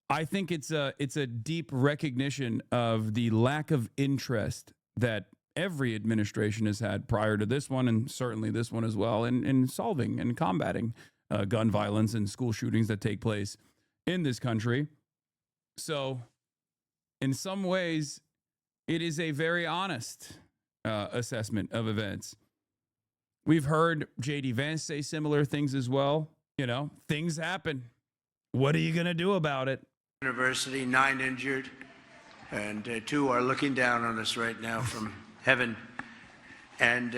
I think it's a deep recognition of the lack of interest that every administration has had prior to this one, and certainly this one as well, in solving and combating gun violence and school shootings that take place in this country. So in some ways, it is a very honest assessment of events. We've heard J.D. Vance say similar things as well. You know, things happen. What are you going to do about it? University, 9 injured, and 2 are looking down on us right now from heaven. And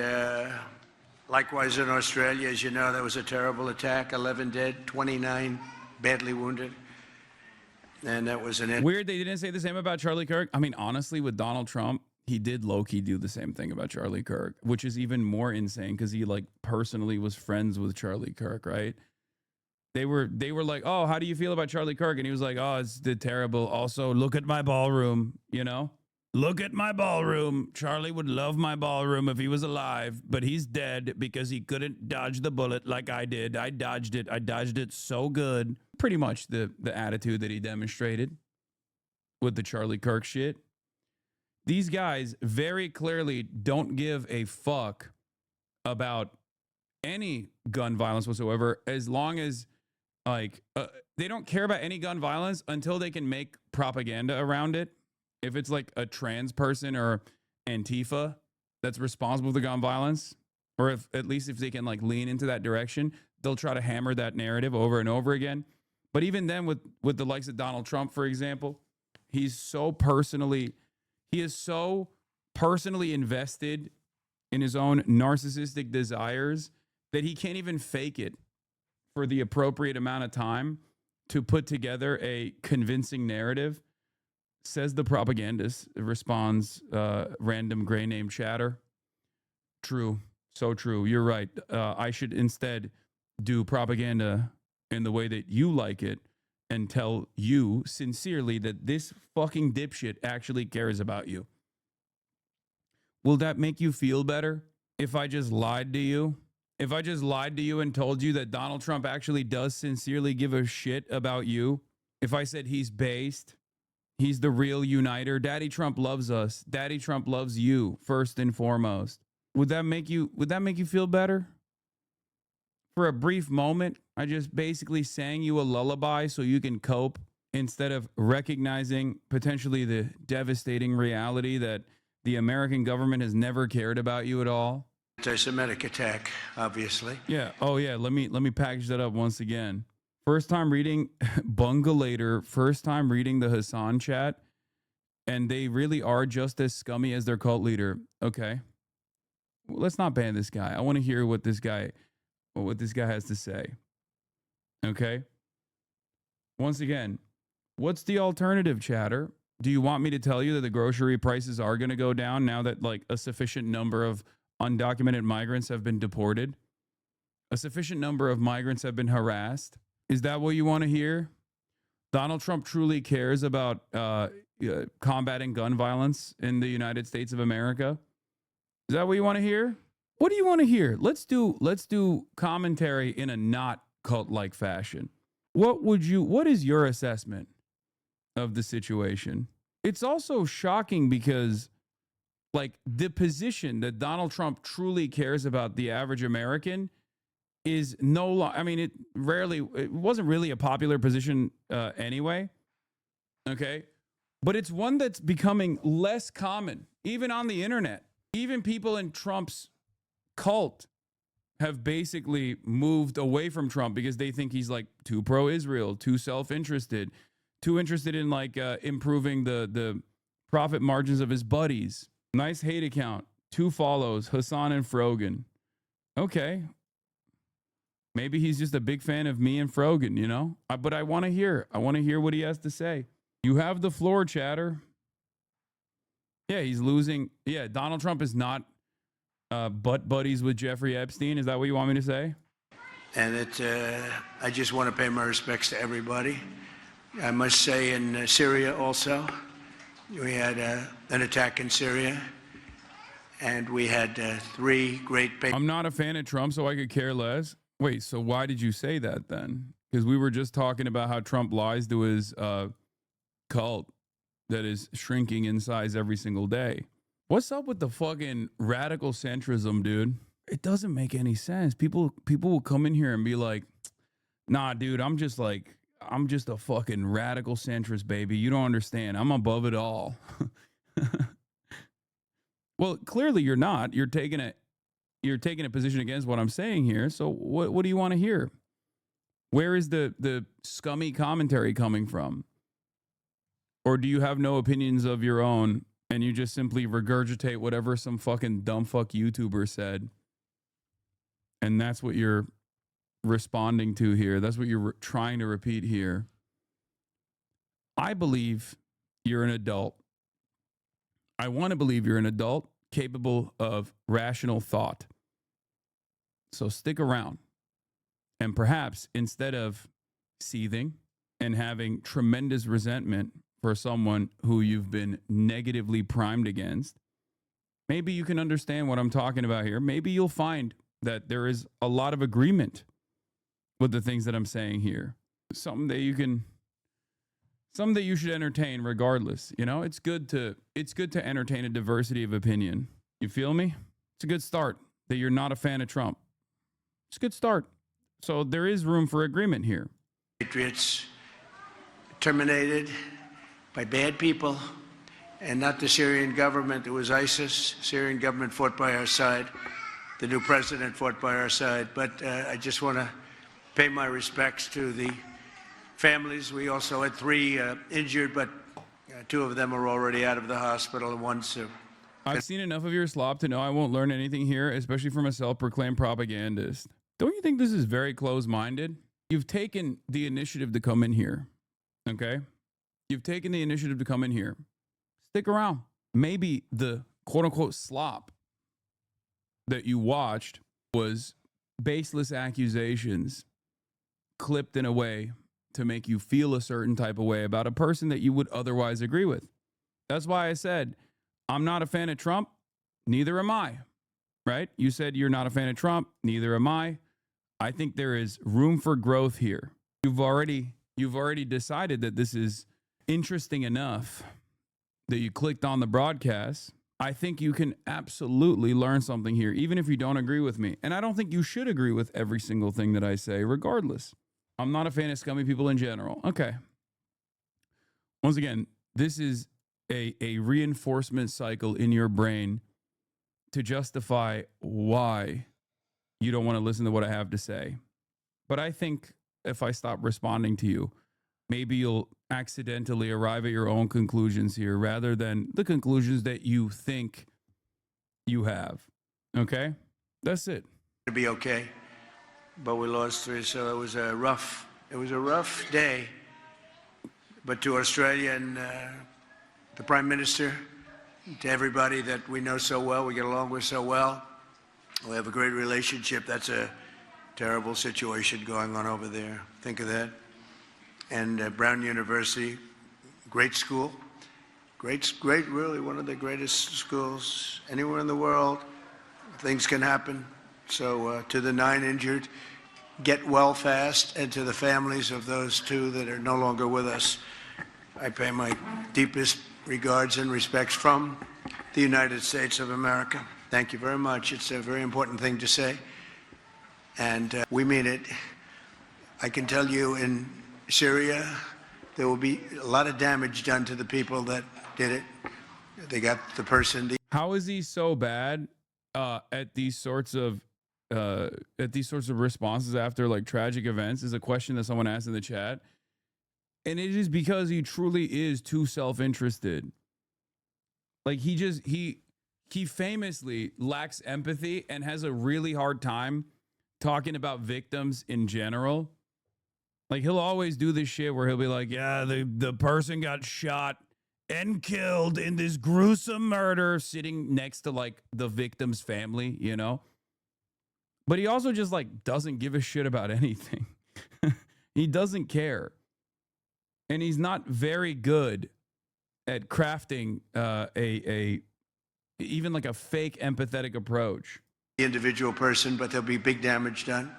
likewise in Australia, as you know, there was a terrible attack, 11 dead, 29 badly wounded. And that was an weird they didn't say the same about Charlie Kirk. I mean, honestly, with Donald Trump, he did low-key do the same thing about Charlie Kirk, which is even more insane because he like personally was friends with Charlie Kirk, right? They were like, oh, how do you feel about Charlie Kirk? And he was like, oh, it's terrible. Also, look at my ballroom, you know? Look at my ballroom. Charlie would love my ballroom if he was alive, but he's dead because he couldn't dodge the bullet like I did. I dodged it. I dodged it so good. Pretty much the attitude that he demonstrated with the Charlie Kirk shit. These guys very clearly don't give a fuck about any gun violence whatsoever, as long as they don't care about any gun violence until they can make propaganda around it. If it's like a trans person or Antifa that's responsible for the gun violence, or if at least if they can like lean into that direction, they'll try to hammer that narrative over and over again. But even then with the likes of Donald Trump, for example, he is so personally invested in his own narcissistic desires that he can't even fake it for the appropriate amount of time to put together a convincing narrative, says the propagandist, responds random gray name chatter. True. So true. You're right. I should instead do propaganda in the way that you like it and tell you sincerely that this fucking dipshit actually cares about you. Will that make you feel better if I just lied to you? If I just lied to you and told you that Donald Trump actually does sincerely give a shit about you? If I said he's based, he's the real uniter, Daddy Trump loves us, Daddy Trump loves you first and foremost. Would that make you feel better? For a brief moment, I just basically sang you a lullaby so you can cope instead of recognizing potentially the devastating reality that the American government has never cared about you at all. Anti-Semitic attack, obviously. Yeah. Oh yeah. Let me package that up once again. First time reading Bungalater, first time reading the Hassan chat, and they really are just as scummy as their cult leader. Okay. Well, let's not ban this guy. I want to hear what this guy has to say. Okay. Once again, what's the alternative, chatter? Do you want me to tell you that the grocery prices are going to go down now that like a sufficient number of undocumented migrants have been deported? A sufficient number of migrants have been harassed? Is that what you want to hear? Donald Trump truly cares about combating gun violence in the United States of America? Is that what you want to hear? What do you want to hear? Let's do commentary in a not cult-like fashion. What is your assessment of the situation? It's also shocking because like the position that Donald Trump truly cares about the average American is no longer, I mean, it wasn't really a popular position anyway. Okay. But it's one that's becoming less common, even on the internet. Even people in Trump's cult have basically moved away from Trump because they think he's like too pro-Israel, too self-interested, too interested in like improving the profit margins of his buddies. Nice hate account, 2 follows, Hassan and Frogan. Okay. Maybe he's just a big fan of me and Frogan, you know? But I want to hear what he has to say. You have the floor, chatter. Yeah, he's losing. Yeah, Donald Trump is not butt buddies with Jeffrey Epstein. Is that what you want me to say? And I just want to pay my respects to everybody. I must say in Syria also, we had an attack in Syria, and we had 3 great... I'm not a fan of Trump, so I could care less. Wait, so why did you say that then? Because we were just talking about how Trump lies to his cult that is shrinking in size every single day. What's up with the fucking radical centrism, dude? It doesn't make any sense. People will come in here and be like, nah, dude, I'm just a fucking radical centrist, baby. You don't understand. I'm above it all. Well, clearly you're not. You're taking a position against what I'm saying here. So what do you want to hear? Where is the scummy commentary coming from? Or do you have no opinions of your own and you just simply regurgitate whatever some fucking dumb fuck YouTuber said? And that's what you're responding to here. That's what you're trying to repeat here. I believe you're an adult. I want to believe you're an adult capable of rational thought. So stick around. And perhaps instead of seething and having tremendous resentment for someone who you've been negatively primed against, maybe you can understand what I'm talking about here. Maybe you'll find that there is a lot of agreement with the things that I'm saying here. Something that you should entertain regardless. You know, it's good to entertain a diversity of opinion. You feel me? It's a good start that you're not a fan of Trump. It's a good start. So there is room for agreement here. Patriots terminated by bad people, and not the Syrian government. It was ISIS. Syrian government fought by our side. The new president fought by our side. But I just want to pay my respects to the families. We also had 3 injured, but 2 of them are already out of the hospital, and one's... I've seen enough of your slop to know I won't learn anything here, especially from a self-proclaimed propagandist. Don't you think this is very close-minded? You've taken the initiative to come in here, okay? You've taken the initiative to come in here. Stick around. Maybe the quote-unquote slop that you watched was baseless accusations clipped in a way to make you feel a certain type of way about a person that you would otherwise agree with. That's why I said, I'm not a fan of Trump. Neither am I, right? You said you're not a fan of Trump. Neither am I. I think there is room for growth here. You've already decided that this is interesting enough that you clicked on the broadcast. I think you can absolutely learn something here, even if you don't agree with me. And I don't think you should agree with every single thing that I say, regardless. I'm not a fan of scummy people in general. Okay. Once again, this is a reinforcement cycle in your brain to justify why you don't want to listen to what I have to say. But I think if I stop responding to you, maybe you'll accidentally arrive at your own conclusions here rather than the conclusions that you think you have. Okay? That's it. To be okay, but we lost 3, so it was a rough day. But to Australia and the Prime Minister, to everybody that we know so well, we get along with so well, we have a great relationship. That's a terrible situation going on over there. Think of that. And Brown University, great school, great, really one of the greatest schools anywhere in the world. Things can happen. So to the 9 injured, get well fast, and to the families of those 2 that are no longer with us, I pay my deepest regards and respects from the United States of America. Thank you very much. It's a very important thing to say, and we mean it. I can tell you in Syria, there will be a lot of damage done to the people that did it. They got the person. How is he so bad at these sorts of responses after like tragic events? Is a question that someone asked in the chat, and it is because he truly is too self-interested. Like he famously lacks empathy and has a really hard time talking about victims in general. Like he'll always do this shit where he'll be like, yeah, the person got shot and killed in this gruesome murder, sitting next to like the victim's family, you know? But he also just like doesn't give a shit about anything. He doesn't care. And he's not very good at crafting even like a fake empathetic approach. The individual person, but there'll be big damage done.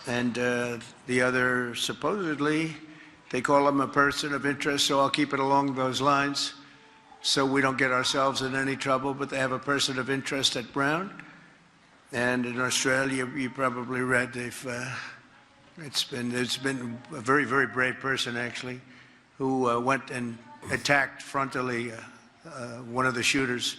And the other, supposedly, they call him a person of interest, so I'll keep it along those lines so we don't get ourselves in any trouble, but they have a person of interest at Brown. And in Australia, you probably read, it's been a very, very brave person, actually, who went and attacked frontally one of the shooters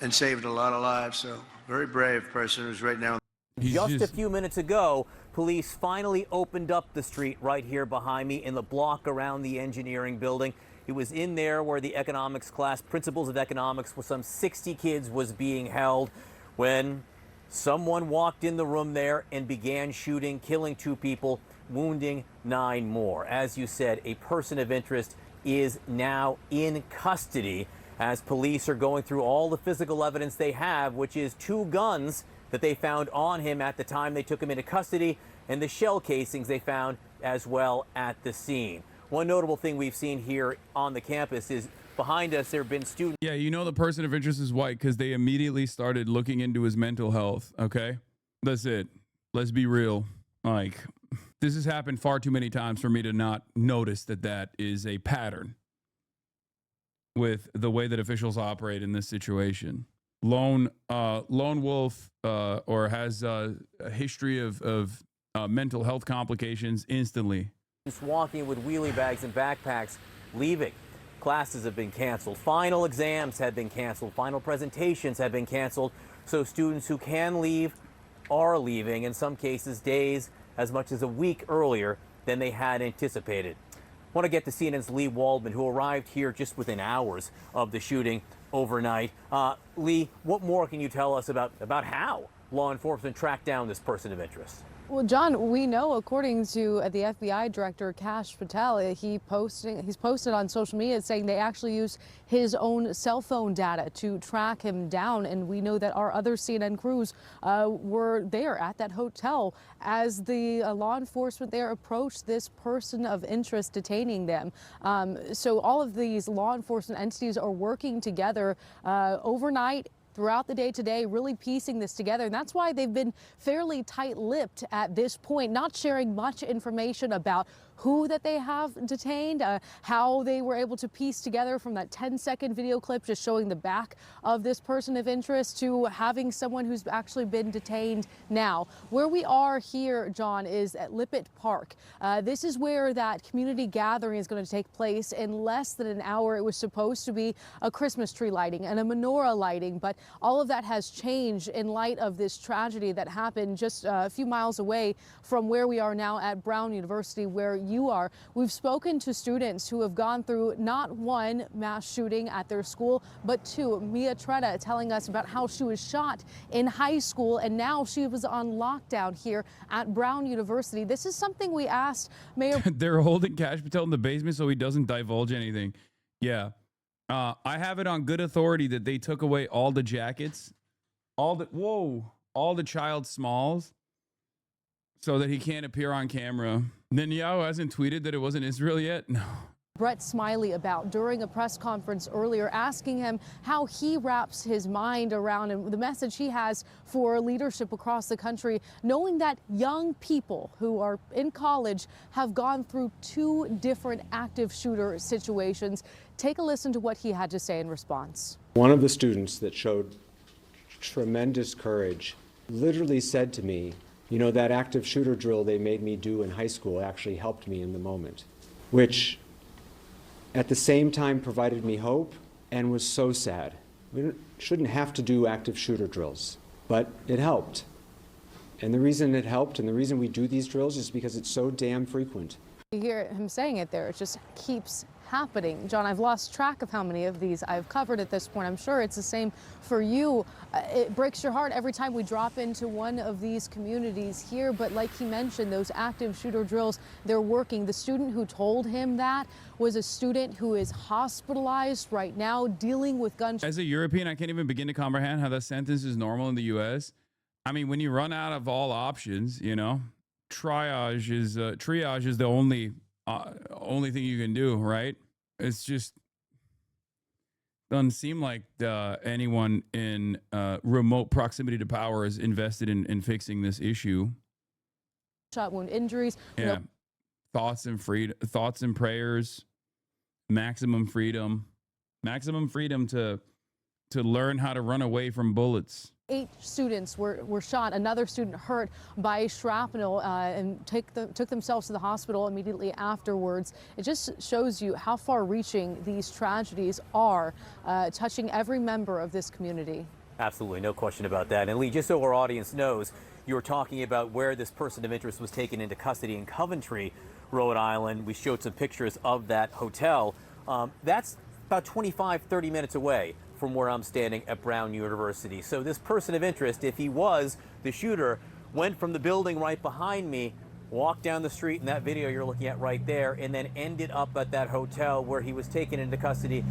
and saved a lot of lives. So very brave person who's right now. Just a few minutes ago, police finally opened up the street right here behind me in the block around the engineering building. It was in there where the economics class, Principles of Economics, with some 60 kids was being held when someone walked in the room there and began shooting, killing 2 people, wounding 9 more. As you said, a person of interest is now in custody as police are going through all the physical evidence they have, which is 2 guns that they found on him at the time they took him into custody, and the shell casings they found as well at the scene. One notable thing we've seen here on the campus is behind us there have been students. Yeah, you know the person of interest is white because they immediately started looking into his mental health, okay? That's it. Let's be real. Like, this has happened far too many times for me to not notice that that is a pattern with the way that officials operate in this situation. Lone wolf or has a history of mental health complications instantly. Walking with wheelie bags and backpacks, leaving. Classes have been canceled. Final exams have been canceled. Final presentations have been canceled. So students who can leave are leaving, in some cases days as much as a week earlier than they had anticipated. I want to get to CNN's Lee Waldman, who arrived here just within hours of the shooting overnight. Lee, what more can you tell us about how law enforcement track down this person of interest? Well, John, we know, according to the FBI director, Kash Patel, he's posted on social media saying they actually used his own cell phone data to track him down. And we know that our other CNN crews were there at that hotel as the law enforcement there approached this person of interest, detaining them. So all of these law enforcement entities are working together overnight, throughout the day today, really piecing this together. And that's why they've been fairly tight-lipped at this point, not sharing much information about who that they have detained, how they were able to piece together from that 10-second video clip just showing the back of this person of interest to having someone who's actually been detained now. Where we are here, John, is at Lippert Park. This is where that community gathering is going to take place in less than an hour. It was supposed to be a Christmas tree lighting and a menorah lighting, but all of that has changed in light of this tragedy that happened just a few miles away from where we are now at Brown University, where you are. We've spoken to students who have gone through not one mass shooting at their school, but two. Mia Tretta telling us about how she was shot in high school and now she was on lockdown here at Brown University. This is something we asked Mayor. They're holding Kash Patel in the basement so he doesn't divulge anything. Yeah. I have it on good authority that they took away all the jackets, all the child smalls, so that he can't appear on camera. Netanyahu hasn't tweeted that it wasn't Israel yet? No. Brett Smiley about during a press conference earlier, asking him how he wraps his mind around and the message he has for leadership across the country, knowing that young people who are in college have gone through two different active shooter situations. Take a listen to what he had to say in response. One of the students that showed tremendous courage literally said to me, you know, that active shooter drill they made me do in high school actually helped me in the moment, which at the same time provided me hope and was so sad. We shouldn't have to do active shooter drills, but it helped. And the reason it helped and the reason we do these drills is because it's so damn frequent. You hear him saying it there, it just keeps happening. John, I've lost track of how many of these I've covered at this point. I'm sure it's the same for you. It breaks your heart every time we drop into one of these communities here, but like he mentioned, those active shooter drills, they're working. The student who told him that was a student who is hospitalized right now dealing with gunshots. As a European, I can't even begin to comprehend how that sentence is normal in the US. I mean, when you run out of all options, you know, triage is the only thing you can do, right? It's just doesn't seem like anyone in remote proximity to power is invested in fixing this issue. Shot wound injuries. Yeah. Thoughts and prayers, maximum freedom to learn how to run away from bullets. 8 students were shot. Another student hurt by shrapnel and took themselves to the hospital immediately afterwards. It just shows you how far-reaching these tragedies are, touching every member of this community. Absolutely, no question about that. And Lee, just so our audience knows, you were talking about where this person of interest was taken into custody in Coventry, Rhode Island. We showed some pictures of that hotel. That's about 25-30 minutes away from where I'm standing at Brown University. So this person of interest, if he was the shooter, went from the building right behind me, walked down the street in that video you're looking at right there, and then ended up at that hotel where he was taken into custody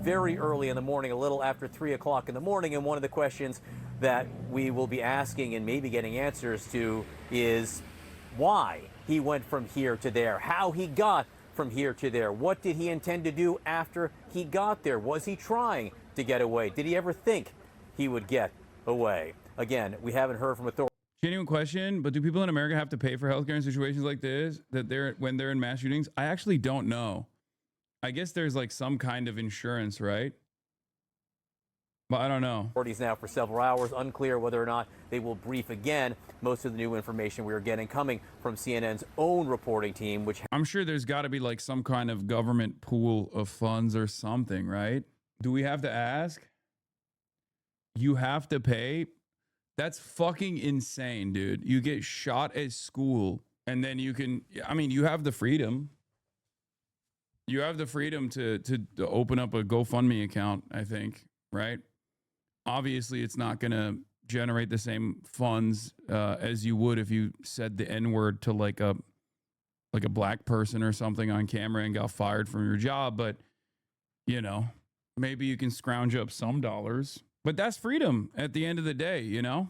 very early in the morning, a little after 3 o'clock in the morning. And one of the questions that we will be asking and maybe getting answers to is why he went from here to there, how he got from here to there, what did he intend to do after he got there? Was he trying to get away? Did he ever think he would get away? Again, we haven't heard from authorities. Genuine question, but do people in America have to pay for healthcare in situations like this, when they're in mass shootings? I actually don't know. I guess there's like some kind of insurance, right? But I don't know. Authorities now for several hours, unclear whether or not they will brief again. Most of the new information we are getting coming from CNN's own reporting team, which I'm sure there's got to be like some kind of government pool of funds or something, right? Do we have to ask? You have to pay? That's fucking insane, dude. You get shot at school and then you can, I mean, you have the freedom. You have the freedom to open up a GoFundMe account, I think, right? Obviously, it's not going to generate the same funds as you would if you said the N-word to like a black person or something on camera and got fired from your job. But, you know, maybe you can scrounge up some dollars. But that's freedom at the end of the day, you know?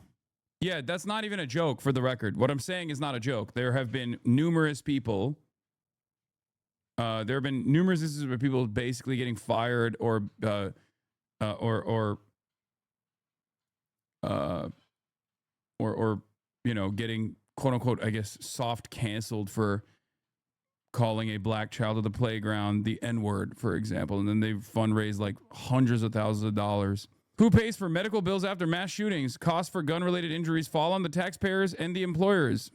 Yeah, that's not even a joke, for the record. What I'm saying is not a joke. There have been numerous people. There have been numerous instances where people basically getting fired or you know, getting quote unquote, I guess, soft canceled for calling a black child at the playground the N-word, for example. And then they've fundraised like hundreds of thousands of dollars. Who pays for medical bills after mass shootings? Costs for gun-related injuries fall on the taxpayers and the employers.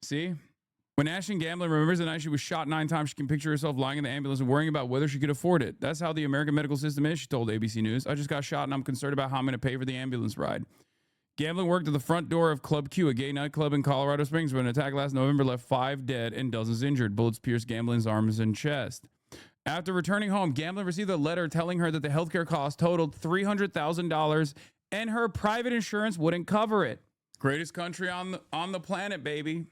See? When Ashton Gamblin remembers the night she was shot 9 times, she can picture herself lying in the ambulance and worrying about whether she could afford it. That's how the American medical system is, she told ABC News. I just got shot and I'm concerned about how I'm going to pay for the ambulance ride. Gamblin worked at the front door of Club Q, a gay nightclub in Colorado Springs, where an attack last November left 5 dead and dozens injured. Bullets pierced Gamblin's arms and chest. After returning home, Gamblin received a letter telling her that the healthcare cost totaled $300,000 and her private insurance wouldn't cover it. Greatest country on the planet, baby.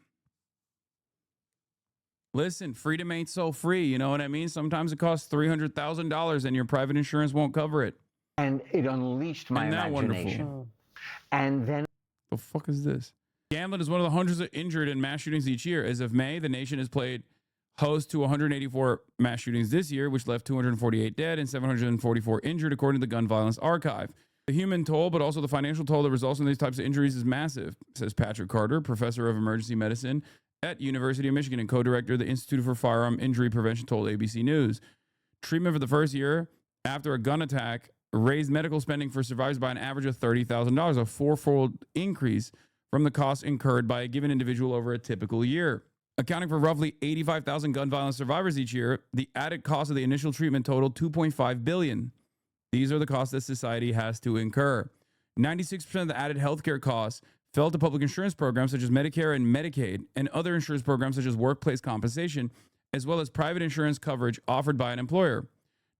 Listen, freedom ain't so free. You know what I mean? Sometimes it costs $300,000 and your private insurance won't cover it. And it unleashed my imagination. Wonderful? And then... The fuck is this? Gamblin is one of the hundreds of injured in mass shootings each year. As of May, the nation has played host to 184 mass shootings this year, which left 248 dead and 744 injured, according to the Gun Violence Archive. The human toll, but also the financial toll that results in these types of injuries is massive, says Patrick Carter, professor of emergency medicine at University of Michigan and co-director of the Institute for Firearm Injury Prevention, told ABC News. Treatment for the first year after a gun attack raised medical spending for survivors by an average of $30,000, a fourfold increase from the costs incurred by a given individual over a typical year. Accounting for roughly 85,000 gun violence survivors each year, the added cost of the initial treatment totaled $2.5 billion. These are the costs that society has to incur. 96% of the added healthcare costs fell to public insurance programs such as Medicare and Medicaid, and other insurance programs such as workplace compensation, as well as private insurance coverage offered by an employer.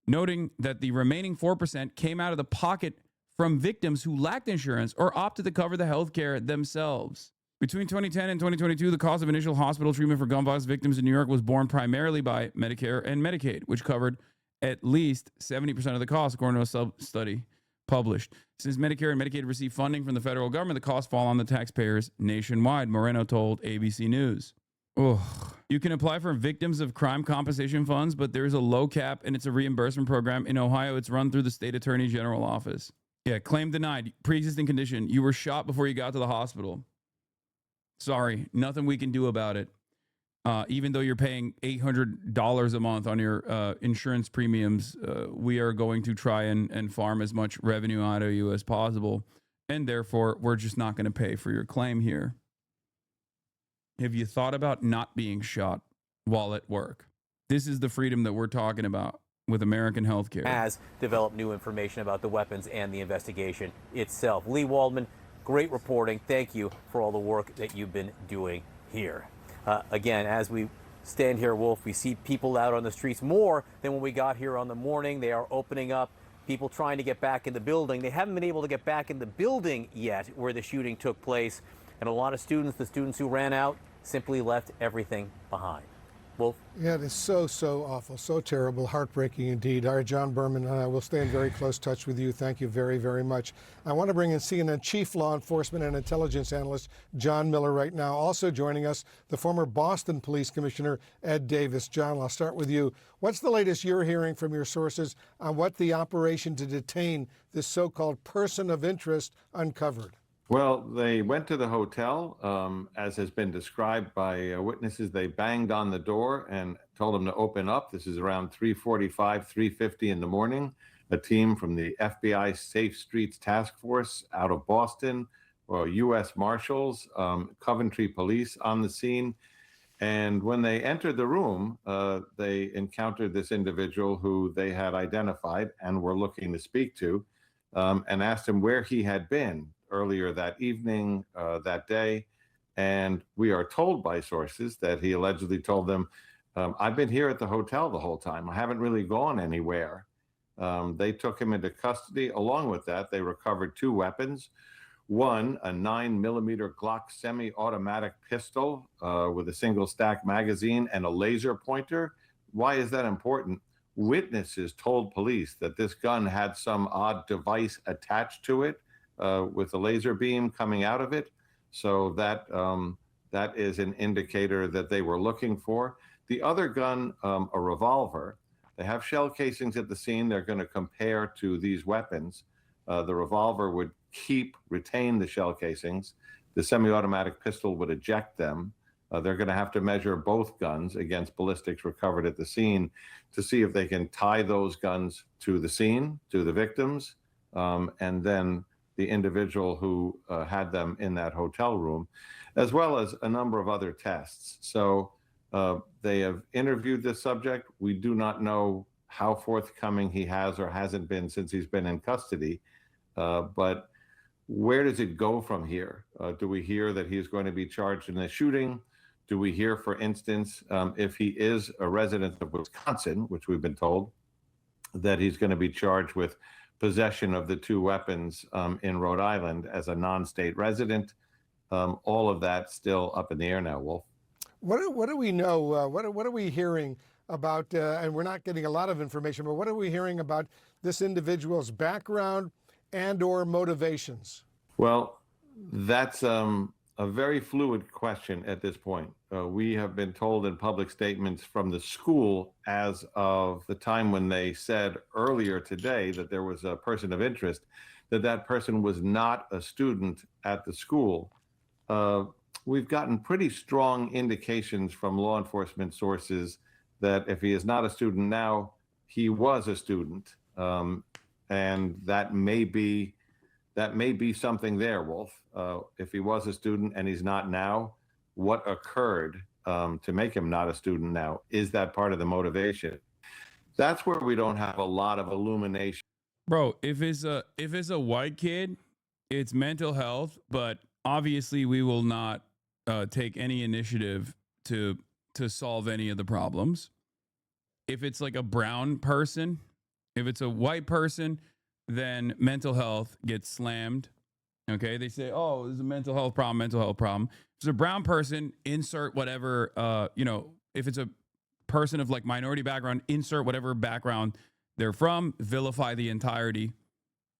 Noting that the remaining 4% came out of the pocket from victims who lacked insurance or opted to cover the health care themselves. Between 2010 and 2022, the cost of initial hospital treatment for gun violence victims in New York was borne primarily by Medicare and Medicaid, which covered at least 70% of the cost, according to a sub-study published. Since Medicare and Medicaid receive funding from the federal government, the costs fall on the taxpayers nationwide, Moreno told ABC News. Ugh. You can apply for victims of crime compensation funds, but there's a low cap and it's a reimbursement program. In Ohio, it's run through the state attorney general office. Yeah, claim denied. Pre-existing condition. You were shot before you got to the hospital. Sorry, nothing we can do about it. Even though you're paying $800 a month on your insurance premiums, we are going to try and farm as much revenue out of you as possible. And therefore, we're just not going to pay for your claim here. Have you thought about not being shot while at work? This is the freedom that we're talking about with American healthcare. Has developed new information about the weapons and the investigation itself. Lee Waldman, great reporting. Thank you for all the work that you've been doing here. Again, as we stand here, Wolf, we see people out on the streets more than when we got here on the morning. They are opening up, people trying to get back in the building. They haven't been able to get back in the building yet where the shooting took place. And a lot of students, the students who ran out, simply left everything behind. Wolf? Yeah, it is so awful, so terrible, heartbreaking indeed. All right, John Berman and I will stay in very close touch with you. Thank you very, very much. I want to bring in CNN Chief Law Enforcement and Intelligence Analyst John Miller right now. Also joining us, the former Boston Police Commissioner Ed Davis. John, I'll start with you. What's the latest you're hearing from your sources on what the operation to detain this so-called person of interest uncovered? Well, they went to the hotel, as has been described by witnesses. They banged on the door and told them to open up. This is around 3:45, 3:50 in the morning. A team from the FBI Safe Streets Task Force out of Boston, U.S. Marshals, Coventry Police on the scene. And when they entered the room, they encountered this individual who they had identified and were looking to speak to, and asked him where he had been earlier that evening, that day. And we are told by sources that he allegedly told them, I've been here at the hotel the whole time. I haven't really gone anywhere. They took him into custody. Along with that, they recovered 2 weapons, One, a 9mm Glock semi-automatic pistol with a single stack magazine and a laser pointer. Why is that important? Witnesses told police that this gun had some odd device attached to it with a laser beam coming out of it. So that is an indicator that they were looking for. The other gun, a revolver, they have shell casings at the scene. They're going to compare to these weapons. The revolver would retain the shell casings. The semi-automatic pistol would eject them. They're going to have to measure both guns against ballistics recovered at the scene to see if they can tie those guns to the scene, to the victims, and then the individual who had them in that hotel room, as well as a number of other tests. So they have interviewed this subject. We do not know how forthcoming he has or hasn't been since he's been in custody. But where does it go from here? Do we hear that he's going to be charged in a shooting? Do we hear, for instance, if he is a resident of Wisconsin, which we've been told, that he's going to be charged with possession of the two weapons in Rhode Island as a non-state resident? All of that still up in the air now, Wolf. What do we know? What are we hearing about? And we're not getting a lot of information, but what are we hearing about this individual's background and/or motivations? Well, That's a very fluid question at this point. We have been told in public statements from the school as of the time when they said earlier today that there was a person of interest, that person was not a student at the school. We've gotten pretty strong indications from law enforcement sources that if he is not a student now, he was a student. And that may be something there, Wolf. If he was a student and he's not now, what occurred to make him not a student now? Is that part of the motivation? That's where we don't have a lot of illumination. Bro, if it's a white kid, it's mental health, but obviously we will not take any initiative to solve any of the problems. If it's like a brown person, if it's a white person, then mental health gets slammed. Okay, they say, oh, there's a mental health problem. If it's a brown person, insert whatever, if it's a person of like minority background, insert whatever background they're from, vilify the entirety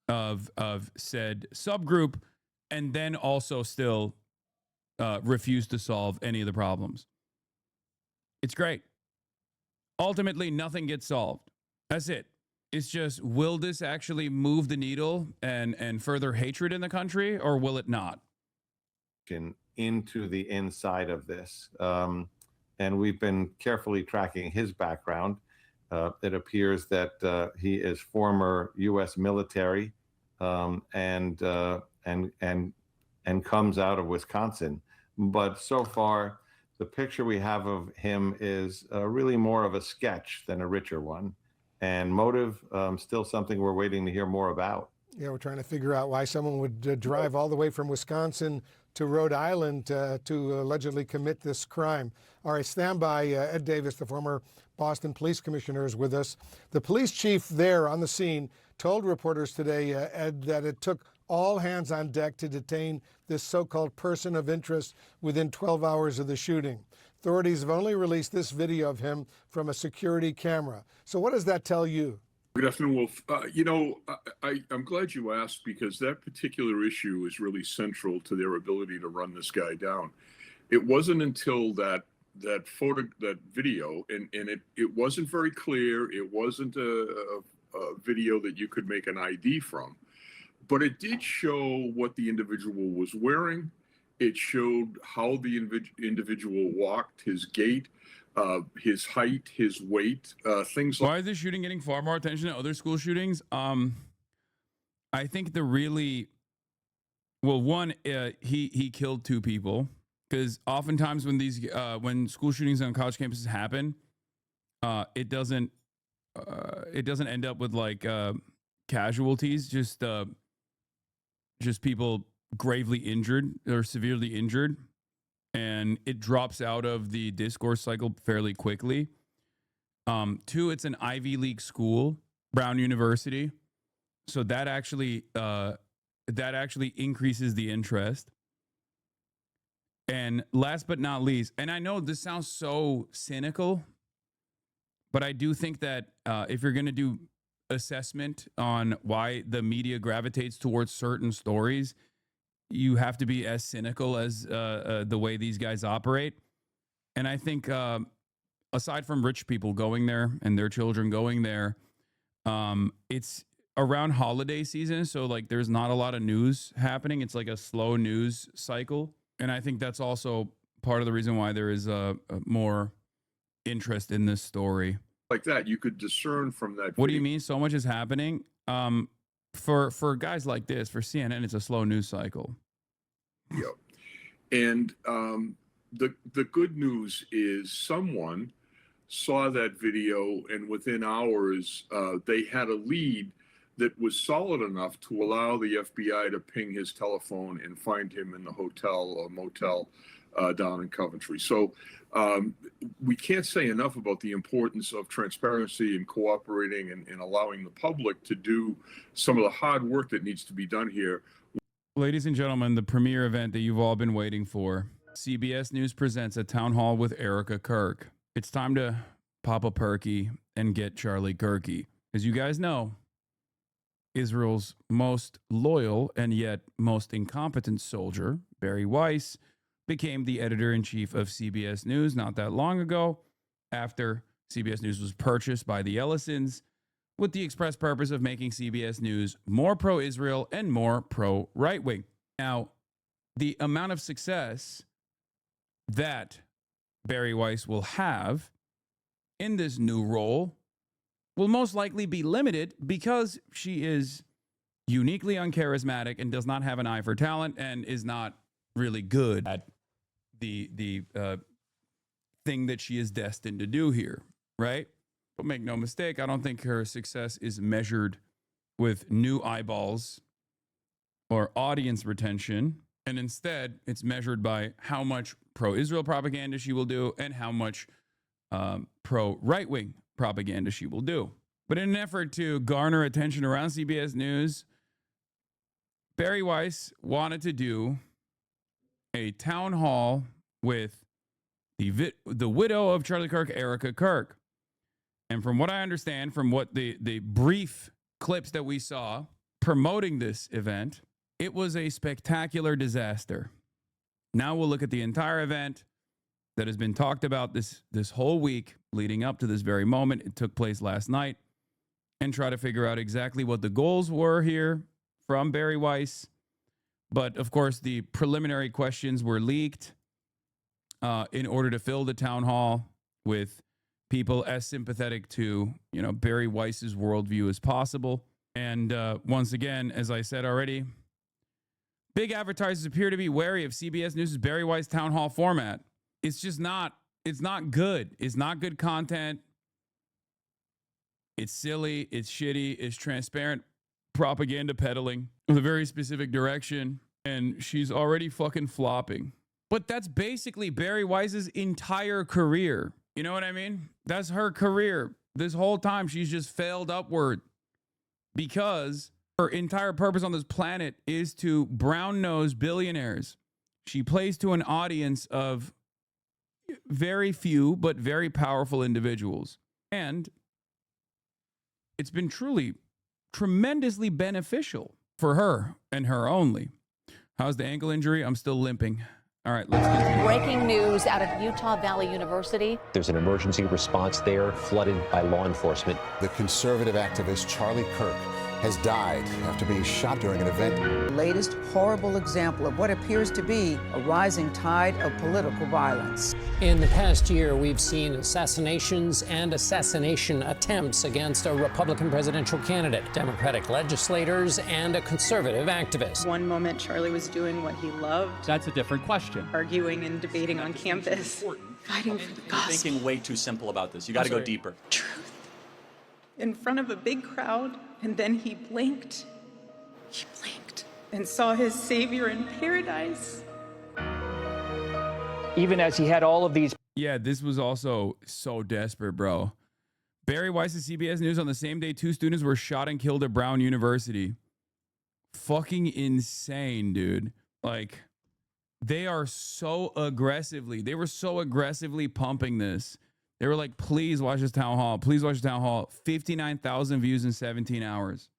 of said subgroup, and then also still refuse to solve any of the problems. It's great. Ultimately, nothing gets solved. That's it. It's just, will this actually move the needle and further hatred in the country, or will it not? Into the inside of this. And we've been carefully tracking his background. It appears that he is former U.S. military and comes out of Wisconsin. But so far, the picture we have of him is really more of a sketch than a richer one. And motive, still something we're waiting to hear more about. Yeah, we're trying to figure out why someone would drive all the way from Wisconsin to Rhode Island to allegedly commit this crime. All right, stand by. Ed Davis, the former Boston police commissioner, is with us. The police chief there on the scene told reporters today, Ed, that it took all hands on deck to detain this so-called person of interest within 12 hours of the shooting. Authorities have only released this video of him from a security camera. So what does that tell you? Good afternoon, Wolf. I'm glad you asked, because that particular issue is really central to their ability to run this guy down. It wasn't until that video, and it wasn't very clear. It wasn't a video that you could make an ID from, but it did show what the individual was wearing. It showed how the individual walked, his gait, his height, his weight, things like. Why is this shooting getting far more attention than other school shootings? I think he killed two people, because oftentimes when when school shootings on college campuses happen, it doesn't end up with like casualties, just people gravely injured or severely injured, and it drops out of the discourse cycle fairly quickly. Two, it's an Ivy League school, Brown University, so that actually that actually increases the interest. And last but not least, and I know this sounds so cynical, but I do think that if you're going to do assessment on why the media gravitates towards certain stories, you have to be as cynical as the way these guys operate. And I think aside from rich people going there and their children going there, it's around holiday season. So like there's not a lot of news happening. It's like a slow news cycle. And I think that's also part of the reason why there is more interest in this story. Like that, you could discern from that. What do you mean? So much is happening. For guys like this, for CNN, it's a slow news cycle. Yeah, and the good news is someone saw that video, and within hours, they had a lead that was solid enough to allow the FBI to ping his telephone and find him in the hotel or motel down in Coventry. So we can't say enough about the importance of transparency and cooperating and allowing the public to do some of the hard work that needs to be done here. Ladies and gentlemen, the premiere event that you've all been waiting for. CBS News presents a town hall with Erika Kirk. It's time to pop a perky and get Charlie Kirky. As you guys know, Israel's most loyal and yet most incompetent soldier, Barry Weiss, became the editor-in-chief of CBS News not that long ago, after CBS News was purchased by the Ellisons, with the express purpose of making CBS News more pro-Israel and more pro-right-wing. Now, the amount of success that Barry Weiss will have in this new role will most likely be limited because she is uniquely uncharismatic and does not have an eye for talent and is not really good at the thing that she is destined to do here, right? But make no mistake, I don't think her success is measured with new eyeballs or audience retention. And instead, it's measured by how much pro-Israel propaganda she will do and how much pro-right-wing propaganda she will do. But in an effort to garner attention around CBS News, Barry Weiss wanted to do a town hall with the widow of Charlie Kirk, Erika Kirk. And from what I understand, from what the brief clips that we saw promoting this event, it was a spectacular disaster. Now we'll look at the entire event that has been talked about this whole week leading up to this very moment. It took place last night, and try to figure out exactly what the goals were here from Barry Weiss. But of course, the preliminary questions were leaked in order to fill the town hall with people as sympathetic to, Barry Weiss's worldview as possible. And once again, as I said already, big advertisers appear to be wary of CBS News' Barry Weiss town hall format. It's just not, it's not good. It's not good content. It's silly, it's shitty, it's transparent propaganda peddling with a very specific direction. And she's already fucking flopping. But that's basically Barry Weiss's entire career. You know what I mean? That's her career. This whole time, she's just failed upward because her entire purpose on this planet is to brown-nose billionaires. She plays to an audience of very few but very powerful individuals. And it's been truly tremendously beneficial for her and her only. How's the ankle injury? I'm still limping. All right, let's continue. Breaking news out of Utah Valley University. There's an emergency response there, flooded by law enforcement. The conservative activist Charlie Kirk has died after being shot during an event. The latest horrible example of what appears to be a rising tide of political violence. In the past year, we've seen assassinations and assassination attempts against a Republican presidential candidate, Democratic legislators, and a conservative activist. One moment, Charlie was doing what he loved. That's a different question. Arguing and debating on campus. Fighting for the gospel. You're thinking way too simple about this. You got to go deeper. Truth. In front of a big crowd, and then he blinked. He blinked and saw his Savior in paradise. Even as he had all of these. Yeah, this was also so desperate, bro. Barry Weiss's CBS News on the same day 2 students were shot and killed at Brown University. fucking insane, dude. Like, they were so aggressively pumping this. They were like, please watch this town hall. Please watch this town hall. 59,000 views in 17 hours.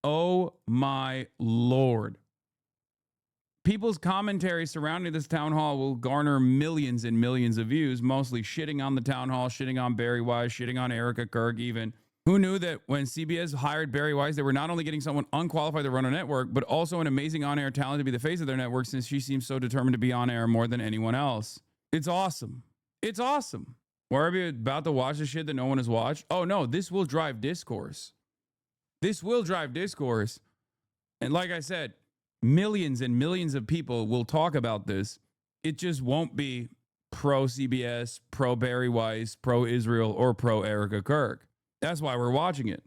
Oh my Lord. People's commentary surrounding this town hall will garner millions and millions of views, mostly shitting on the town hall, shitting on Barry Weiss, shitting on Erika Kirk even. Who knew that when CBS hired Barry Weiss, they were not only getting someone unqualified to run a network, but also an amazing on-air talent to be the face of their network, since she seems so determined to be on air more than anyone else. It's awesome. It's awesome. Why are we about to watch the shit that no one has watched? Oh no, this will drive discourse. This will drive discourse. And like I said, millions and millions of people will talk about this. It just won't be pro CBS, pro Barry Weiss, pro Israel, or pro Erika Kirk. That's why we're watching it.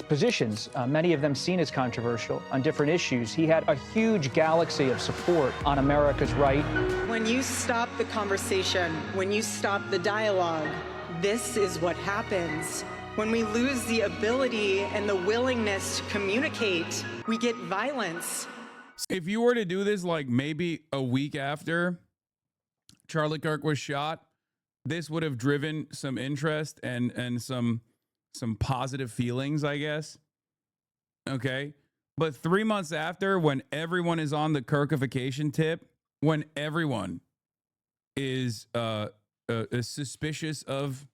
Positions, many of them seen as controversial on different issues. He had a huge galaxy of support on America's right. When you stop the conversation, when you stop the dialogue, this is what happens. When we lose the ability and the willingness to communicate, we get violence. If you were to do this like maybe a week after Charlie Kirk was shot, this would have driven some interest and some positive feelings, I guess. Okay. But 3 months after, when everyone is on the Kirkification tip, when everyone is suspicious of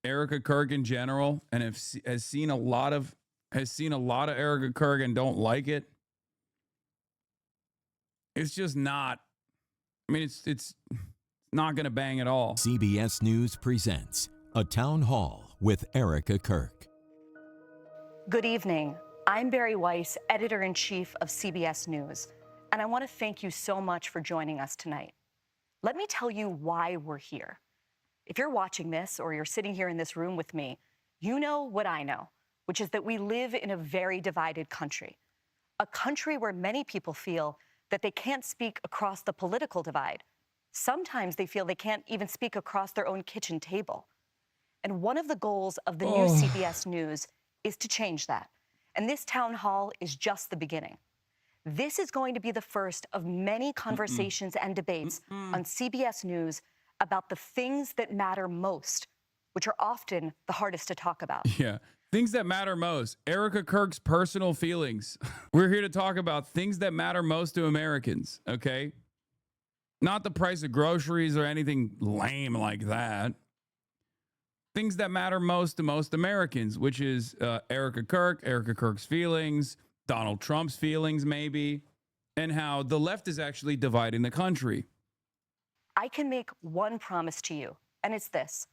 Erika Kirk in general, and has seen a lot of Erika Kirk and don't like it, it's just not. I mean, it's not going to bang at all. CBS News presents A Town Hall with Erika Kirk. Good evening. I'm Barry Weiss, editor-in-chief of CBS News, and I want to thank you so much for joining us tonight. Let me tell you why we're here. If you're watching this or you're sitting here in this room with me, you know what I know, which is that we live in a very divided country, a country where many people feel that they can't speak across the political divide. Sometimes they feel they can't even speak across their own kitchen table. And one of the goals of the new CBS News is to change that. And this town hall is just the beginning. This is going to be the first of many conversations and debates on CBS News about the things that matter most, which are often the hardest to talk about. Yeah. Things that matter most. Erika Kirk's personal feelings. We're here to talk about things that matter most to Americans, okay? Not the price of groceries or anything lame like that. Things that matter most to most Americans, which is Erika Kirk's feelings, Donald Trump's feelings maybe, and how the left is actually dividing the country. I can make one promise to you, and it's this.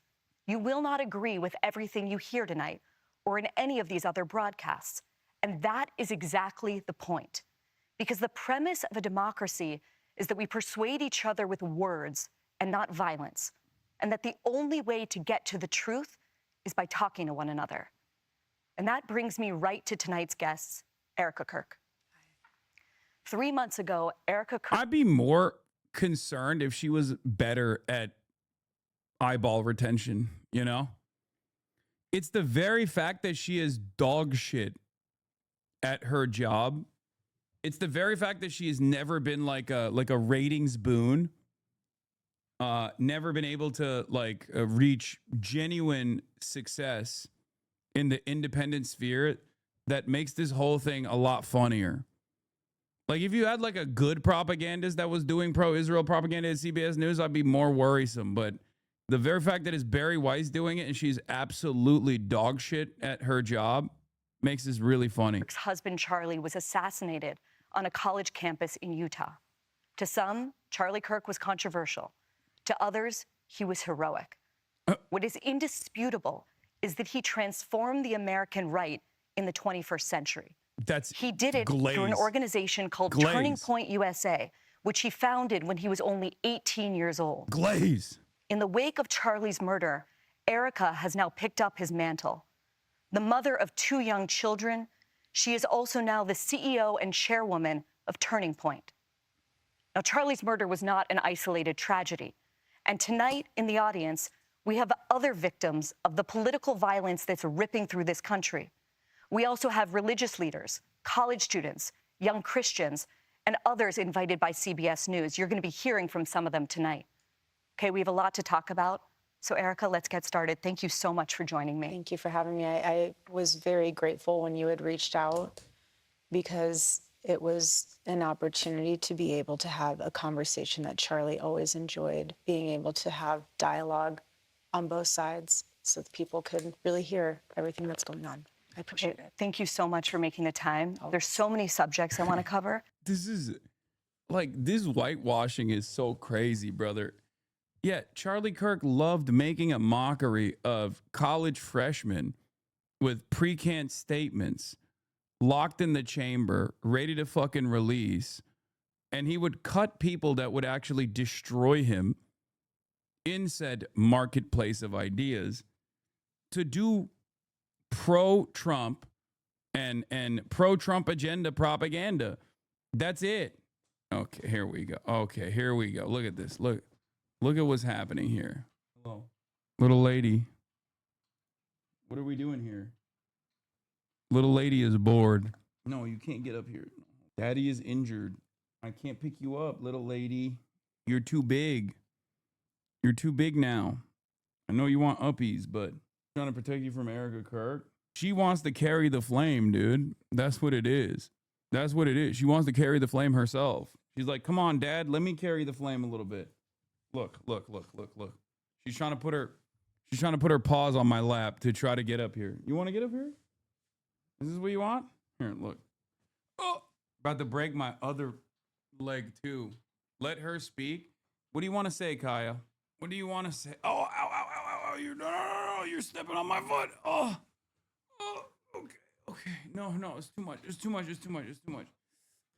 You will not agree with everything you hear tonight or in any of these other broadcasts. And that is exactly the point. Because the premise of a democracy is that we persuade each other with words and not violence. And that the only way to get to the truth is by talking to one another. And that brings me right to tonight's guests, Erika Kirk. 3 months ago, Erika Kirk... I'd be more concerned if she was better at eyeball retention, you know? It's the very fact that she is dog shit at her job. It's the very fact that she has never been like a ratings boon. Never been able to reach genuine success in the independent sphere that makes this whole thing a lot funnier. Like if you had like a good propagandist that was doing pro-Israel propaganda at CBS News, I'd be more worrisome. But the very fact that it's Barry Weiss doing it and she's absolutely dog shit at her job makes this really funny. Kirk's husband, Charlie, was assassinated on a college campus in Utah. To some, Charlie Kirk was controversial. To others, he was heroic. What is indisputable is that he transformed the American right in the 21st century. He did it through an organization called Turning Point USA, which he founded when he was only 18 years old. In the wake of Charlie's murder, Erika has now picked up his mantle. The mother of 2 young children, she is also now the CEO and chairwoman of Turning Point. Now, Charlie's murder was not an isolated tragedy. And tonight in the audience, we have other victims of the political violence that's ripping through this country. We also have religious leaders, college students, young Christians, and others invited by CBS News. You're going to be hearing from some of them tonight. Okay, we have a lot to talk about. So, Erika, let's get started. Thank you so much for joining me. Thank you for having me. I was very grateful when you had reached out because it was an opportunity to be able to have a conversation that Charlie always enjoyed, being able to have dialogue on both sides so that people could really hear everything that's going on. I appreciate it. Thank you so much for making the time. There's so many subjects I want to cover. This is like, this whitewashing is so crazy, brother. Yeah, Charlie Kirk loved making a mockery of college freshmen with pre-canned statements, locked in the chamber, ready to fucking release. And he would cut people that would actually destroy him in said marketplace of ideas to do pro-Trump and pro-Trump agenda propaganda. That's it. Okay, here we go. Okay, here we go. Look at this. Look at what's happening here. Hello. Little lady. What are we doing here? Little lady is bored. No, you can't get up here. Daddy is injured. I can't pick you up, little lady. You're too big. You're too big now. I know you want uppies, but I'm trying to protect you from Erika Kirk. She wants to carry the flame, dude. That's what it is. That's what it is. She wants to carry the flame herself. She's like, come on, Dad, let me carry the flame a little bit. Look. She's trying to put her paws on my lap to try to get up here. You want to get up here? Is this what you want? Here, look. Oh, about to break my other leg too. Let her speak. What do you want to say, Kaya? What do you want to say? Oh, ow. You're stepping on my foot. Oh, okay. No, it's too much. It's too much.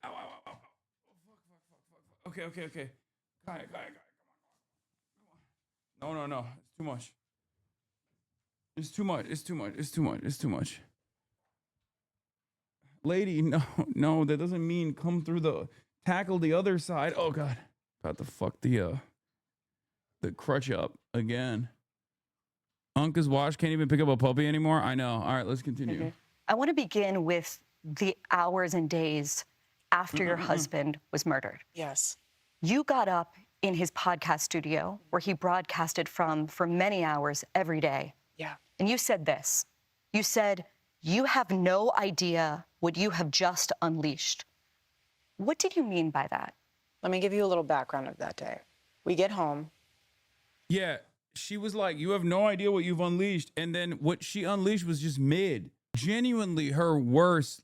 Ow. Oh, fuck. Okay. Kaya. No. It's too much. Lady, no, that doesn't mean come through tackle the other side. Oh God. About to fuck the crutch up again. Uncle's Wash can't even pick up a puppy anymore. I know. All right, let's continue. Mm-hmm. I want to begin with the hours and days after your husband was murdered. Yes. You got up in his podcast studio where he broadcasted from for many hours every day. Yeah. And you said this. You said, you have no idea what you have just unleashed. What did you mean by that? Let me give you a little background of that day. We get home. Yeah, she was like, you have no idea what you've unleashed. And then what she unleashed was just mid. Genuinely her worst,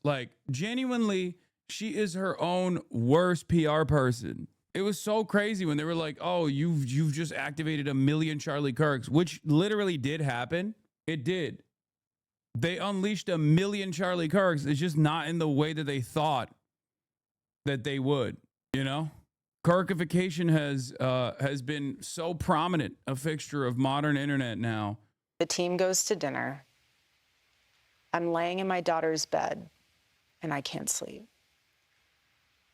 genuinely, she is her own worst PR person. It was so crazy when they were like, oh, you've just activated 1 million Charlie Kirks, which literally did happen. It did. They unleashed 1 million Charlie Kirks. It's just not in the way that they thought that they would, you know? Kirkification has been so prominent a fixture of modern internet now. The team goes to dinner. I'm laying in my daughter's bed, and I can't sleep.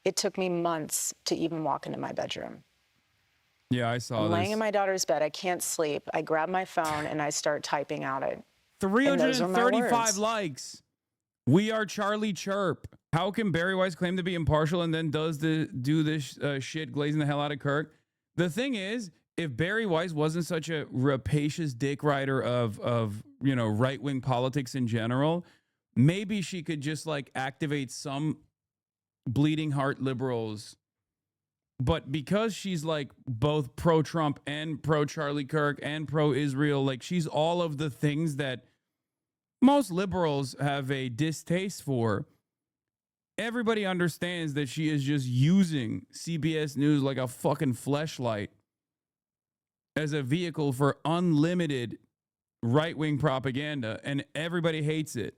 It took me months to even walk into my bedroom. Yeah, I saw I'm this. laying in my daughter's bed. I can't sleep. I grab my phone, and I start typing out it. 335 likes. We are Charlie Chirp. How can Barry Weiss claim to be impartial and then do this shit glazing the hell out of Kirk? The thing is, if Barry Weiss wasn't such a rapacious dick rider of right-wing politics in general, maybe she could just activate some bleeding heart liberals. But because she's both pro-Trump and pro-Charlie Kirk and pro-Israel, she's all of the things that most liberals have a distaste for. Everybody understands that she is just using CBS News like a fucking fleshlight as a vehicle for unlimited right-wing propaganda, and everybody hates it.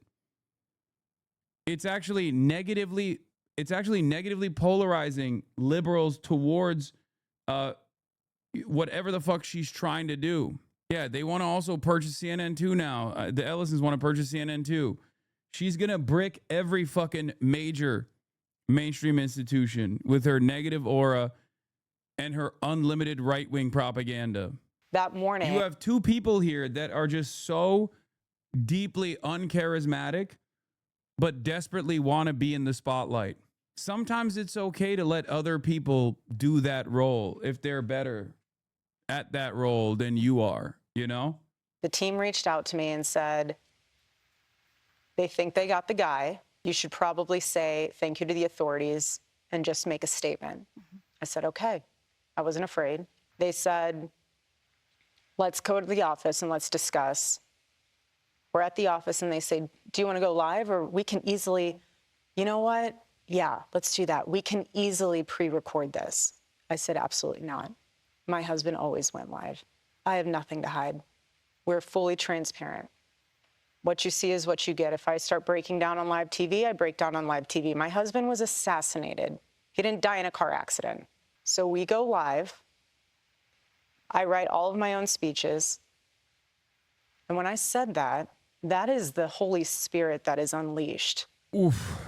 It's actually negatively polarizing liberals towards whatever the fuck she's trying to do. Yeah, they want to also purchase CNN too now. The Ellisons want to purchase CNN too. She's going to brick every fucking major mainstream institution with her negative aura and her unlimited right-wing propaganda. That morning, you have two people here that are just so deeply uncharismatic, but desperately want to be in the spotlight. sometimes it's okay to let other people do that role if they're better at that role than you are, you know? The team reached out to me and said, they think they got the guy. You should probably say thank you to the authorities and just make a statement. I said, okay. I wasn't afraid. They said, let's go to the office and let's discuss. We're at the office and they say, do you want to go live? Or we can easily, you know what? Yeah, let's do that. We can easily pre-record this. I said, absolutely not. My husband always went live. I have nothing to hide. We're fully transparent. What you see is what you get. If I start breaking down on live TV, I break down on live TV. My husband was assassinated. He didn't die in a car accident. So we go live. I write all of my own speeches. And when I said that, that is the Holy Spirit that is unleashed. Oof.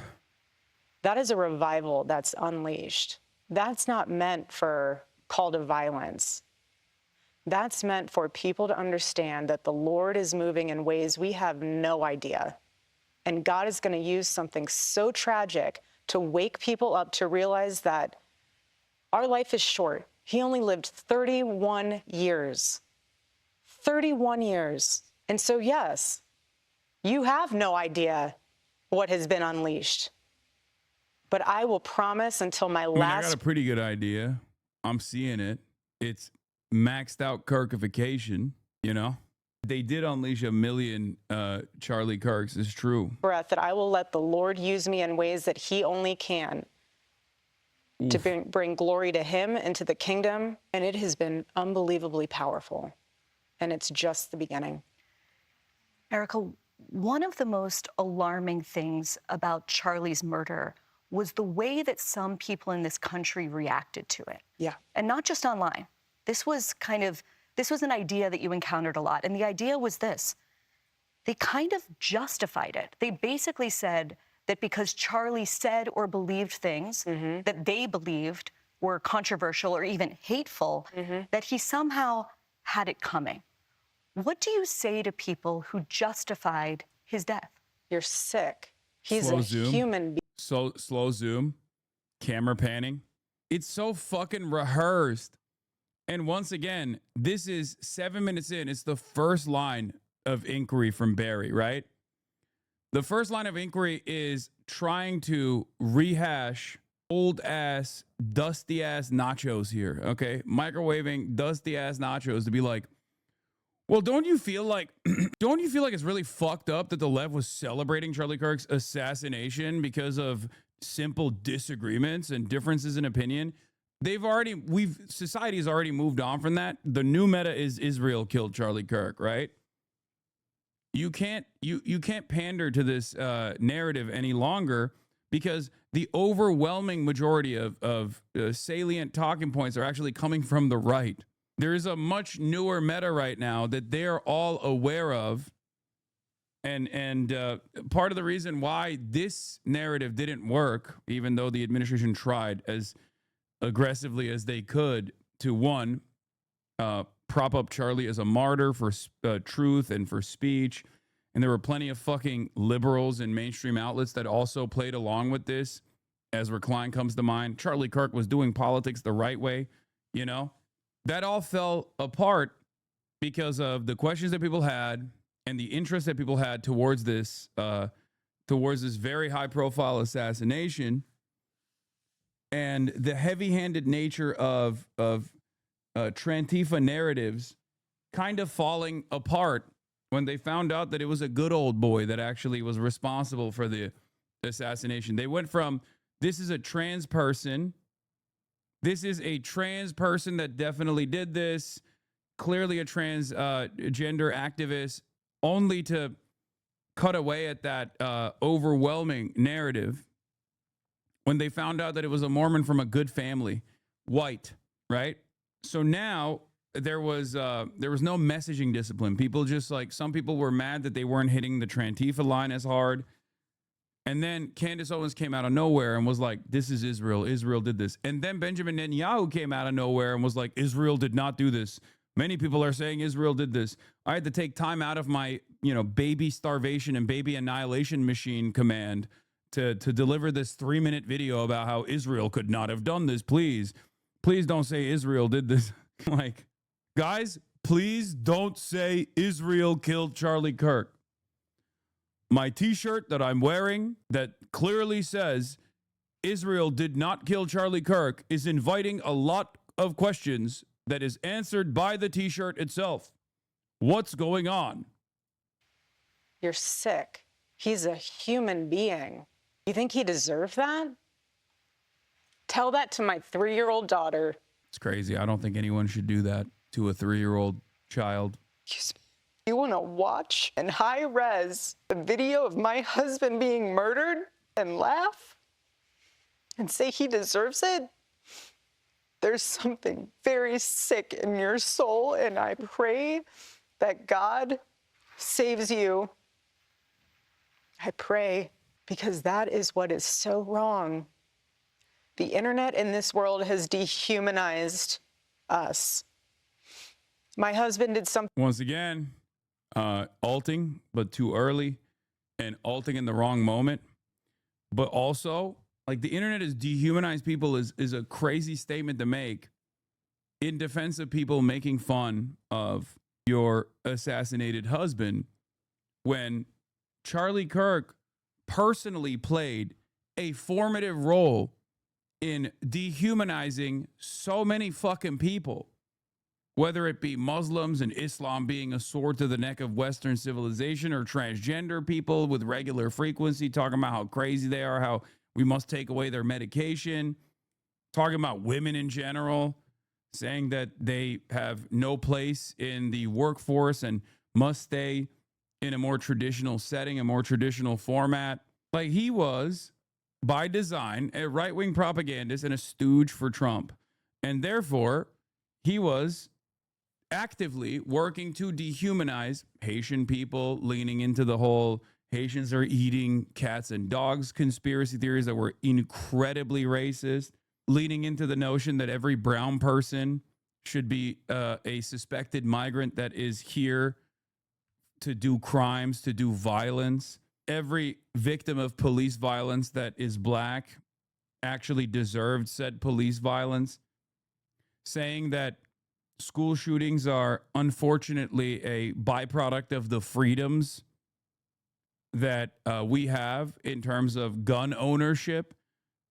That is a revival that's unleashed. That's not meant for call to violence. That's meant for people to understand that the Lord is moving in ways we have no idea. And God is going to use something so tragic to wake people up to realize that our life is short. He only lived 31 years. 31 years. And so, yes, you have no idea what has been unleashed. But I will promise until my last... I got a pretty good idea. I'm seeing it. It's maxed out Kirkification, you know? They did unleash 1 million Charlie Kirks, it's true. breath, that I will let the Lord use me in ways that he only can. Oof. To bring glory to him and to the kingdom. And it has been unbelievably powerful. And it's just the beginning. Erika, one of the most alarming things about Charlie's murder was the way that some people in this country reacted to it. Yeah. And not just online. This was an idea that you encountered a lot. And the idea was this. They kind of justified it. They basically said that because Charlie said or believed things that they believed were controversial or even hateful, that he somehow had it coming. What do you say to people who justified his death? You're sick. He's Slow a zoom. human being. So slow zoom, camera panning. It's so fucking rehearsed. And once again, this is 7 minutes in. It's the first line of inquiry from Barry, right? The first line of inquiry is trying to rehash old ass, dusty ass nachos here, okay? Microwaving dusty ass nachos to be like, well, don't you feel like it's really fucked up that the left was celebrating Charlie Kirk's assassination because of simple disagreements and differences in opinion? Society's already moved on from that. The new meta is Israel killed Charlie Kirk, right? You can't pander to this narrative any longer because the overwhelming majority of salient talking points are actually coming from the right. There is a much newer meta right now that they're all aware of. And part of the reason why this narrative didn't work, even though the administration tried as aggressively as they could to, one, prop up Charlie as a martyr for truth and for speech. And there were plenty of fucking liberals and mainstream outlets that also played along with this. Ezra Klein comes to mind. Charlie Kirk was doing politics the right way, you know? That all fell apart because of the questions that people had and the interest that people had towards this very high-profile assassination, and the heavy-handed nature of Trantifa narratives kind of falling apart when they found out that it was a good old boy that actually was responsible for the assassination. They went from, this is a trans person that definitely did this, clearly a transgender activist, only to cut away at that overwhelming narrative when they found out that it was a Mormon from a good family, white, right? So now there was no messaging discipline. People just some people were mad that they weren't hitting the Trantifa line as hard. And then Candace Owens came out of nowhere and was like, this is Israel. Israel did this. And then Benjamin Netanyahu came out of nowhere and was like, Israel did not do this. Many people are saying Israel did this. I had to take time out of my, baby starvation and baby annihilation machine command to deliver this 3-minute video about how Israel could not have done this. Please don't say Israel did this. Like, guys, please don't say Israel killed Charlie Kirk. My t-shirt that I'm wearing that clearly says Israel did not kill Charlie Kirk is inviting a lot of questions that is answered by the t-shirt itself. What's going on? You're sick. He's a human being. You think he deserved that? Tell that to my 3-year-old daughter. It's crazy. I don't think anyone should do that to a 3-year-old child. You want to watch in high res the video of my husband being murdered and laugh and say he deserves it? There's something very sick in your soul, and I pray that God saves you. I pray, because that is what is so wrong. The internet in this world has dehumanized us. My husband did something. Once again, alting, but too early, and alting in the wrong moment. But also, like, the internet has dehumanized people is a crazy statement to make in defense of people making fun of your assassinated husband, when Charlie Kirk personally played a formative role in dehumanizing so many fucking people, whether it be Muslims and Islam being a sword to the neck of Western civilization, or transgender people with regular frequency talking about how crazy they are, how we must take away their medication, talking about women in general, saying that they have no place in the workforce and must stay in a more traditional setting, a more traditional format. Like, he was, by design, a right-wing propagandist and a stooge for Trump. And therefore, he was actively working to dehumanize Haitian people, leaning into the whole Haitians are eating cats and dogs conspiracy theories that were incredibly racist, leaning into the notion that every brown person should be a suspected migrant that is here to do crimes, to do violence. Every victim of police violence that is black actually deserved said police violence, saying that school shootings are unfortunately a byproduct of the freedoms that we have in terms of gun ownership,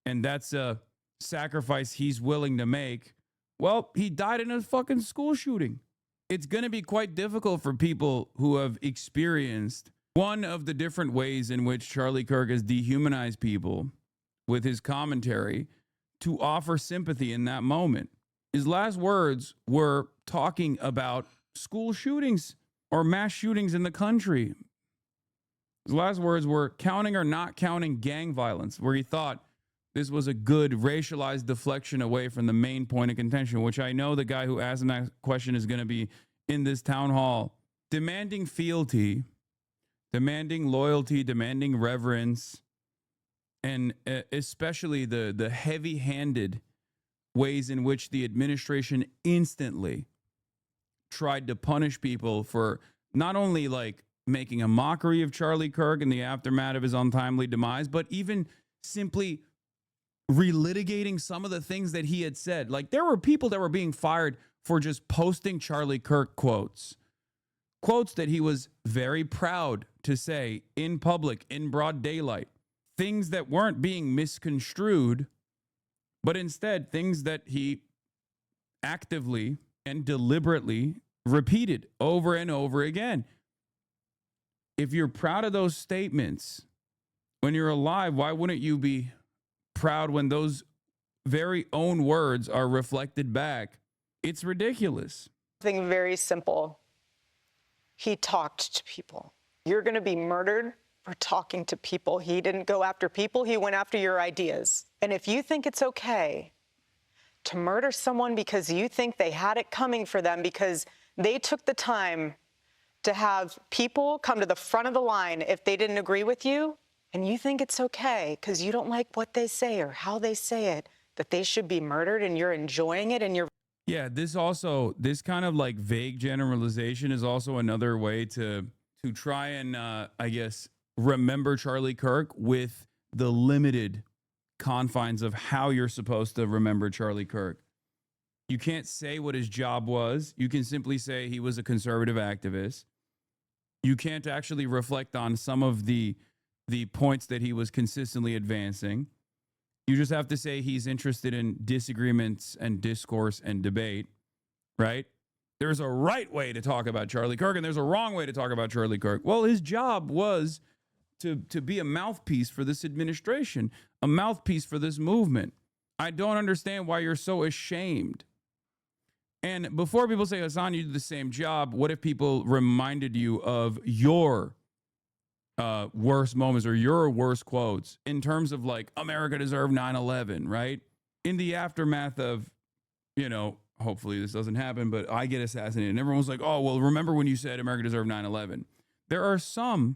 and that's a sacrifice he's willing to make. Well, he died in a fucking school shooting. It's going to be quite difficult for people who have experienced one of the different ways in which Charlie Kirk has dehumanized people with his commentary to offer sympathy in that moment. His last words were talking about school shootings or mass shootings in the country. His last words were counting or not counting gang violence, where he thought this was a good racialized deflection away from the main point of contention, which I know the guy who asked him that question is going to be in this town hall, demanding fealty, demanding loyalty, demanding reverence, and especially the heavy-handed ways in which the administration instantly tried to punish people for not only like making a mockery of Charlie Kirk in the aftermath of his untimely demise, but even simply relitigating some of the things that he had said. Like, there were people that were being fired for just posting Charlie Kirk quotes that he was very proud to say in public, in broad daylight, things that weren't being misconstrued, but instead things that he actively and deliberately repeated over and over again. If you're proud of those statements when you're alive, why wouldn't you be proud when those very own words are reflected back? It's ridiculous. Something very simple. He talked to people. You're going to be murdered for talking to people. He didn't go after people. He went after your ideas. And if you think it's okay to murder someone because you think they had it coming for them, because they took the time to have people come to the front of the line if they didn't agree with you, and you think it's okay because you don't like what they say or how they say it, that they should be murdered, and you're enjoying it, and you're... Yeah, this kind of like vague generalization is also another way to try and, I guess, remember Charlie Kirk with the limited confines of how you're supposed to remember Charlie Kirk. You can't say what his job was. You can simply say he was a conservative activist. You can't actually reflect on some of the points that he was consistently advancing. You just have to say he's interested in disagreements and discourse and debate, right? There's a right way to talk about Charlie Kirk, and there's a wrong way to talk about Charlie Kirk. Well, his job was to be a mouthpiece for this administration, a mouthpiece for this movement. I don't understand why you're so ashamed. And before people say, Hassan, you did the same job, what if people reminded you of your worst moments or your worst quotes in terms of like, America deserved 9/11, right? In the aftermath of, hopefully this doesn't happen, but I get assassinated. And everyone's like, oh, well, remember when you said America deserved 9/11? There are some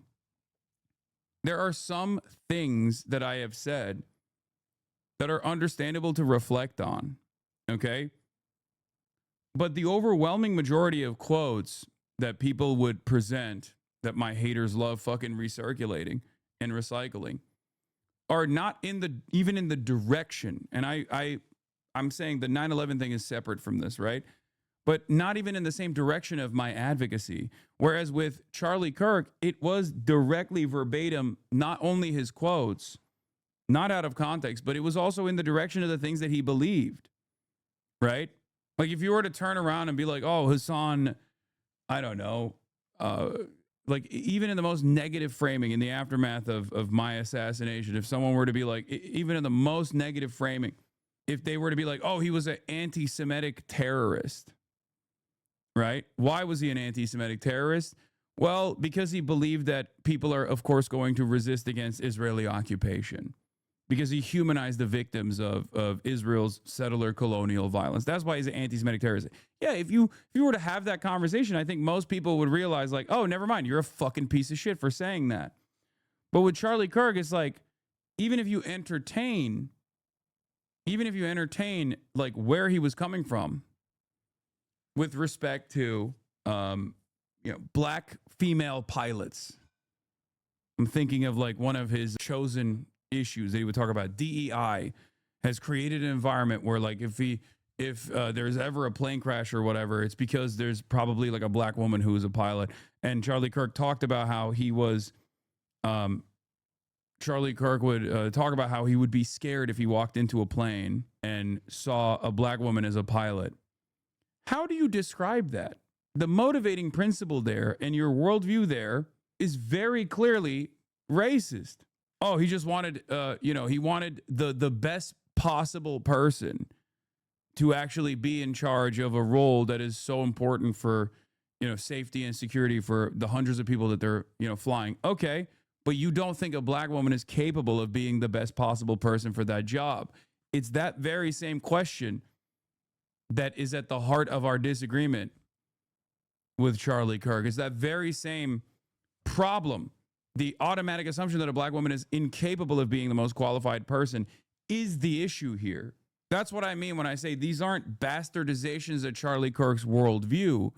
things that I have said that are understandable to reflect on, okay? But the overwhelming majority of quotes that people would present that my haters love fucking recirculating and recycling are not even in the direction. And I'm saying the 9/11 thing is separate from this, right? But not even in the same direction of my advocacy. Whereas with Charlie Kirk, it was directly verbatim, not only his quotes, not out of context, but it was also in the direction of the things that he believed, right? Like if you were to turn around and be like, oh, Hassan, I don't know, like even in the most negative framing in the aftermath of my assassination, if someone were to be like, even in the most negative framing, if they were to be like, oh, he was an anti-Semitic terrorist, right? Why was he an anti-Semitic terrorist? Well, because he believed that people are, of course, going to resist against Israeli occupation. Because he humanized the victims of Israel's settler colonial violence. That's why he's an anti-Semitic terrorist. Yeah, if you were to have that conversation, I think most people would realize like, oh, never mind, you're a fucking piece of shit for saying that. But with Charlie Kirk, it's like, even if you entertain like where he was coming from with respect to black female pilots. I'm thinking of like one of his chosen issues that he would talk about. DEI has created an environment where like if there's ever a plane crash or whatever, it's because there's probably like a black woman who is a pilot. And Charlie Kirk talked about how he was Charlie Kirk would talk about how he would be scared if he walked into a plane and saw a black woman as a pilot. How do you describe that? The motivating principle there and your worldview there is very clearly racist. Oh, he just wanted, he wanted the best possible person to actually be in charge of a role that is so important for, safety and security for the hundreds of people that they're, flying. Okay, but you don't think a black woman is capable of being the best possible person for that job. It's that very same question that is at the heart of our disagreement with Charlie Kirk. It's that very same problem. The automatic assumption that a black woman is incapable of being the most qualified person is the issue here. That's what I mean when I say these aren't bastardizations of Charlie Kirk's worldview.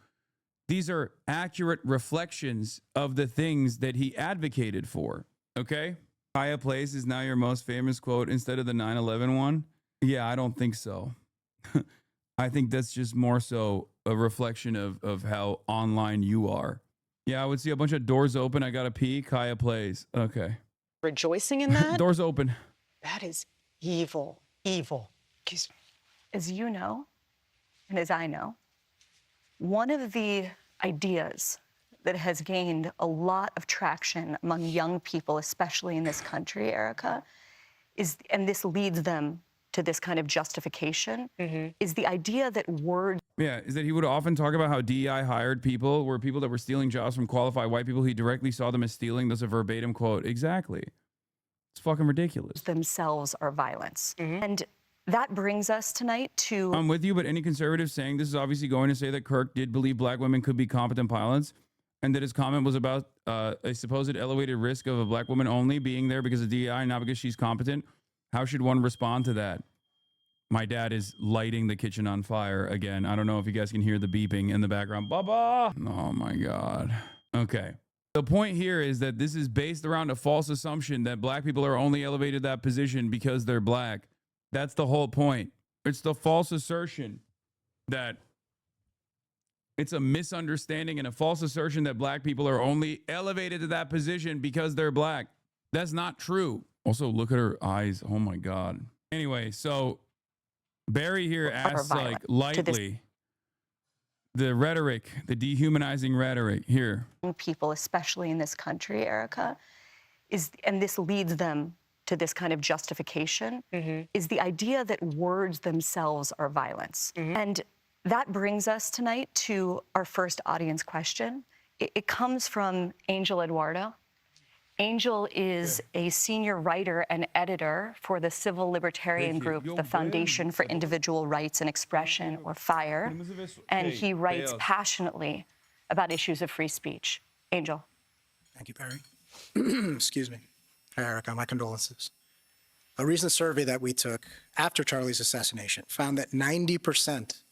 These are accurate reflections of the things that he advocated for. Okay? High Place is now your most famous quote instead of the 9/11 one? Yeah, I don't think so. I think that's just more so a reflection of how online you are. Yeah, I would see a bunch of doors open. I got to pee. Kaya plays. Okay. Rejoicing in that? Doors open. That is evil. Evil. As you know, and as I know, one of the ideas that has gained a lot of traction among young people, especially in this country, Erika, is, and this leads them to this kind of justification, is the idea that words... Yeah, is that he would often talk about how DEI hired people were people that were stealing jobs from qualified white people. He directly saw them as stealing. That's a verbatim quote. Exactly. It's fucking ridiculous. ...themselves are violence. And that brings us tonight to... I'm with you, but any conservative saying this is obviously going to say that Kirk did believe black women could be competent pilots and that his comment was about a supposed elevated risk of a black woman only being there because of DEI, not because she's competent. How should one respond to that? My dad is lighting the kitchen on fire again. I don't know if you guys can hear the beeping in the background. Baba! Oh my God. Okay. The point here is that this is based around a false assumption that black people are only elevated to that position because they're black. That's the whole point. It's the false assertion that it's a misunderstanding and a false assertion that black people are only elevated to that position because they're black. That's not true. Also, look at her eyes. Oh my God. Anyway, so Barry here asks like lightly the rhetoric, the dehumanizing rhetoric here. People, especially in this country, Erika, and this leads them to this kind of justification, is the idea that words themselves are violence. And that brings us tonight to our first audience question. It comes from Angel Eduardo. Angel is a senior writer and editor for the civil libertarian group, the Foundation for Individual Rights and Expression, or FIRE, and he writes passionately about issues of free speech. Angel. Thank you, Barry. Excuse me. Hi, Erika. My condolences. A recent survey that we took after Charlie's assassination found that 90%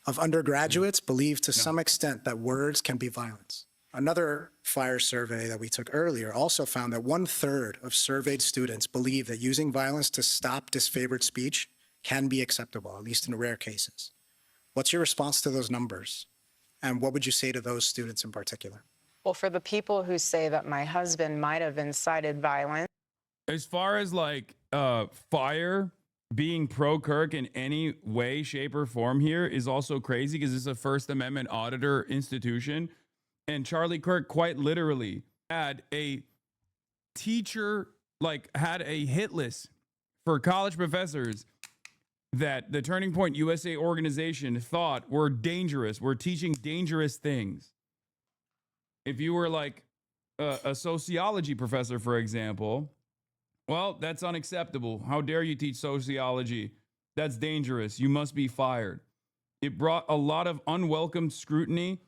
of undergraduates believe to some extent that words can be violence. Another FIRE survey that we took earlier also found that 1/3 of surveyed students believe that using violence to stop disfavored speech can be acceptable, at least in rare cases. What's your response to those numbers? And what would you say to those students in particular? Well, for the people who say that my husband might have incited violence. As far as like FIRE being pro Kirk in any way, shape, or form here is also crazy because it's a First Amendment auditor institution. And Charlie Kirk quite literally had a teacher, like had a hit list for college professors that the Turning Point USA organization thought were dangerous, were teaching dangerous things. If you were like a sociology professor, for example, well, that's unacceptable. How dare you teach sociology? That's dangerous. You must be fired. It brought a lot of unwelcome scrutiny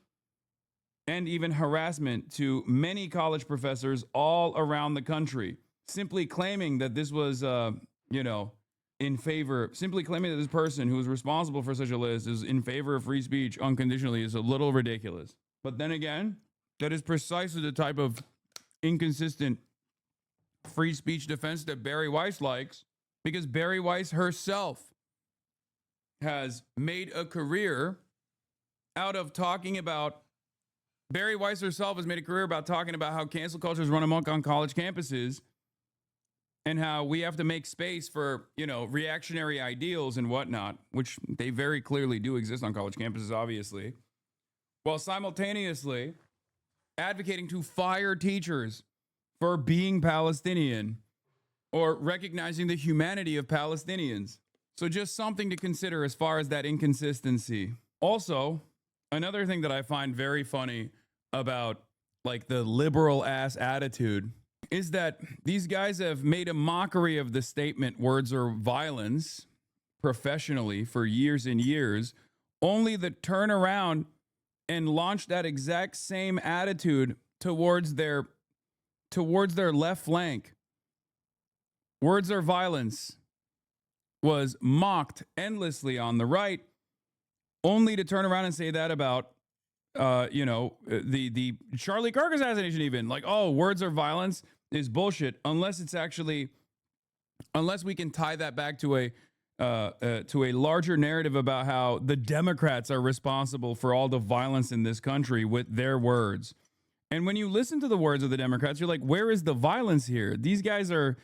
and even harassment to many college professors all around the country, simply claiming that this was, in favor, simply claiming that this person who was responsible for such a list is in favor of free speech unconditionally is a little ridiculous. But then again, that is precisely the type of inconsistent free speech defense that Barry Weiss likes, because Barry Weiss herself has made a career out of talking about Barry Weiss herself has made a career about talking about how cancel culture is run amok on college campuses and how we have to make space for, reactionary ideals and whatnot, which they very clearly do exist on college campuses, obviously, while simultaneously advocating to fire teachers for being Palestinian or recognizing the humanity of Palestinians. So just something to consider as far as that inconsistency. Also, another thing that I find very funny about like the liberal ass attitude is that these guys have made a mockery of the statement words are violence professionally for years and years, only to turn around and launch that exact same attitude towards their left flank. Words are violence was mocked endlessly on the right, only to turn around and say that about the Charlie Kirk assassination, even like, oh, words are violence is bullshit unless we can tie that back to a larger narrative about how the Democrats are responsible for all the violence in this country with their words. And when you listen to the words of the Democrats, you're like, where is the violence here? These guys are,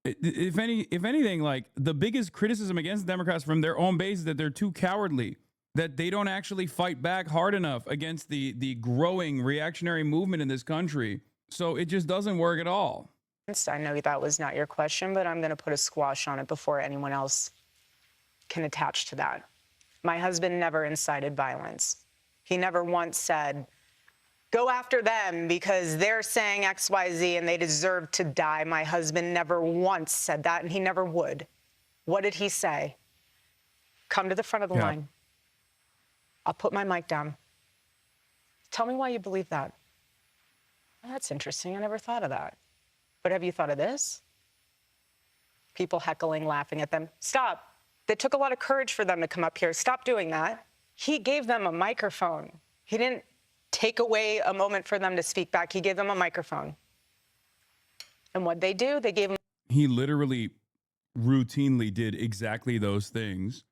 if anything, like the biggest criticism against the Democrats from their own base is that they're too cowardly, that they don't actually fight back hard enough against the growing reactionary movement in this country. So it just doesn't work at all. I know that was not your question, but I'm going to put a squash on it before anyone else can attach to that. My husband never incited violence. He never once said, go after them because they're saying X, Y, Z and they deserve to die. My husband never once said that, and he never would. What did he say? Come to the front of the line. I'll put my mic down. Tell me why you believe that. Well, that's interesting. I never thought of that. But have you thought of this? People heckling, laughing at them. Stop. It took a lot of courage for them to come up here. Stop doing that. He gave them a microphone. He didn't take away a moment for them to speak back. He gave them a microphone. And what they do, they gave him. He literally routinely did exactly those things.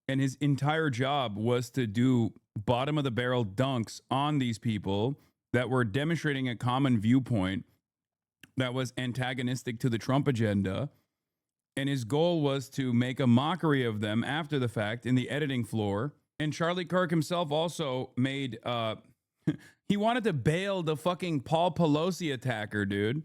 And his entire job was to do bottom of the barrel dunks on these people that were demonstrating a common viewpoint that was antagonistic to the Trump agenda. And his goal was to make a mockery of them after the fact in the editing floor. And Charlie Kirk himself also made, he wanted to bail the fucking Paul Pelosi attacker, dude.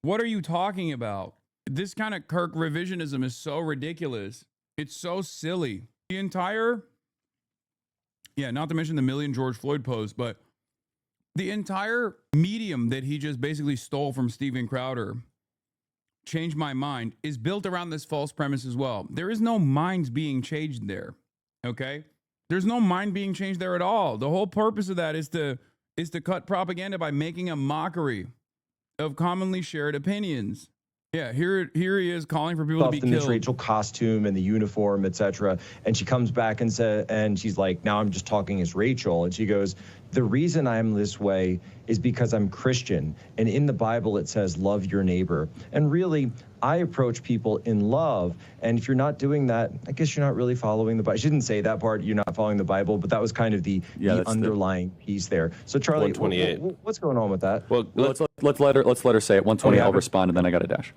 What are you talking about? This kind of Kirk revisionism is so ridiculous. It's so silly. The entire, not to mention the million George Floyd posts, but the entire medium that he just basically stole from Steven Crowder, Change My Mind, is built around this false premise as well. There is no minds being changed there, okay? There's no mind being changed there at all. The whole purpose of that is to cut propaganda by making a mockery of commonly shared opinions. Yeah, here he is calling for people to be the killed. Miss Rachel costume and the uniform, etc. And she comes back and she's like, now I'm just talking as Rachel. And she goes, the reason I'm this way is because I'm Christian. And in the Bible, it says, love your neighbor. And really, I approach people in love. And if you're not doing that, I guess you're not really following the Bible. I shouldn't say that part, you're not following the Bible, but that was kind of the underlying piece there. So Charlie, what's going on with that? Well, let's let her say it. 120, I'll respond, and then I got a dash.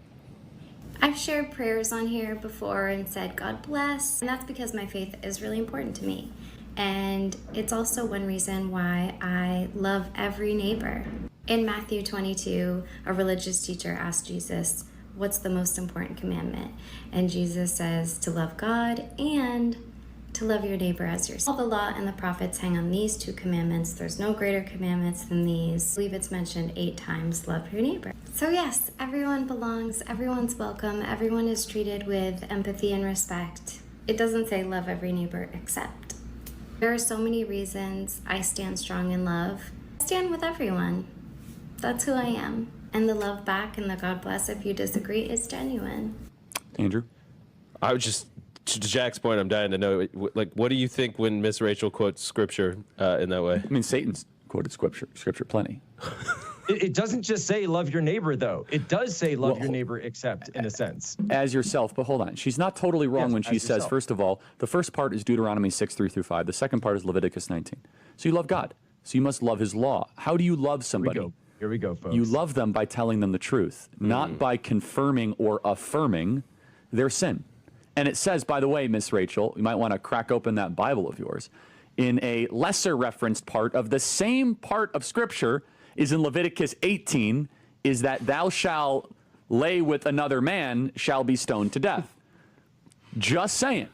I've shared prayers on here before and said, God bless. And that's because my faith is really important to me. And it's also one reason why I love every neighbor. In Matthew 22, a religious teacher asked Jesus, what's the most important commandment? And Jesus says to love God and to love your neighbor as yourself. All the law and the prophets hang on these two commandments. There's no greater commandments than these. I believe it's mentioned 8 times, love your neighbor. So yes, everyone belongs, everyone's welcome, everyone is treated with empathy and respect. It doesn't say love every neighbor except. There are so many reasons I stand strong in love. I stand with everyone. That's who I am. And the love back and the God bless if you disagree is genuine. Andrew? I was just, to Jack's point, I'm dying to know, like, what do you think when Miss Rachel quotes scripture in that way? I mean, Satan's quoted scripture plenty. It doesn't just say love your neighbor, though. It does say love your neighbor except, in a sense. As yourself, but hold on. She's not totally wrong when she says, yourself. first of all, the first part is Deuteronomy 6:3-5. The second part is Leviticus 19. So you love God. So you must love his law. How do you love somebody? Here we go, folks. You love them by telling them the truth, not by confirming or affirming their sin. And it says, by the way, Miss Rachel, you might want to crack open that Bible of yours. In a lesser referenced part of the same part of Scripture is in Leviticus 18, is that thou shalt lay with another man shall be stoned to death. Just saying.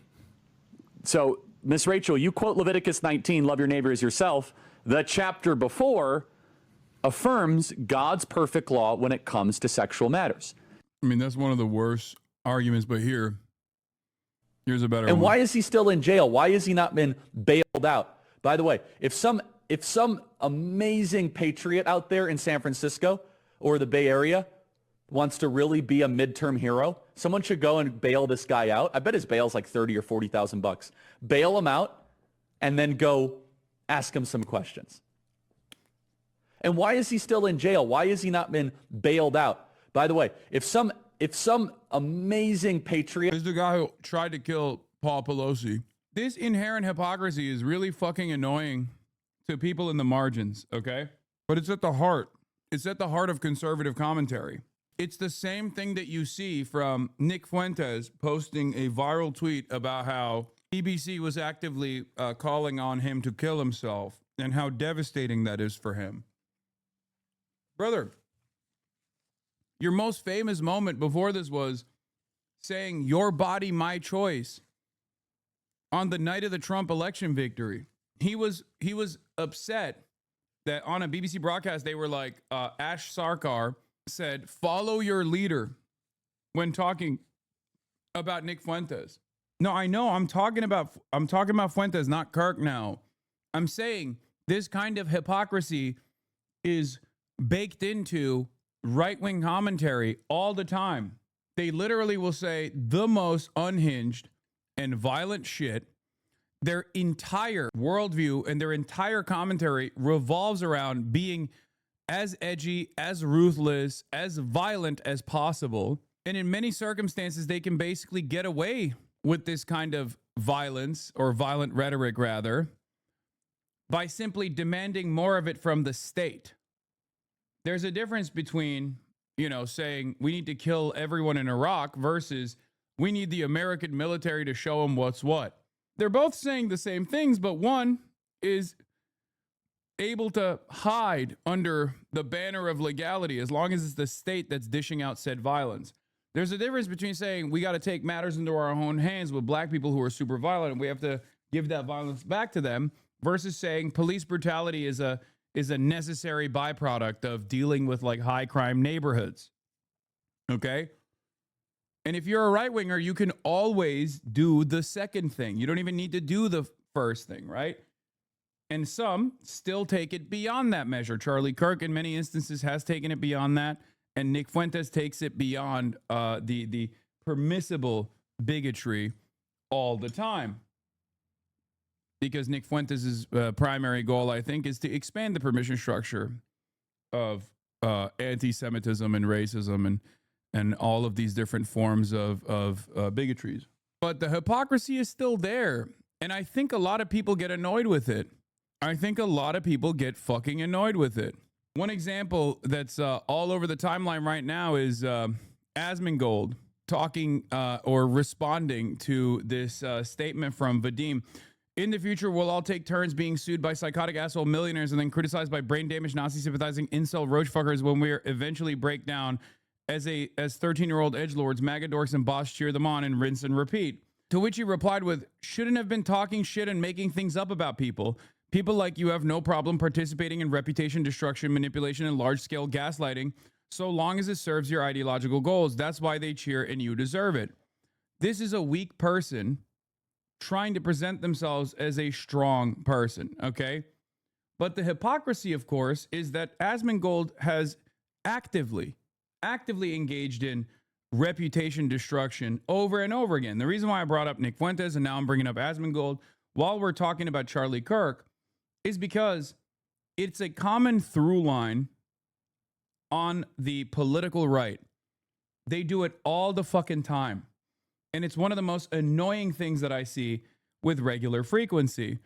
So, Miss Rachel, you quote Leviticus 19, love your neighbor as yourself. The chapter before affirms God's perfect law when it comes to sexual matters. I mean, that's one of the worst arguments, but here's a better one. And why is he still in jail? Why has he not been bailed out? By the way, if some amazing patriot out there in San Francisco or the Bay Area wants to really be a midterm hero, someone should go and bail this guy out. I bet his bail's like $30,000 or $40,000. Bail him out and then go ask him some questions. And why is he still in jail? Why has he not been bailed out? By the way, if some amazing patriot... This is the guy who tried to kill Paul Pelosi. This inherent hypocrisy is really fucking annoying to people in the margins, okay? But it's at the heart. It's at the heart of conservative commentary. It's the same thing that you see from Nick Fuentes posting a viral tweet about how BBC was actively calling on him to kill himself and how devastating that is for him. Brother, your most famous moment before this was saying your body, my choice on the night of the Trump election victory. He was upset that on a BBC broadcast, they were like, Ash Sarkar said, follow your leader when talking about Nick Fuentes. No, I know I'm talking about Fuentes, not Kirk now. I'm saying this kind of hypocrisy is baked into right-wing commentary all the time. They literally will say the most unhinged and violent shit. Their entire worldview and their entire commentary revolves around being as edgy, as ruthless, as violent as possible. And in many circumstances, they can basically get away with this kind of violence, or violent rhetoric rather, by simply demanding more of it from the state. There's a difference between, saying we need to kill everyone in Iraq versus we need the American military to show them what's what. They're both saying the same things, but one is able to hide under the banner of legality as long as it's the state that's dishing out said violence. There's a difference between saying we got to take matters into our own hands with black people who are super violent and we have to give that violence back to them, versus saying police brutality is a necessary byproduct of dealing with like high crime neighborhoods. Okay? And if you're a right winger, you can always do the second thing. You don't even need to do the first thing, right? And some still take it beyond that measure. Charlie Kirk, in many instances, has taken it beyond that. And Nick Fuentes takes it beyond the permissible bigotry all the time. Because Nick Fuentes' primary goal, I think, is to expand the permission structure of anti-Semitism and racism and all of these different forms of bigotries. But the hypocrisy is still there. And I think a lot of people get annoyed with it. I think a lot of people get fucking annoyed with it. One example that's all over the timeline right now is Asmongold talking or responding to this statement from Vadim. In the future, we'll all take turns being sued by psychotic asshole millionaires and then criticized by brain-damaged Nazi-sympathizing incel roach fuckers when we eventually break down as 13-year-old edgelords, MAGA dorks, and boss cheer them on and rinse and repeat. To which he replied with, shouldn't have been talking shit and making things up about people. People like you have no problem participating in reputation destruction, manipulation, and large-scale gaslighting so long as it serves your ideological goals. That's why they cheer and you deserve it. This is a weak person trying to present themselves as a strong person, okay? But the hypocrisy, of course, is that Asmongold has actively engaged in reputation destruction over and over again. The reason why I brought up Nick Fuentes and now I'm bringing up Asmongold while we're talking about Charlie Kirk is because it's a common through line on the political right. They do it all the fucking time. And it's one of the most annoying things that I see with regular frequency.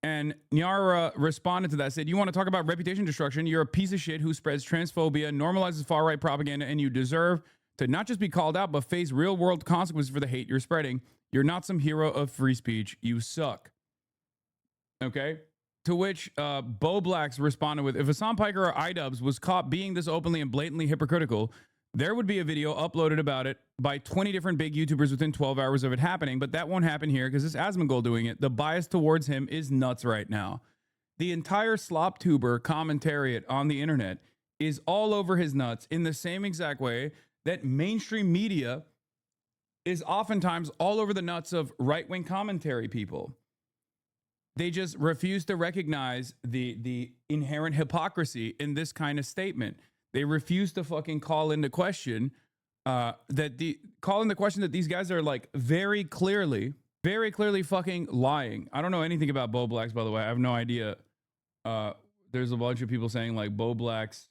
And Nyara responded to that, said, you want to talk about reputation destruction? You're a piece of shit who spreads transphobia, normalizes far-right propaganda, and you deserve to not just be called out, but face real-world consequences for the hate you're spreading. You're not some hero of free speech. You suck. Okay? To which Bo Blacks responded with, if Hassan Piker or iDubbbz was caught being this openly and blatantly hypocritical, there would be a video uploaded about it by 20 different big YouTubers within 12 hours of it happening, but that won't happen here because it's Asmongold doing it. The bias towards him is nuts right now. The entire slop-tuber commentariat on the internet is all over his nuts in the same exact way that mainstream media is oftentimes all over the nuts of right-wing commentary people. They just refuse to recognize the inherent hypocrisy in this kind of statement. They refuse to fucking call into question that these guys are like very clearly fucking lying. I don't know anything about Bo Blacks, by the way. I have no idea. There's a bunch of people saying like Bo Blacks,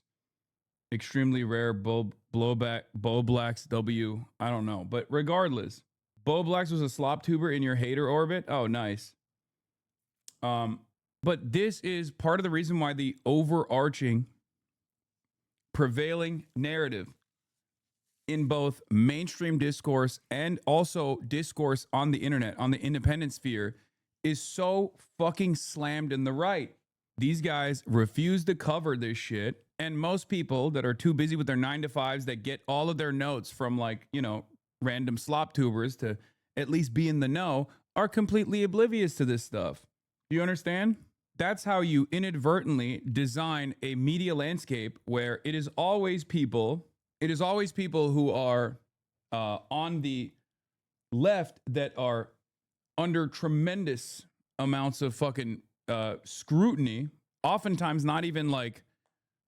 extremely rare, Bo Blacks W. I don't know. But regardless, Bo Blacks was a slop tuber in your hater orbit. Oh, nice. But this is part of the reason why the overarching prevailing narrative in both mainstream discourse and also discourse on the internet, on the independent sphere, is so fucking slammed in the right. These guys refuse to cover this shit. And most people that are too busy with their 9-to-5s that get all of their notes from like, random slop tubers to at least be in the know are completely oblivious to this stuff. Do you understand? That's how you inadvertently design a media landscape where it is always people who are on the left that are under tremendous amounts of fucking scrutiny, oftentimes not even like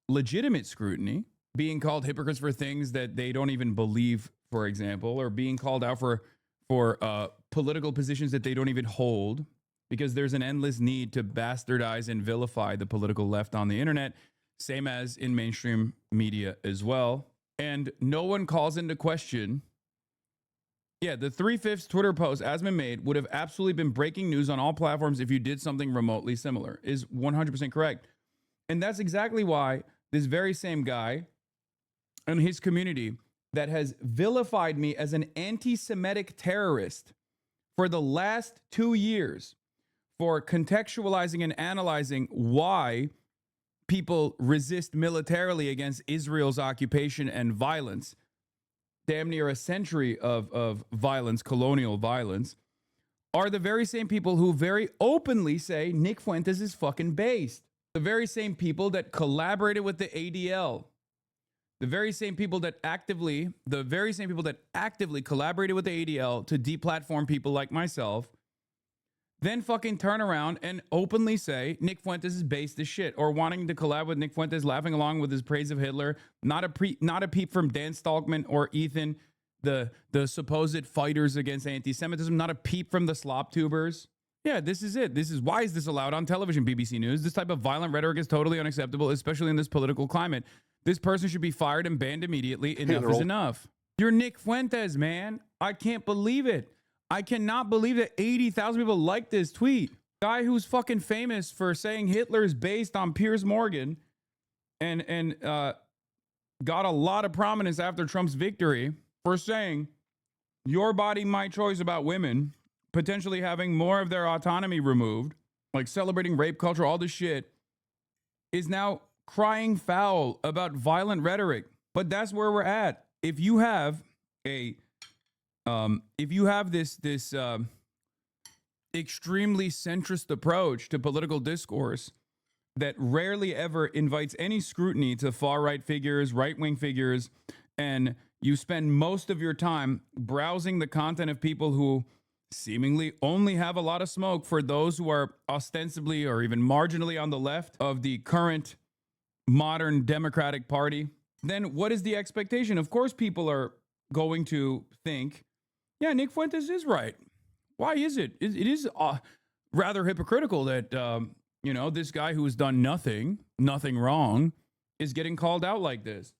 legitimate scrutiny, being called hypocrites for things that they don't even believe, for example, or being called out for for political positions that they don't even hold, because there's an endless need to bastardize and vilify the political left on the internet, same as in mainstream media as well. And no one calls into question. Yeah, the 3/5 Twitter post Asman made would have absolutely been breaking news on all platforms if you did something remotely similar, is 100% correct. And that's exactly why this very same guy and his community that has vilified me as an anti-Semitic terrorist for the last 2 years for contextualizing and analyzing why people resist militarily against Israel's occupation and violence, damn near a century of violence, colonial violence, are the very same people who very openly say Nick Fuentes is fucking based. The very same people that collaborated with the ADL. The very same people that actively collaborated with the ADL to deplatform people like myself, then fucking turn around and openly say Nick Fuentes is based as shit, or wanting to collab with Nick Fuentes, laughing along with his praise of Hitler. Not a peep from Dan Stalkman or Ethan, the supposed fighters against anti-Semitism. Not a peep from the slop tubers. Yeah, this is it. Why is this allowed on television, BBC News? This type of violent rhetoric is totally unacceptable, especially in this political climate. This person should be fired and banned immediately. Enough is enough. You're Nick Fuentes, man. I can't believe it. I cannot believe that 80,000 people liked this tweet. Guy who's fucking famous for saying Hitler is based on Piers Morgan and got a lot of prominence after Trump's victory for saying your body, my choice about women, potentially having more of their autonomy removed, like celebrating rape culture, all this shit, is now crying foul about violent rhetoric. But that's where we're at. If you have this extremely centrist approach to political discourse that rarely ever invites any scrutiny to far-right figures, right-wing figures, and you spend most of your time browsing the content of people who seemingly only have a lot of smoke for those who are ostensibly or even marginally on the left of the current modern Democratic Party, then what is the expectation? Of course, people are going to think, yeah, Nick Fuentes is right. Why is it? It is rather hypocritical that, this guy who has done nothing wrong is getting called out like this.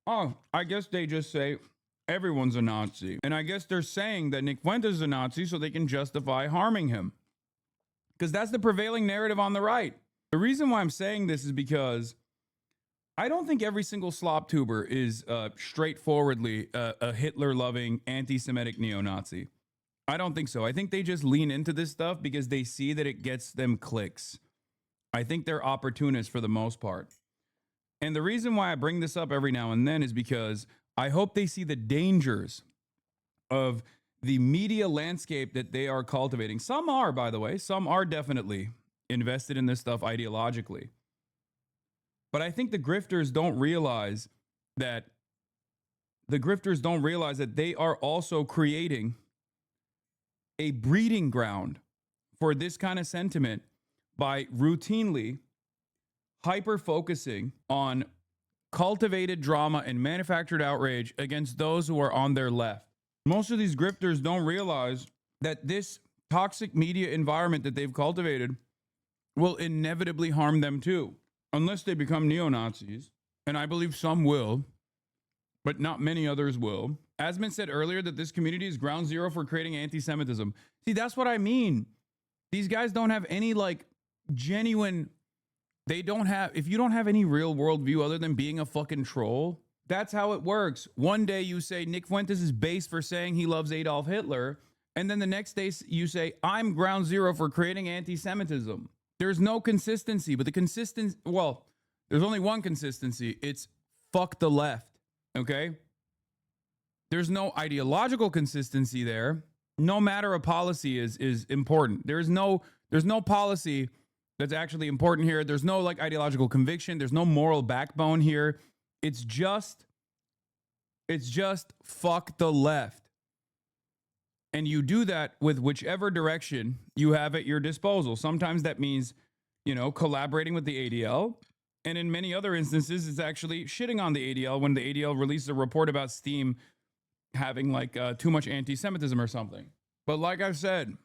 Oh, I guess they just say everyone's a Nazi. And I guess they're saying that Nick Fuentes is a Nazi so they can justify harming him. Because that's the prevailing narrative on the right. The reason why I'm saying this is because I don't think every single slop tuber is straightforwardly a Hitler-loving, anti-Semitic neo-Nazi. I don't think so. I think they just lean into this stuff because they see that it gets them clicks. I think they're opportunists for the most part. And the reason why I bring this up every now and then is because I hope they see the dangers of the media landscape that they are cultivating. Some are, by the way. Some are definitely invested in this stuff ideologically. But I think the grifters don't realize that they are also creating a breeding ground for this kind of sentiment by routinely hyper-focusing on cultivated drama and manufactured outrage against those who are on their left. Most of these grifters don't realize that this toxic media environment that they've cultivated will inevitably harm them too, unless they become neo-Nazis. And I believe some will, but not many others will. Asman said earlier that this community is ground zero for creating anti-Semitism. See, that's what I mean. These guys don't have any genuine, if you don't have any real worldview other than being a fucking troll, that's how it works. One day you say Nick Fuentes is based for saying he loves Adolf Hitler. And then the next day you say, I'm ground zero for creating anti-Semitism. There's no consistency, but there's only one consistency. It's fuck the left. Okay? There's no ideological consistency there. No matter of policy is important. There's no policy that's actually important here. There's no ideological conviction. There's no moral backbone here. It's just fuck the left. And you do that with whichever direction you have at your disposal. Sometimes that means, collaborating with the ADL. And in many other instances, it's actually shitting on the ADL when the ADL releases a report about Steam having like too much anti-Semitism or something. But like I said,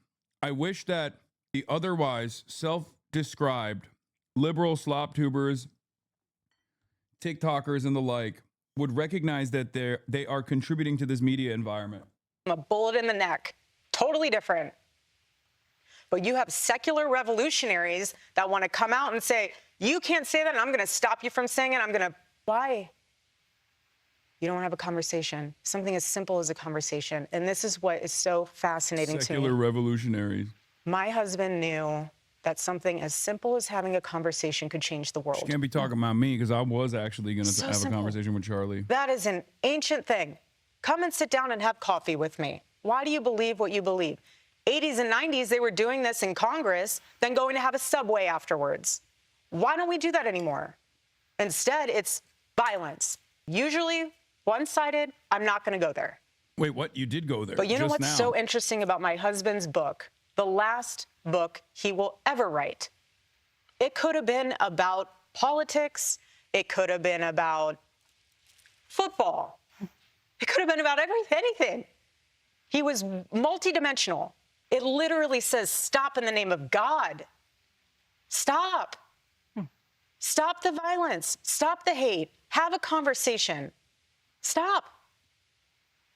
I wish that the otherwise self-described liberal slop tubers, TikTokers and the like would recognize that they are contributing to this media environment. A bullet in the neck, totally different. But you have secular revolutionaries that want to come out and say, you can't say that, and I'm going to stop you from saying it. I'm going to, why? You don't have a conversation. Something as simple as a conversation. And this is what is so fascinating to me. Secular revolutionaries. My husband knew that something as simple as having a conversation could change the world. She can't be talking about me because I was actually going to have a conversation with Charlie. That is an ancient thing. Come and sit down and have coffee with me. Why do you believe what you believe? 80s and 90s, they were doing this in Congress, then going to have a Subway afterwards. Why don't we do that anymore? Instead, it's violence. Usually one-sided. I'm not going to go there. Wait, what? You did go there. But you know what's now. so interesting about my husband's book? The last book he will ever write. It could have been about politics. It could have been about football. It could have been about anything. He was multidimensional. It literally says, stop in the name of God. Stop. Stop the violence. Stop the hate. Have a conversation. Stop.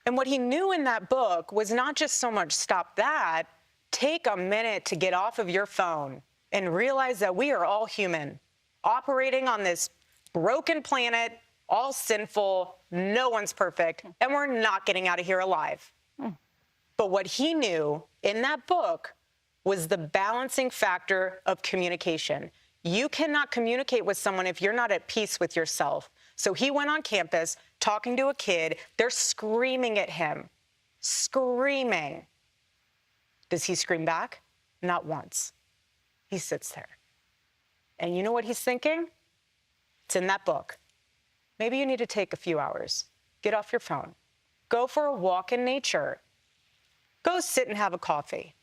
And what he knew in that book was not just so much stop that, take a minute to get off of your phone and realize that we are all human, operating on this broken planet, all sinful, no one's perfect, and we're not getting out of here alive. But what he knew in that book was the balancing factor of communication. You cannot communicate with someone if you're not at peace with yourself. So he went on campus talking to a kid. They're screaming at him, screaming. Does he scream back? Not once. He sits there. And you know what he's thinking? It's in that book. Maybe you need to take a few hours. Get off your phone. Go for a walk in nature. Go sit and have a coffee.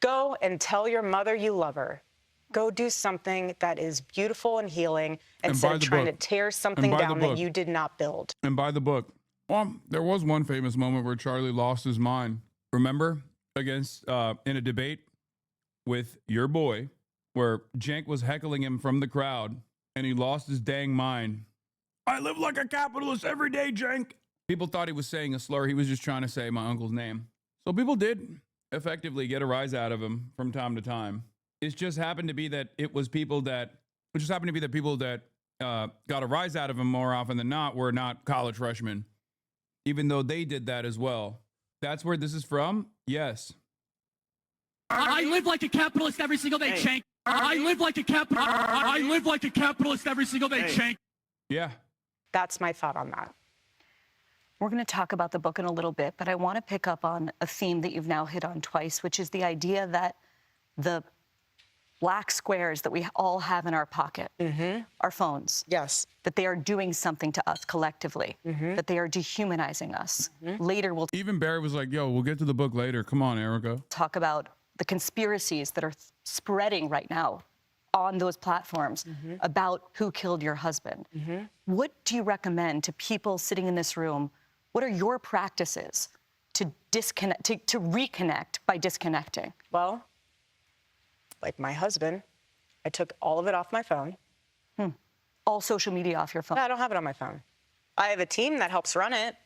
Go and tell your mother you love her. Go do something that is beautiful and healing instead of trying to tear something down that you did not build. And buy the book. Well, there was one famous moment where Charlie lost his mind. Remember? Against, in a debate with your boy, where Cenk was heckling him from the crowd, and he lost his dang mind. I live like a capitalist every day, Cenk. People thought he was saying a slur. He was just trying to say my uncle's name. So people did effectively get a rise out of him from time to time. It just happened to be that people that got a rise out of him more often than not were not college freshmen, even though they did that as well. That's where this is from? Yes. I live like a capitalist every single day, Cenk. I live like a capitalist every single day, Cenk. Yeah. That's my thought on that. We're going to talk about the book in a little bit, but I want to pick up on a theme that you've now hit on twice, which is the idea that the black squares that we all have in our pocket, our phones, yes, that they are doing something to us collectively, that they are dehumanizing us. Later, we'll even Barry was like, yo, we'll get to the book later. Come on, Erika. Talk about the conspiracies that are spreading right now on those platforms about who killed your husband. What do you recommend to people sitting in this room? What are your practices to disconnect, to reconnect by disconnecting? Well, like my husband, I took all of it off my phone. All social media off your phone? No, I don't have it on my phone. I have a team that helps run it.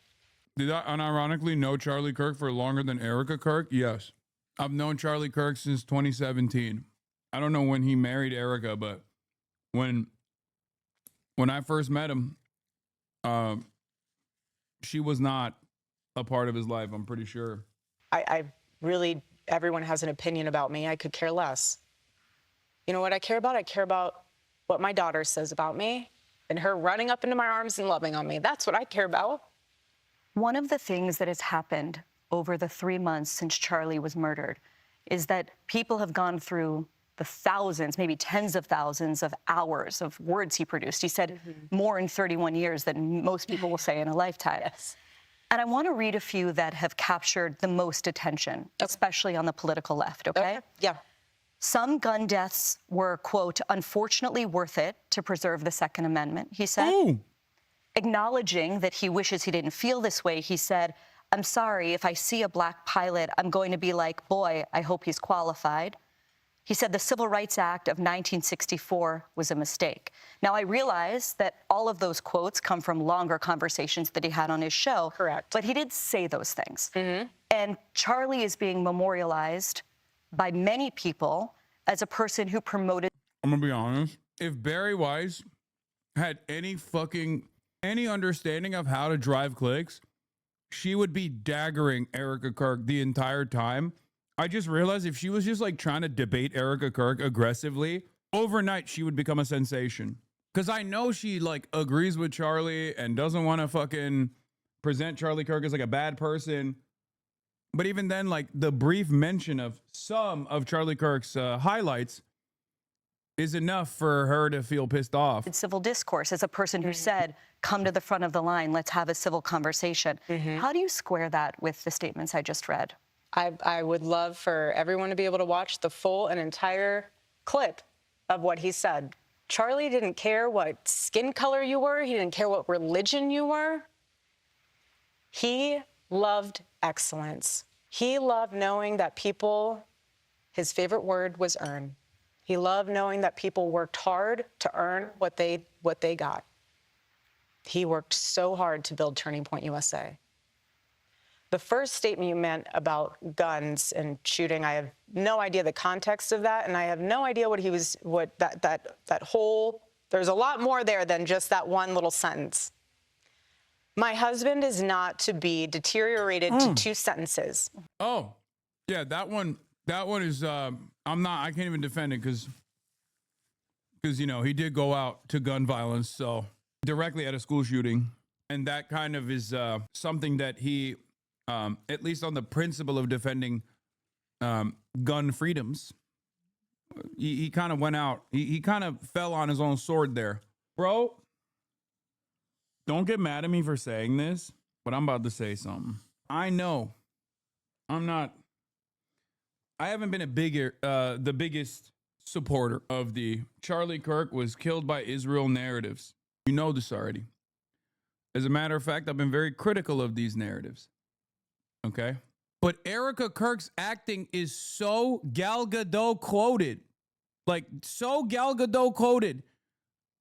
Did I unironically know Charlie Kirk for longer than Erika Kirk? Yes. I've known Charlie Kirk since 2017. I don't know when he married Erika, but when I first met him, she was not a part of his life, I'm pretty sure. I really, everyone has an opinion about me. I could care less. You know what I care about? I care about what my daughter says about me and her running up into my arms and loving on me. That's what I care about. One of the things that has happened over the 3 months since Charlie was murdered is that people have gone through the thousands, maybe tens of thousands of hours of words he produced. He said more in 31 years than most people will say in a lifetime. Yes. And I want to read a few that have captured the most attention, especially on the political left, okay? Yeah. Some gun deaths were, quote, unfortunately worth it to preserve the Second Amendment, he said. Ooh. Acknowledging that he wishes he didn't feel this way, he said, I'm sorry, if I see a black pilot, I'm going to be like, boy, I hope he's qualified. He said the Civil Rights Act of 1964 was a mistake. Now, I realize that all of those quotes come from longer conversations that he had on his show. Correct. But he did say those things. And Charlie is being memorialized by many people as a person who promoted. I'm gonna be honest. If Barry Weiss had any understanding of how to drive clicks, she would be daggering Erika Kirk the entire time. I just realized if she was just like trying to debate Erika Kirk aggressively, overnight she would become a sensation. Because I know she like agrees with Charlie and doesn't want to fucking present Charlie Kirk as like a bad person. But even then, like the brief mention of some of Charlie Kirk's highlights is enough for her to feel pissed off. Civil discourse as a person who said, come to the front of the line, let's have a civil conversation. How do you square that with the statements I just read? I would love for everyone to be able to watch the full and entire clip of what he said. Charlie didn't care what skin color you were. He didn't care what religion you were. He loved excellence. He loved knowing that people, his favorite word was earn. He loved knowing that people worked hard to earn what they got. He worked so hard to build Turning Point USA. The first statement you meant about guns and shooting, I have no idea the context of that, and I have no idea that whole, there's a lot more there than just that one little sentence. My husband is not to be deteriorated to 2 sentences. Oh, yeah, that one is, I can't even defend it because, you know, he did go out to gun violence, so directly at a school shooting. And that kind of is something that he, at least on the principle of defending gun freedoms, he kind of went out. He kind of fell on his own sword there. Bro, don't get mad at me for saying this, but I'm about to say something. I know I haven't been the biggest supporter of the Charlie Kirk was killed by Israel narratives. You know this already. As a matter of fact, I've been very critical of these narratives. Okay? But Erika Kirk's acting is so Gal Gadot quoted. Like, so Gal Gadot quoted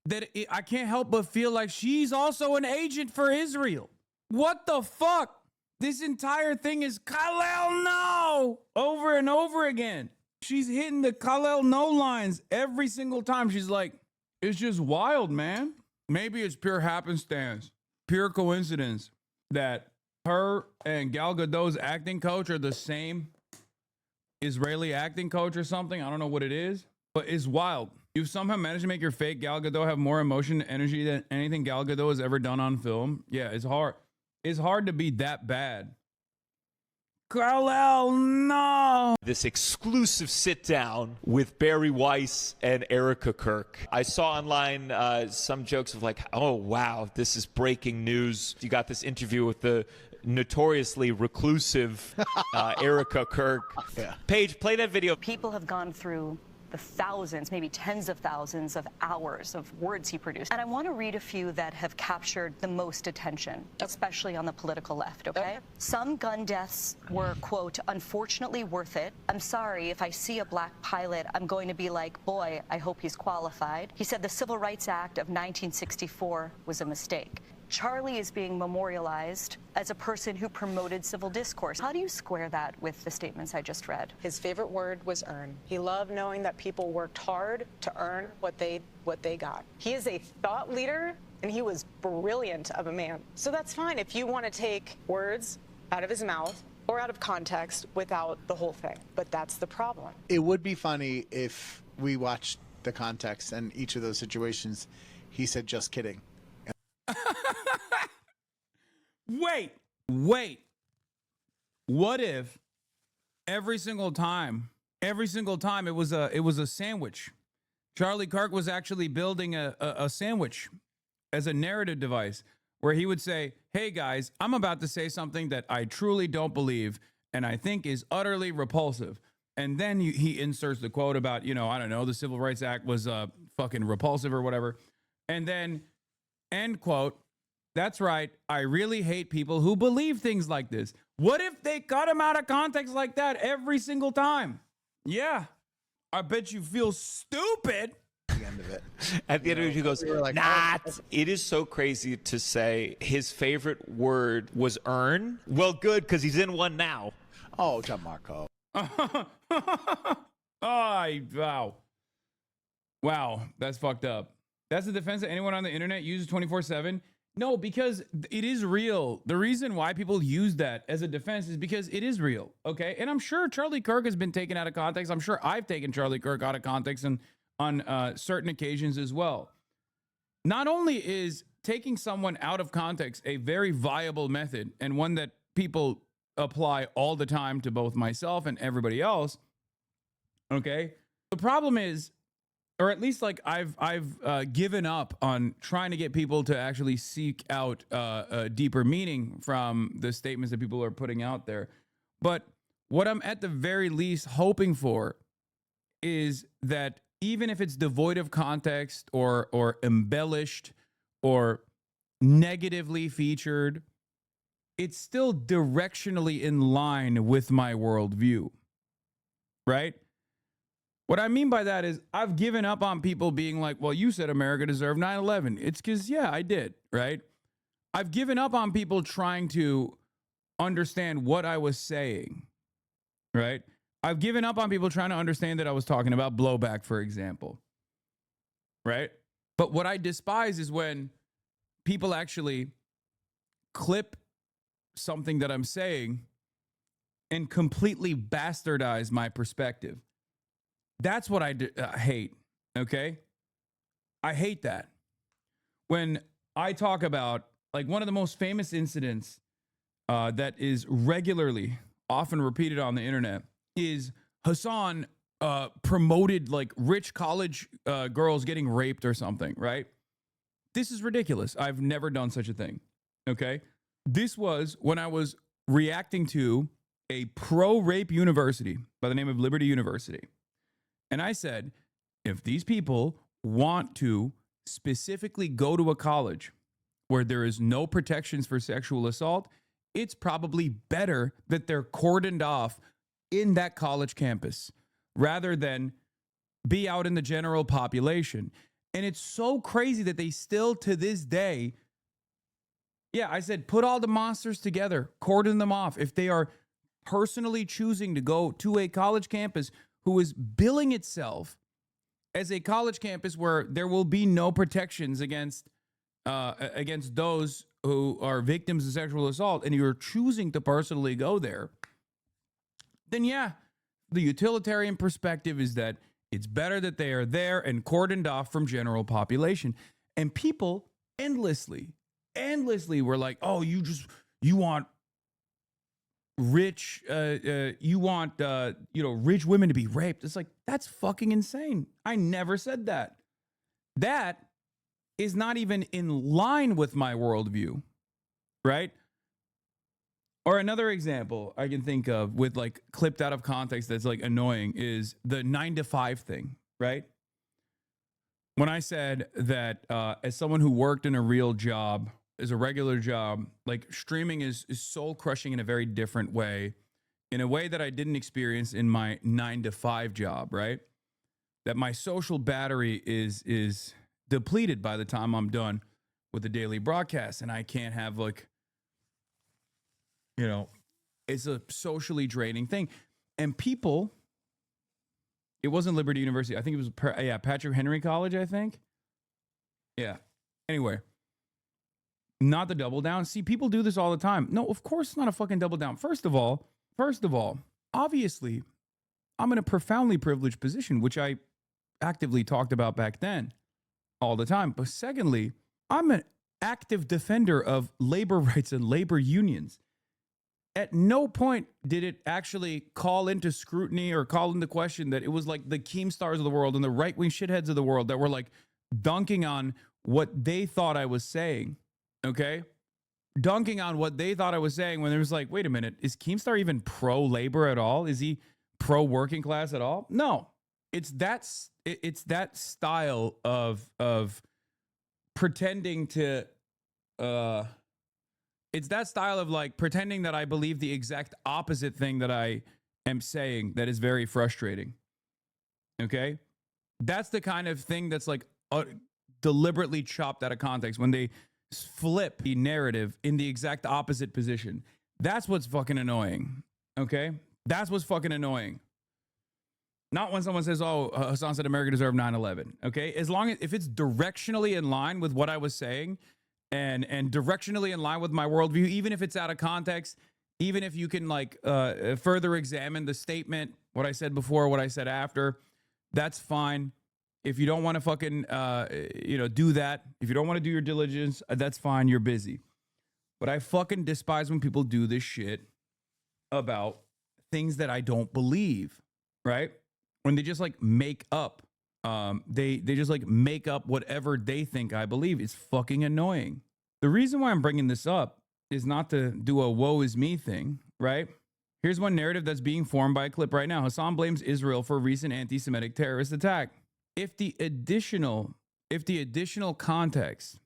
that I can't help but feel like she's also an agent for Israel. What the fuck? This entire thing is Kal-El no over and over again. She's hitting the Kal-El no lines every single time. She's like, it's just wild, man. Maybe it's pure happenstance, pure coincidence that her and Gal Gadot's acting coach are the same Israeli acting coach or something. I don't know what it is, but it's wild. You've somehow managed to make your fake Gal Gadot have more emotion and energy than anything Gal Gadot has ever done on film. Yeah, it's hard. It's hard to be that bad. Kal-El, no! This exclusive sit down with Barry Weiss and Erika Kirk. I saw online some jokes of like, oh, wow, this is breaking news. You got this interview with the notoriously reclusive Erika Kirk. Yeah. Paige, play that video. People have gone through the thousands, maybe tens of thousands of hours of words he produced. And I want to read a few that have captured the most attention, especially on the political left, okay? Some gun deaths were, quote, unfortunately worth it. I'm sorry, if I see a black pilot, I'm going to be like, boy, I hope he's qualified. He said the Civil Rights Act of 1964 was a mistake. Charlie is being memorialized as a person who promoted civil discourse. How do you square that with the statements I just read? His favorite word was earn. He loved knowing that people worked hard to earn what they got. He is a thought leader, and he was brilliant of a man. So that's fine if you want to take words out of his mouth or out of context without the whole thing. But that's the problem. It would be funny if we watched the context and each of those situations, he said, just kidding. Wait. What if every single time it was a sandwich? Charlie Kirk was actually building a sandwich as a narrative device where he would say, hey guys, I'm about to say something that I truly don't believe and I think is utterly repulsive. And then he inserts the quote about, I don't know, the Civil Rights Act was fucking repulsive or whatever. And then, end quote, That's right. I really hate people who believe things like this. What if they cut him out of context like that every single time? Yeah. I bet you feel stupid. The end of it. At the end of it, he goes, not. It is so crazy to say his favorite word was earn. Well, good, because he's in one now. Oh, Gianmarco. Wow. Wow, that's fucked up. That's the defense that anyone on the internet uses 24/7. No, because it is real. The reason why people use that as a defense is because it is real, okay? And I'm sure Charlie Kirk has been taken out of context. I'm sure I've taken Charlie Kirk out of context and on certain occasions as well. Not only is taking someone out of context a very viable method and one that people apply all the time to both myself and everybody else, okay? The problem is, or at least like I've given up on trying to get people to actually seek out a deeper meaning from the statements that people are putting out there. But what I'm at the very least hoping for is that even if it's devoid of context or embellished or negatively featured, it's still directionally in line with my worldview, right? What I mean by that is I've given up on people being like, well, you said America deserved 9/11. It's because, yeah, I did, right? I've given up on people trying to understand what I was saying, right? I've given up on people trying to understand that I was talking about blowback, for example, right? But what I despise is when people actually clip something that I'm saying and completely bastardize my perspective. That's what I hate, okay? I hate that. When I talk about, like, one of the most famous incidents that is regularly, often repeated on the internet is Hassan promoted, like, rich college girls getting raped or something, right? This is ridiculous. I've never done such a thing, okay? This was when I was reacting to a pro-rape university by the name of Liberty University. And I said, if these people want to specifically go to a college where there is no protections for sexual assault, it's probably better that they're cordoned off in that college campus rather than be out in the general population. And it's so crazy that they still, to this day, yeah, I said, put all the monsters together, cordon them off. If they are personally choosing to go to a college campus who is billing itself as a college campus where there will be no protections against those who are victims of sexual assault, and you're choosing to personally go there, then yeah, the utilitarian perspective is that it's better that they are there and cordoned off from general population. And people endlessly were like, oh, you want rich, rich women to be raped. It's like, that's fucking insane. I never said that. That is not even in line with my worldview, right? Or another example I can think of with, like, clipped out of context that's, like, annoying is the 9 to 5 thing, right? When I said that as someone who worked in a real job, as a regular job, like, streaming is soul crushing in a very different way, in a way that I didn't experience in my 9 to 5 job, right? That my social battery is depleted by the time I'm done with the daily broadcast, and I can't have, like, it's a socially draining thing. And people, it wasn't Liberty University. I think it was, Patrick Henry College, I think. Yeah. Anyway. Not the double down. See, people do this all the time. No, of course it's not a fucking double down. First of all, obviously, I'm in a profoundly privileged position, which I actively talked about back then all the time. But secondly, I'm an active defender of labor rights and labor unions. At no point did it actually call into scrutiny or call into question that it was like the Keemstars of the world and the right-wing shitheads of the world that were, like, dunking on what they thought I was saying. Okay? Dunking on what they thought I was saying when there was like, wait a minute, is Keemstar even pro-labor at all? Is he pro-working class at all? No. It's that style of pretending to it's that style of like pretending that I believe the exact opposite thing that I am saying that is very frustrating. Okay? That's the kind of thing that's like deliberately chopped out of context when they flip the narrative in the exact opposite position. That's what's fucking annoying. Okay? That's what's fucking annoying. Not when someone says, oh, Hassan said America deserved 9/11. Okay? As long as, if it's directionally in line with what I was saying and directionally in line with my worldview, even if it's out of context, even if you can like further examine the statement, what I said before, what I said after, that's fine. If you don't want to fucking, do that, if you don't want to do your diligence, that's fine. You're busy. But I fucking despise when people do this shit about things that I don't believe, right? When they just like make up, they just like make up whatever they think I believe. It's fucking annoying. The reason why I'm bringing this up is not to do a woe is me thing, right? Here's one narrative that's being formed by a clip right now. Hassan blames Israel for a recent anti-Semitic terrorist attack. If the additional context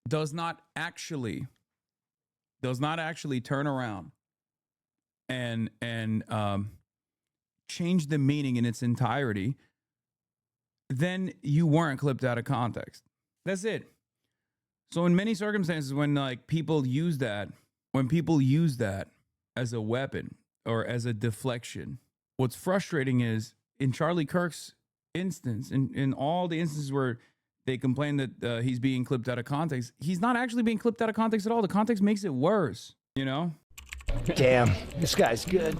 does not actually turn around and change the meaning in its entirety, then you weren't clipped out of context. That's it. So in many circumstances, when like people use that as a weapon or as a deflection, what's frustrating is in Charlie Kirk's instance, in all the instances where they complain that he's being clipped out of context, he's not actually being clipped out of context at all. The context makes it worse, you know? Damn, this guy's good.